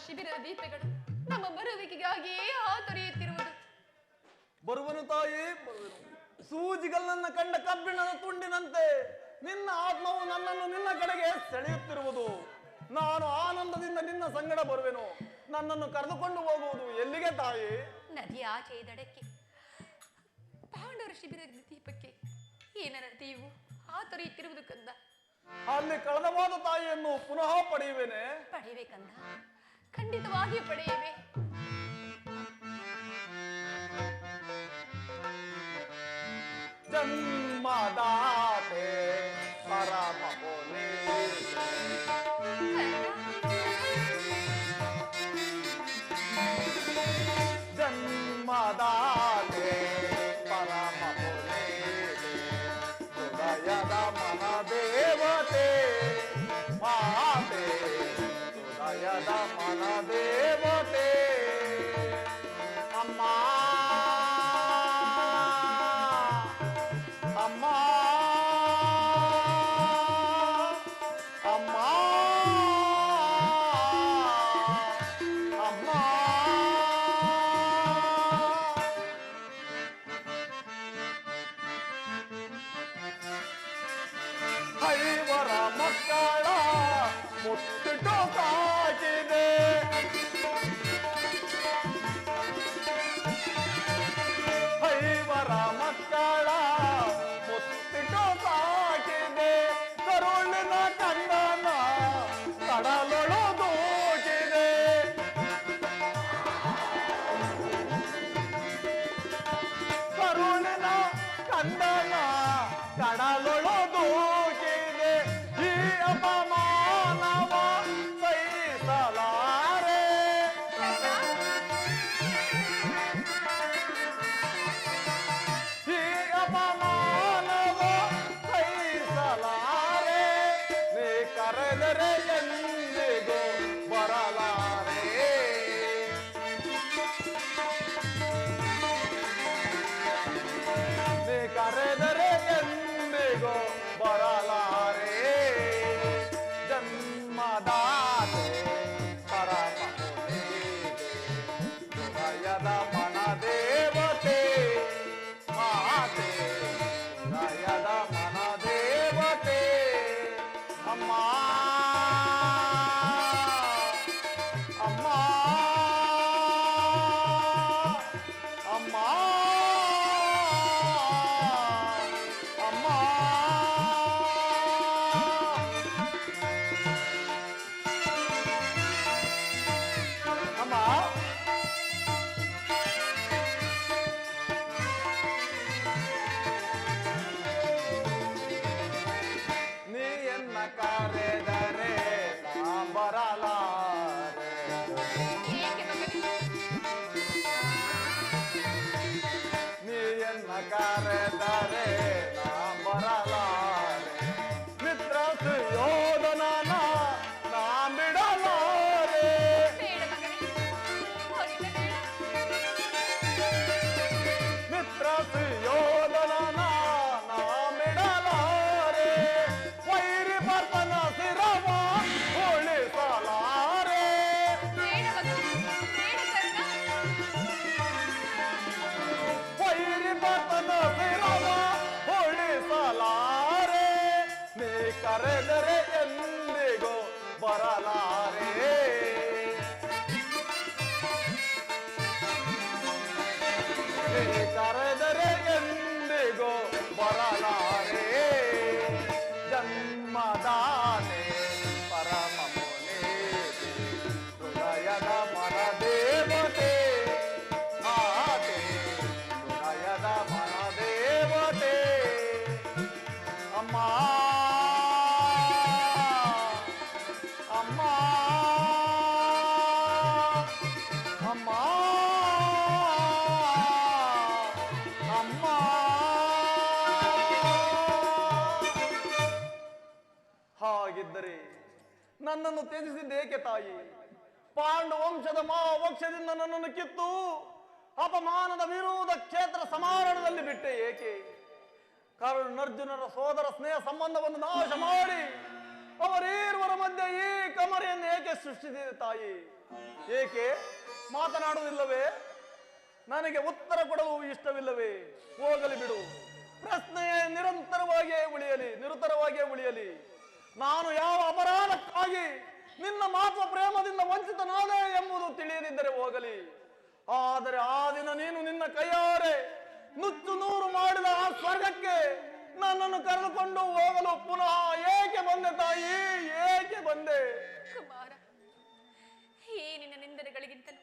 ಶಿಬಿರದ ದೀಪಗಳು ನಮ್ಮ ಬರುವಿಕೆಗಾಗಿಯೇ ಹಾತೊರೆಯುತ್ತಿರುವುದು. ಬರುವನು ತಾಯಿ, ಬರುವನು. ಸೂಜಿಗಳನ್ನ ಕಂಡ ಕಬ್ಬಿಣದ ತುಂಡಿನಂತೆ ನಿನ್ನ ಆತ್ಮವು ನನ್ನನ್ನು ನಿನ್ನ ಕಡೆಗೆ ಸೆಳೆಯುತ್ತಿರುವುದು. ನಾನು ಆನಂದದಿಂದ ನಿನ್ನ ಸಂಗಡ ಬರುವೆನು. ನನ್ನನ್ನು ಕರೆದುಕೊಂಡು ಹೋಗುವುದು ಎಲ್ಲಿಗೆ ತಾಯಿ? ನದಿಯ ಆಚೆಯ ದಡಕ್ಕೆ, ಪಾಂಡವರ ಶಿಬಿರದ ದೀಪಕ್ಕೆ. ಏನರ ನೀವು ಹಾತೊರೆಯುತ್ತಿರುವುದು ಕಂದ. ಅಲ್ಲಿ ಕಳೆದವಾದ ತಾಯಿಯನ್ನು ಪುನಃ ಪಡೆಯುವೇನೆ. ಪಡೆಯುವೆ ಕಂದ, ಖಂಡಿತವಾಗಿಯೂ ಪಡೆಯುವೆ. ಜನ್ಮದಾತೆ ಪರಮ ಪೋಲೆ, ಜನ್ಮದಾತೆ ಪರಮ ಪೋಲೆ, ಹೃದಯದ ಮನ ದೇವತೆ ಮಾತೆ, ಹೃದಯದ ಮನ ದೇವತೆ ಅಮ್ಮ, ಅಮ್ಮ, ಅಮ್ಮ, ಅಮ್ಮ. ಐವರ ಮಕ್ಕಳ ಮುತ್ತಿಟ್ಟು ಸಾಕಿದೆ, ಐವರ ಮಕ್ಕಳ ಮುತ್ತಿಟ್ಟು ಸಾಕಿದೆ, ಕರುಳಿನ ಕಂದನ ಕಡಲೊಳು ದೂಕಿದೆ, ಕರುಳಿನ ಕಂದನ ಕಡಲೊಳು ದೂಕಿದೆ. ಈ ಅಪಮಾನವ ಸಹಿಸಲಾರೆ, ಈ ಅಪಮಾನವ ಸಹಿಸಲಾರೆ, ನೀ ಕರೆದರೆ ಎಂದಿಗೂ ಬರಲಾರೆ, ನೀ ಕರೆದರೆ ಎಂದಿಗೂ ಬರಲಾರೆ. ಜನ್ಮದಾತೆ ಪರಮ ಪೋಲೆ, ಹೃದಯದ ಮನ ದೇವತೆ ಮಾತೆ, ಹೃದಯದ ಮನ ದೇವತೆ ಅಮ್ಮ, ಅಮ್ಮ, ಅಮ್ಮ, ಅಮ್ಮ. ಅಮ್ಮ, ನೀ ಎನ್ನ ಕರೆದರೆ ನಾ ಬರಲಾರೆ, ಏಕೆ ಮಗನೇ? ನೀ ಎನ್ನ ಕರೆದರೆ ನಾ ಬರಲಾರೆ, ಮಿತ್ರ ಸುಯೋಧನನ ನಾ ಬಿಡಲಾರೆ, ಬೇಡ ಮಗನೇ, ಹೋಗಿದ್ದ ಬೇಡ. ಮಿತ್ರ ಸುಯೋಧನನ ನಾ ಬಿಡಲಾರೆ, ವೈರಿ ಬರ್ತನ ಶಿರವ ಉಳಿಸಲಾರೆ, ಬೇಡ ಮಗನೇ, ಬೇಡ ಕಂದ. ವೈರಿ ಬರ್ತನ ಶಿರವ ಉಳಿಸಲಾರೆ, ನೀ ಕರೆದರೆ ಎಂದಿಗೂ ಬರಲಾರೆ, ನೀ ಕರೆದರೆ ಎಂದಿಗೂ ಬರಲಾರೆ. ಜನ್ಮದಾತೆ ಪರಮ ಪೋಲೆ, ಹೃದಯದ ಮನ ದೇವತೆ ಮಾತೆ, ಹೃದಯದ ಮನ ದೇವತೆ ಅಮ್ಮ, ಅಮ್ಮ, ಅಮ್ಮ, ಅಮ್ಮ. ಹಾಗಿದ್ದರೆ ನನ್ನನ್ನು ತ್ಯಜಿಸಿದ್ದೇಕೆ ತಾಯಿ? ಪಾಂಡು ವಂಶದ ಮಹಾವಕ್ಷದಿಂದ ನನ್ನನ್ನು ಕಿತ್ತು ಅಪಮಾನದ ವಿರೋಧ ಕ್ಷೇತ್ರ ಸಮಾರಣದಲ್ಲಿ ಬಿಟ್ಟೆ ಏಕೆ? ಕರ್ಣರ್ಜುನರ ಸೋದರ ಸ್ನೇಹ ಸಂಬಂಧವನ್ನು ನಾಶ ಮಾಡಿ ಅವರೀರ್ವರ ಮಧ್ಯೆ ಈ ಕಮರಿಯನ್ನು ಏಕೆ ಏಕೆ ಸೃಷ್ಟಿಸಿದೆ ತಾಯಿ? ಏಕೆ ಮಾತನಾಡುವುದಿಲ್ಲವೇ? ನನಗೆ ಉತ್ತರ ಕೊಡಲು ಇಷ್ಟವಿಲ್ಲವೇ? ಹೋಗಲಿ ಬಿಡು. ಪ್ರಶ್ನೆಯೇ ನಿರಂತರವಾಗಿಯೇ ಉಳಿಯಲಿ. ನಾನು ಯಾವ ಅಪರಾಧಕ್ಕಾಗಿ ನಿನ್ನ ಮಾತ್ರ ಪ್ರೇಮದಿಂದ ವಂಚಿತನಾದೆ ಎಂಬುದು ತಿಳಿಯದಿದ್ದರೆ ಹೋಗಲಿ. ಆದರೆ ಆ ದಿನ ನೀನು ನಿನ್ನ ಕೈಯಾರೆ ನುಚ್ಚು ನೂರು ಮಾಡಿದ ಆ ಸ್ವರ್ಗಕ್ಕೆ ನನ್ನನ್ನು ಕರೆದುಕೊಂಡು ಹೋಗಲು ಪುನಃ ಏಕೆ ಬಂದೆ ತಾಯಿ? ಏಕೆ ಬಂದೆ? ಕುಮಾರ, ಈ ನಿನ್ನ ನಿಂದನೆಗಳಿಗಿಂತಲೂ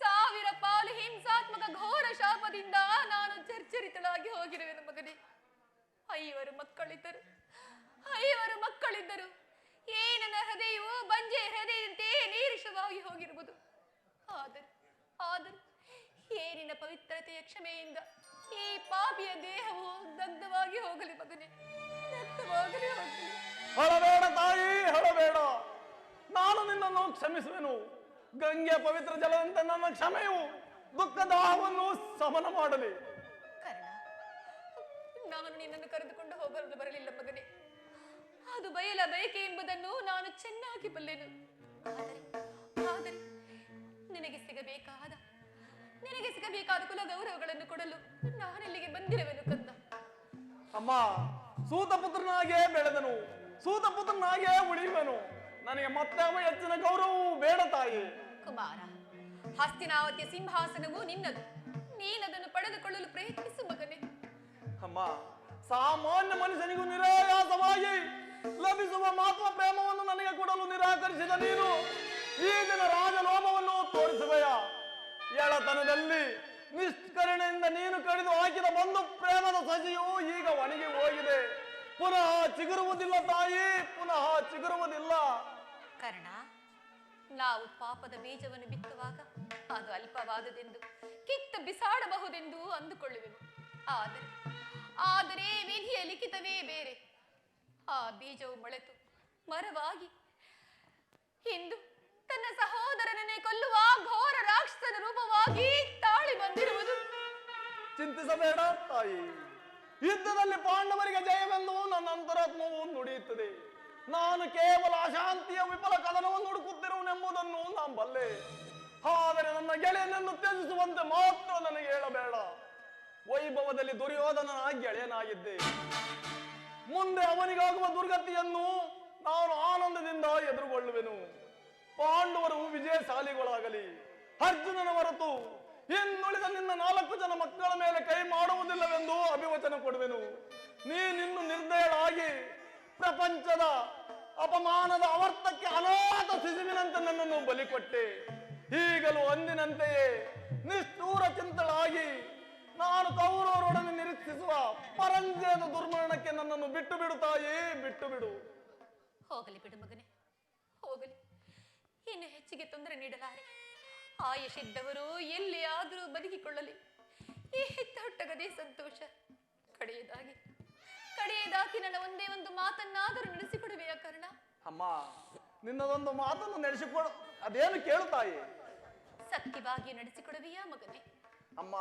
ಸಾವಿರ ಪಾಲು ಹಿಂಸಾತ್ಮಕ ಘೋರ ಶಾಪದಿಂದ ನಾನು ಚರ್ಚರಿತಳಾಗಿ ಹೋಗಿರುವೆನು ಮಗನೇ. 5 ಮಕ್ಕಳಿದ್ದರು. ಈ ನನ್ನ ಹೃದಯವು ಬಂಜೆ ಹೃದಯದಂತೆ ನೀರಿಷವಾಗಿ ಹೋಗಿರುವುದು. ಆದರೂ ಏನಿನ ಪವಿತ್ರತೆಯ ಕ್ಷಮೆಯಿಂದ ಈ ಪಾಪಿಯ ದೇಹವು ದಗ್ಧವಾಗಿ ಹೋಗಲಿ ಮಗನೇ, ದಗ್ಧವಾಗಲಿ ಹೋಗಲಿ. ಹಳಬೇಡ ತಾಯಿ, ಹಳಬೇಡ. ನಾನು ನಿನ್ನನ್ನು ಕ್ಷಮಿಸುವೆನು. ಗಂಗೆ ಪವಿತ್ರ ಜಲದಂತೆ ನನ್ನ ಕ್ಷಮೆಯು ದುಃಖದಾಹವನ್ನು ಸಮನ ಮಾಡಲಿ. ಕರ್ಣ, ನಾನು ನಿನ್ನನ್ನು ಕರೆದುಕೊಂಡು ಹೋಗಲು ಬರಲಿಲ್ಲ ಮಗನೇ. ಅದು ಬಯಲ ಬಯಕೆ ಎಂಬುದನ್ನು ನಾನು ಚೆನ್ನಾಗಿ ಬಲ್ಲೆನು. ಆದರೆ ನಿನಗೆ ಸಿಗಬೇಕಾದ ಕುಲ ಗೌರವಗಳನ್ನು ಕೊಡಲು ನಾನೆಲ್ಲಿಗೆ ಬಂದಿರುವೆನು ಕಂದ. ಅಮ್ಮ, ಸೂತಪುತ್ರನಾಗೇ ಬೆಳೆದನು, ಸೂತಪುತ್ರನಾಗೇ ಉಳಿಯುವೆನು. ನನಗೆ ಮತ್ತೆ ಹೆಚ್ಚಿನ ಗೌರವವು ಬೇಡ ತಾಯಿ. ಕುಮಾರ, ಹಸ್ತಿನಾವತಿಯ ಸಿಂಹಾಸನವು ನಿನ್ನದು. ನೀನದನ್ನು ಪಡೆದುಕೊಳ್ಳಲು ಪ್ರಯತ್ನಿಸು ಮಗನೇ. ಅಮ್ಮ, ಸಾಮಾನ್ಯ ಮನುಷ್ಯನಿಗೂ ನಿರಾಯಾಸವಾಗಿ ಲಭಿಸುವ ಮಾತ್ವ ಪ್ರೇಮವನ್ನು ನನಗೆ ಕೊಡಲು ನಿರಾಕರಿಸಿದ ನೀನು ಈ ದಿನ ರಾಜಲೋಭವನ್ನು ತೋರಿಸುವೆಯ? ಎಳತನದಲ್ಲಿ ನಿಷ್ಕರಣೆಯಿಂದ ನೀನು ಕಡಿದು ಹಾಕಿದ ಬಂಧು ಪ್ರೇಮದ ಸಸಿಯು ಈಗ ಒಣಗಿ ಹೋಗಿದೆ. ಪುನಃ ಚಿಗುರುವುದಿಲ್ಲ ತಾಯಿ, ಪುನಃ ಚಿಗುರುವುದಿಲ್ಲ. ಕರ್ಣ, ನಾವು ಪಾಪದ ಬೀಜವನ್ನು ಬಿತ್ತುವಾಗ ಅದು ಅಲ್ಪವಾದದೆಂದು ಕಿತ್ತು ಬಿಸಾಡಬಹುದೆಂದು ಅಂದುಕೊಳ್ಳುವೆನು. ಆದರೆ ವಿಧಿಯ ಲಿಖಿತವೇ ಬೇರೆ. ಆ ಬೀಜವು ಮೊಳೆತು ಮರವಾಗಿ ಇಂದು ತನ್ನ ಸಹೋದರನನ್ನೇ ಕೊಲ್ಲುವ ಘೋರ ರಾಕ್ಷಸನ ರೂಪವಾಗಿ ತಾಳಿ ಬಂದಿರುವುದು. ಚಿಂತಿಸಬೇಡ ತಾಯಿ. ಯುದ್ಧದಲ್ಲಿ ಪಾಂಡವರಿಗೆ ಜಯವೆಂದು ನನ್ನ ಅಂತರಾತ್ಮವು ನುಡಿಯುತ್ತದೆ. ನಾನು ಕೇವಲ ಅಶಾಂತಿಯ ವಿಫಲ ಕದನವನ್ನು ಹುಡುಕುತ್ತಿರುವನೆಂಬುದನ್ನು ನಾನು ಬಲ್ಲೆ. ಆದರೆ ನನ್ನ ಗೆಳೆಯನನ್ನು ತ್ಯಜಿಸುವಂತೆ ಮಾತ್ರ ನನಗೆ ಹೇಳಬೇಡ. ವೈಭವದಲ್ಲಿ ದುರ್ಯೋಧನನ ಗೆಳೆಯನಾಗಿದ್ದೆ. ಮುಂದೆ ಅವನಿಗಾಗುವ ದುರ್ಗತಿಯನ್ನು ನಾನು ಆನಂದದಿಂದ ಎದುರುಗೊಳ್ಳುವೆನು. ಪಾಂಡವರು ವಿಜಯಶಾಲಿಗಳಾಗಲಿ. ಅರ್ಜುನನ ಹೊರತು ಇನ್ನುಳಿದ ನಿನ್ನ 4 ಜನ ಮಕ್ಕಳ ಮೇಲೆ ಕೈ ಮಾಡುವುದಿಲ್ಲವೆಂದು ಅಭಿವಚನ ಕೊಡುವೆನು. ನೀನಿನ್ನು ನಿರ್ದಯಳಾಗಿ ಪ್ರಪಂಚದ ಅಪಮಾನದ ಅವರ್ತಕ್ಕೆ ಅನಾಥ ಶಿಶುವಿನಂತೆ ನನ್ನನ್ನು ಬಲಿ ಕೊಟ್ಟೆ. ಈಗಲೂ ಅಂದಿನಂತೆಯೇ ನಿಷ್ಠೂರ ಚಿಂತಳಾಗಿ ನಾನು ಕೌರವರೊಡನೆ ನಿರೀಕ್ಷಿಸುವ ಪರಂಜಯದ ದುರ್ಮರಣಕ್ಕೆ ನನ್ನನ್ನು ಬಿಟ್ಟು ಬಿಡು ತಾಯಿ, ಬಿಟ್ಟು ಬಿಡು. ಹೋಗಲಿ ಬಿಡು ಮಗನೇ, ಹೋಗಲಿ. ಇನ್ನು ಹೆಚ್ಚಿಗೆ ತೊಂದರೆ ನೀಡಲಾರೆ. ಆಯುಷಿದ್ದವರು ಎಲ್ಲಿಯಾದರೂ ಬದುಕಿಕೊಳ್ಳಲಿ. ಈ ಹೆತ್ತ ಹುಟ್ಟಗದೇ ಸಂತೋಷ. ಕಡೆಯದಾಗಿ ನನ್ನ ಒಂದೇ ಒಂದು ಮಾತನ್ನಾದರೂ ನಡೆಸಿಕೊಡುವೆಯ ಕರ್ಣ? ಅಮ್ಮ, ನಿನ್ನದೊಂದು ಮಾತನ್ನು ನಡೆಸಿಕೊಡು. ಅದೇನು ಕೇಳು ತಾಯಿ. ಸತ್ಯವಾಗಿ ನಡೆಸಿಕೊಡುವೆಯಾ ಮಗನೇ? ಅಮ್ಮ,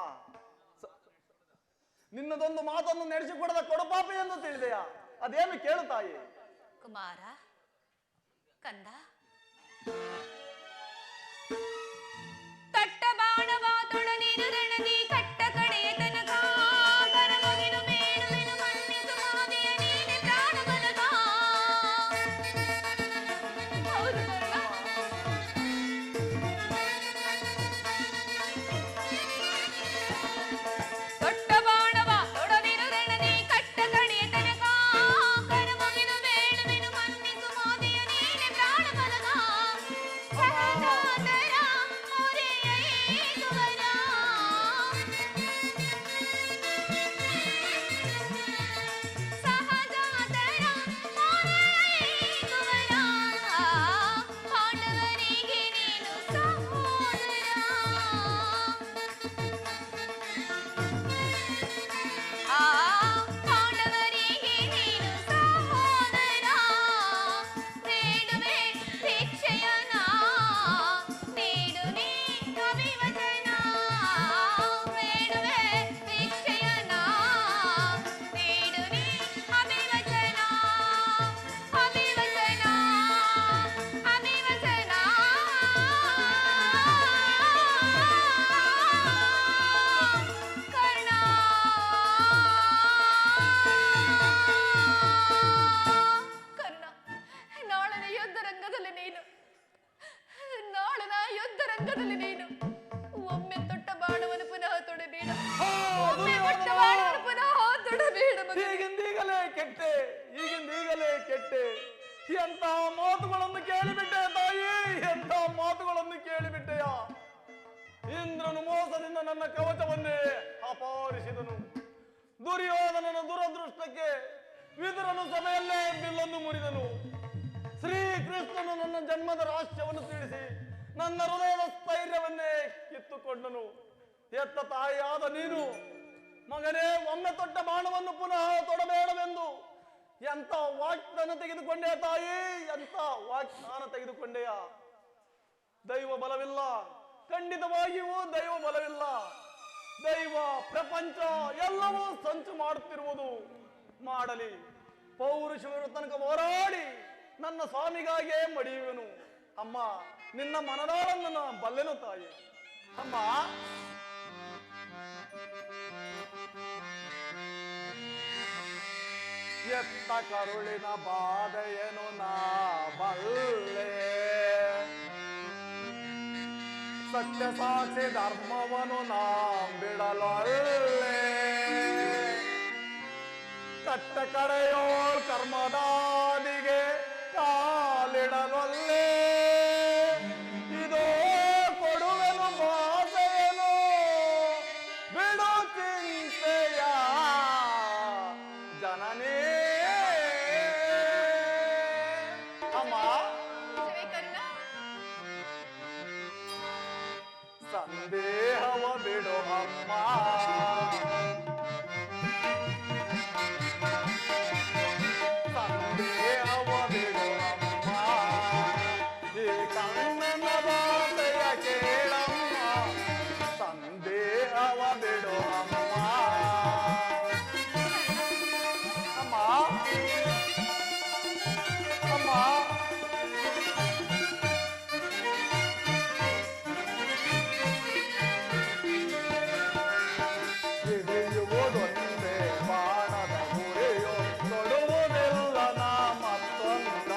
ನಿನ್ನದೊಂದು ಮಾತನ್ನು ನಡೆಸಿಕೊಡದ ಕೊಡಪಾಪಿ ಎಂದು ತಿಳಿದೆಯಾ? ಅದೇನು ಕೇಳು ತಾಯಿ. ಕುಮಾರ, ಕಂದ, ಕಟ್ಟ ಬಾಣವ ತೊಡನಿರು ರಣದಿ ಕಟ್ಟ ಕಡೆಯ ತನಕ ಕರಮಗಿನು ಬೇಡುವೆನು ಮನ್ನಿಸು ಮಾದೆಯ ನೀನೆ ಪ್ರಾಣ ಬಲಗ. ಹೌದು ಕರ್ಣ, ಕಟ್ಟ ಬಾಣವ ತೊಡನಿರು ರಣದಿ ಕಟ್ಟ ಕಡೆಯ ತನಕ ಕರಮಗಿನು ಬೇಡುವೆನು ಮನ್ನಿಸು ಮಾದೆಯ ನೀನೆ ಪ್ರಾಣ ಬಲಗ. ರಂಗದಲ್ಲಿ ನೀನು, ನಾಳಿನ ಯುದ್ಧ ರಂಗದಲ್ಲಿ ನೀನು. ಒಮ್ಮೆ ತೊಟ್ಟ ಬಾಣವನ್ನು ಪುನಃ ತೊಡಬೇಡ, ಒಮ್ಮೆ ತೊಟ್ಟ ಬಾಣವನ್ನು ಪುನಃ ತೊಡಬೇಡ ಮಗನೇ. ಈಗಿಂದೀಗಲೇ ಕೆಟ್ಟೆ ಎಂತಹ ಮಾತುಗಳನ್ನು ಕೇಳಿಬಿಟ್ಟೆ ತಾಯಿ, ಎಂತಹ ಮಾತುಗಳನ್ನು ಕೇಳಿಬಿಟ್ಟೆಯ. ಇಂದ್ರನು ಮೋಸದಿಂದ ನನ್ನ ಕವಚವನ್ನೇ ಅಪಹರಿಸಿದನು. ದುರ್ಯೋಧನನ ದುರದೃಷ್ಟಕ್ಕೆ ವಿದುರನು ಸಭೆಯಲ್ಲೇ ಬಿಲ್ಲನ್ನು ಮುರಿದನು. ಶ್ರೀಕೃಷ್ಣನು ನನ್ನ ಜನ್ಮದ ರಹಸ್ಯವನ್ನು ತಿಳಿಸಿ ನನ್ನ ಹೃದಯದ ಸ್ಥೈರ್ಯವನ್ನೇ ಕಿತ್ತುಕೊಂಡನು. ಎತ್ತ ತಾಯಿಯಾದ ನೀನು ಮಗನೇ, ಒಮ್ಮೆ ತೊಟ್ಟ ಬಾಣವನ್ನು ಪುನಃ ತೊಡಬೇಡವೆಂದು ಎಂತ ವಾಗ್ದಾನ ತೆಗೆದುಕೊಂಡೆ ತಾಯಿ, ಎಂತ ವಾಗ್ದಾನ ತೆಗೆದುಕೊಂಡೆಯ. ದೈವ ಬಲವಿಲ್ಲ, ಖಂಡಿತವಾಗಿಯೂ ದೈವ ಬಲವಿಲ್ಲ. ದೈವ ಪ್ರಪಂಚ ಎಲ್ಲವೂ ಸಂಚು ಮಾಡುತ್ತಿರುವುದು. ಮಾಡಲಿ, ಪೌರುಷವಿರುವ ತನಕ ಹೋರಾಡಿ ನನ್ನ ಸ್ವಾಮಿಗಾಗಿಯೇ ಮಡಿಯುವೆನು. ಅಮ್ಮ, ನಿನ್ನ ಮನದಾಳನ್ನು ಬಲ್ಲೆನು ತಾಯಿ. ಅಮ್ಮ, ಎತ್ತ ಕರುಳಿನ ಬಾಧೆಯನು ನಾ ಬಲ್ಲೆ, ಸತ್ಯ ಸಾಕ್ಷಿ ಧರ್ಮವನು ನಾ ಬಿಡಲೊಲ್ಲೆ, ಕಟ್ಟ ಕಡೆಯೋಳ್ ಕರ್ಮದಾದಿಗೆ ಕಾಲಿಡಲೊಲ್ಲೆ, ಇದೋ ಕೊಡುವೆನು ಬಾಧೆಯನು ಬಿಡು ಚಿಂತೆಯ ಜನನೇ. ಅಮ್ಮ, ಸಂದೇಹವ ಬಿಡು ಅಮ್ಮ, ಸಂದೇಹವ ಬಿಡು ಅಮ್ಮ, ಈ ಕಣ್ಣನ ಬಾಧೆಯ ಕೇಳಮ್ಮ, ಸಂದೇಹವ ಬಿಡು ಅಮ್ಮ. ಅಮ್ಮ, ಅಮ್ಮ, ಹಿಡಿಯುವುದೊಂದೇ ಬಾಣದ ಗುರಿಯೋ, ತೊಡುವುದಿಲ್ಲ ನಾ ಮತ್ತೊಂದ.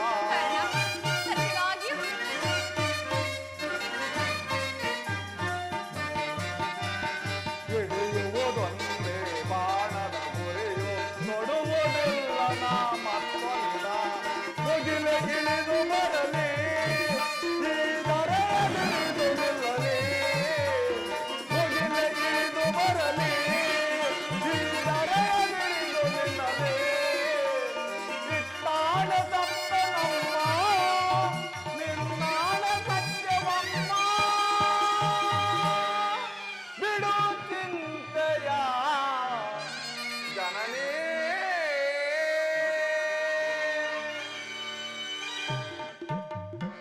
ಹಿಡಿಯುವುದೊಂದೇ ಬಾಣದ ಗುರಿಯೋ, ತೊಡುವುದಿಲ್ಲ ನಾ ಮತ್ತೊಂದ. ಮುಗಿಲಿಗಿಳಿದು ಬರಲಿ, ಈ ದರಗಿಳಿದು ನಿಲ್ಲಲಿ, ಮುಗಿಲಿಗಿಳಿದು ಬರಲಿ, ಈ ದರಗಿಳಿದು ನಿಲ್ಲಲಿ. ಇಟ್ಟಾಣ ತಪ್ಪನಮ್ಮ, ನಿನ್ನಾಣ ಸತ್ಯವಮ್ಮ, ಬಿಡು ಚಿಂತೆಯ ಜನನೇ.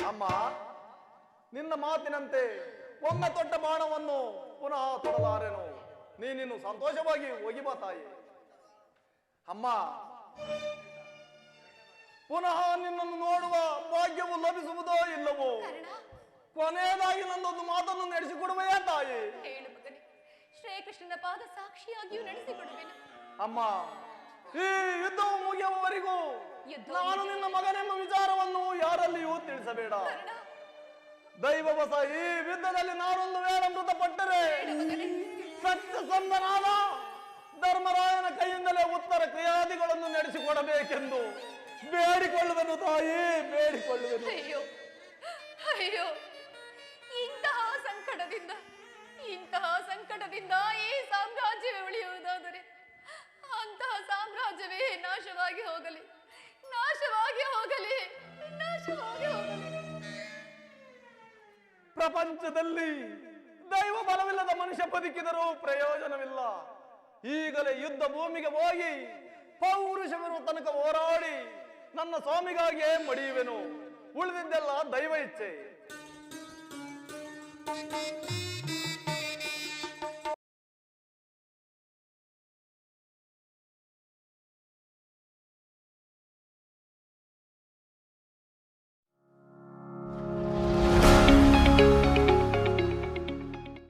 ಅಮ್ಮ, ನಿನ್ನ ಮಾತಿನಂತೆ ಒಮ್ಮೆ ತೊಟ್ಟ ಬಾಣವನ್ನು ಪುನಃ ತೊಡಲಾರೆನು. ನೀನಿನ್ನು ಸಂತೋಷವಾಗಿ ಹೋಗಿ ಬಾ ತಾಯಿ. ಅಮ್ಮ, ಪುನಃ ನಿನ್ನನ್ನು ನೋಡುವ ಭಾಗ್ಯವು ಲಭಿಸುವುದೋ ಇಲ್ಲವೋ? ಕೊನೆಯದಾಗಿ ನನ್ನೊಂದು ಮಾತನ್ನು ನಡೆಸಿಕೊಡುವೆಯಾ ತಾಯಿ? ಹೇಳು ಮಗನೇ, ಶ್ರೀಕೃಷ್ಣನ ಪಾದ ಸಾಕ್ಷಿಯಾಗಿಯೂ ನಡೆಸಿಕೊಡುವೆನು. ಅಮ್ಮ, ಈ ಯುದ್ಧವು ಮುಗಿಯುವವರೆಗೂ ನಾನು ನಿನ್ನ ಮಗನೆಂಬ ವಿಚಾರವನ್ನು ಯಾರಲ್ಲಿಯೂ ತಿಳಿಸಬೇಡ. ದೈವವಶ ಈ ಯುದ್ಧದಲ್ಲಿ ನಾನೊಂದು ವೇಳೆ ಮೃತಪಟ್ಟರೆ ಸತ್ಯಸಂಧನಾದ ಧರ್ಮರಾಯನ ಕೈಯಿಂದಲೇ ಉತ್ತರ ಕ್ರಿಯಾದಿಗಳನ್ನು ನಡೆಸಿಕೊಡಬೇಕೆಂದು ಬೇಡಿಕೊಳ್ಳುವೆನು ತಾಯಿ, ಬೇಡಿಕೊಳ್ಳುವೆನು. ಅಯ್ಯೋ ಅಯ್ಯೋ, ಇಂತಹ ಸಂಕಟದಿಂದ ಈ ಸಾಮ್ರಾಜ್ಯವೇ ಉಳಿಯುವುದಾದರೆ ಅಂತಹ ಸಾಮ್ರಾಜ್ಯವೇ ನಾಶವಾಗಿ ಹೋಗಲಿ, ನಾಶವಾಗಿ ಹೋಗಲಿ, ನಾಶವಾಗಿ ಹೋಗಲಿ. ಪ್ರಪಂಚದಲ್ಲಿ ದೈವ ಬಲವಿಲ್ಲದ ಮನುಷ್ಯ ಬದುಕಿದರೂ ಪ್ರಯೋಜನವಿಲ್ಲ. ಈಗಲೇ ಯುದ್ಧ ಭೂಮಿಗೆ ಹೋಗಿ ಪೌರುಷವಿರುವ ತನಕ ಹೋರಾಡಿ ನನ್ನ ಸ್ವಾಮಿಗಾಗಿಯೇ ಮಡಿಯುವೆನು. ಉಳಿದಿದ್ದೆಲ್ಲ ದೈವ ಇಚ್ಛೆ.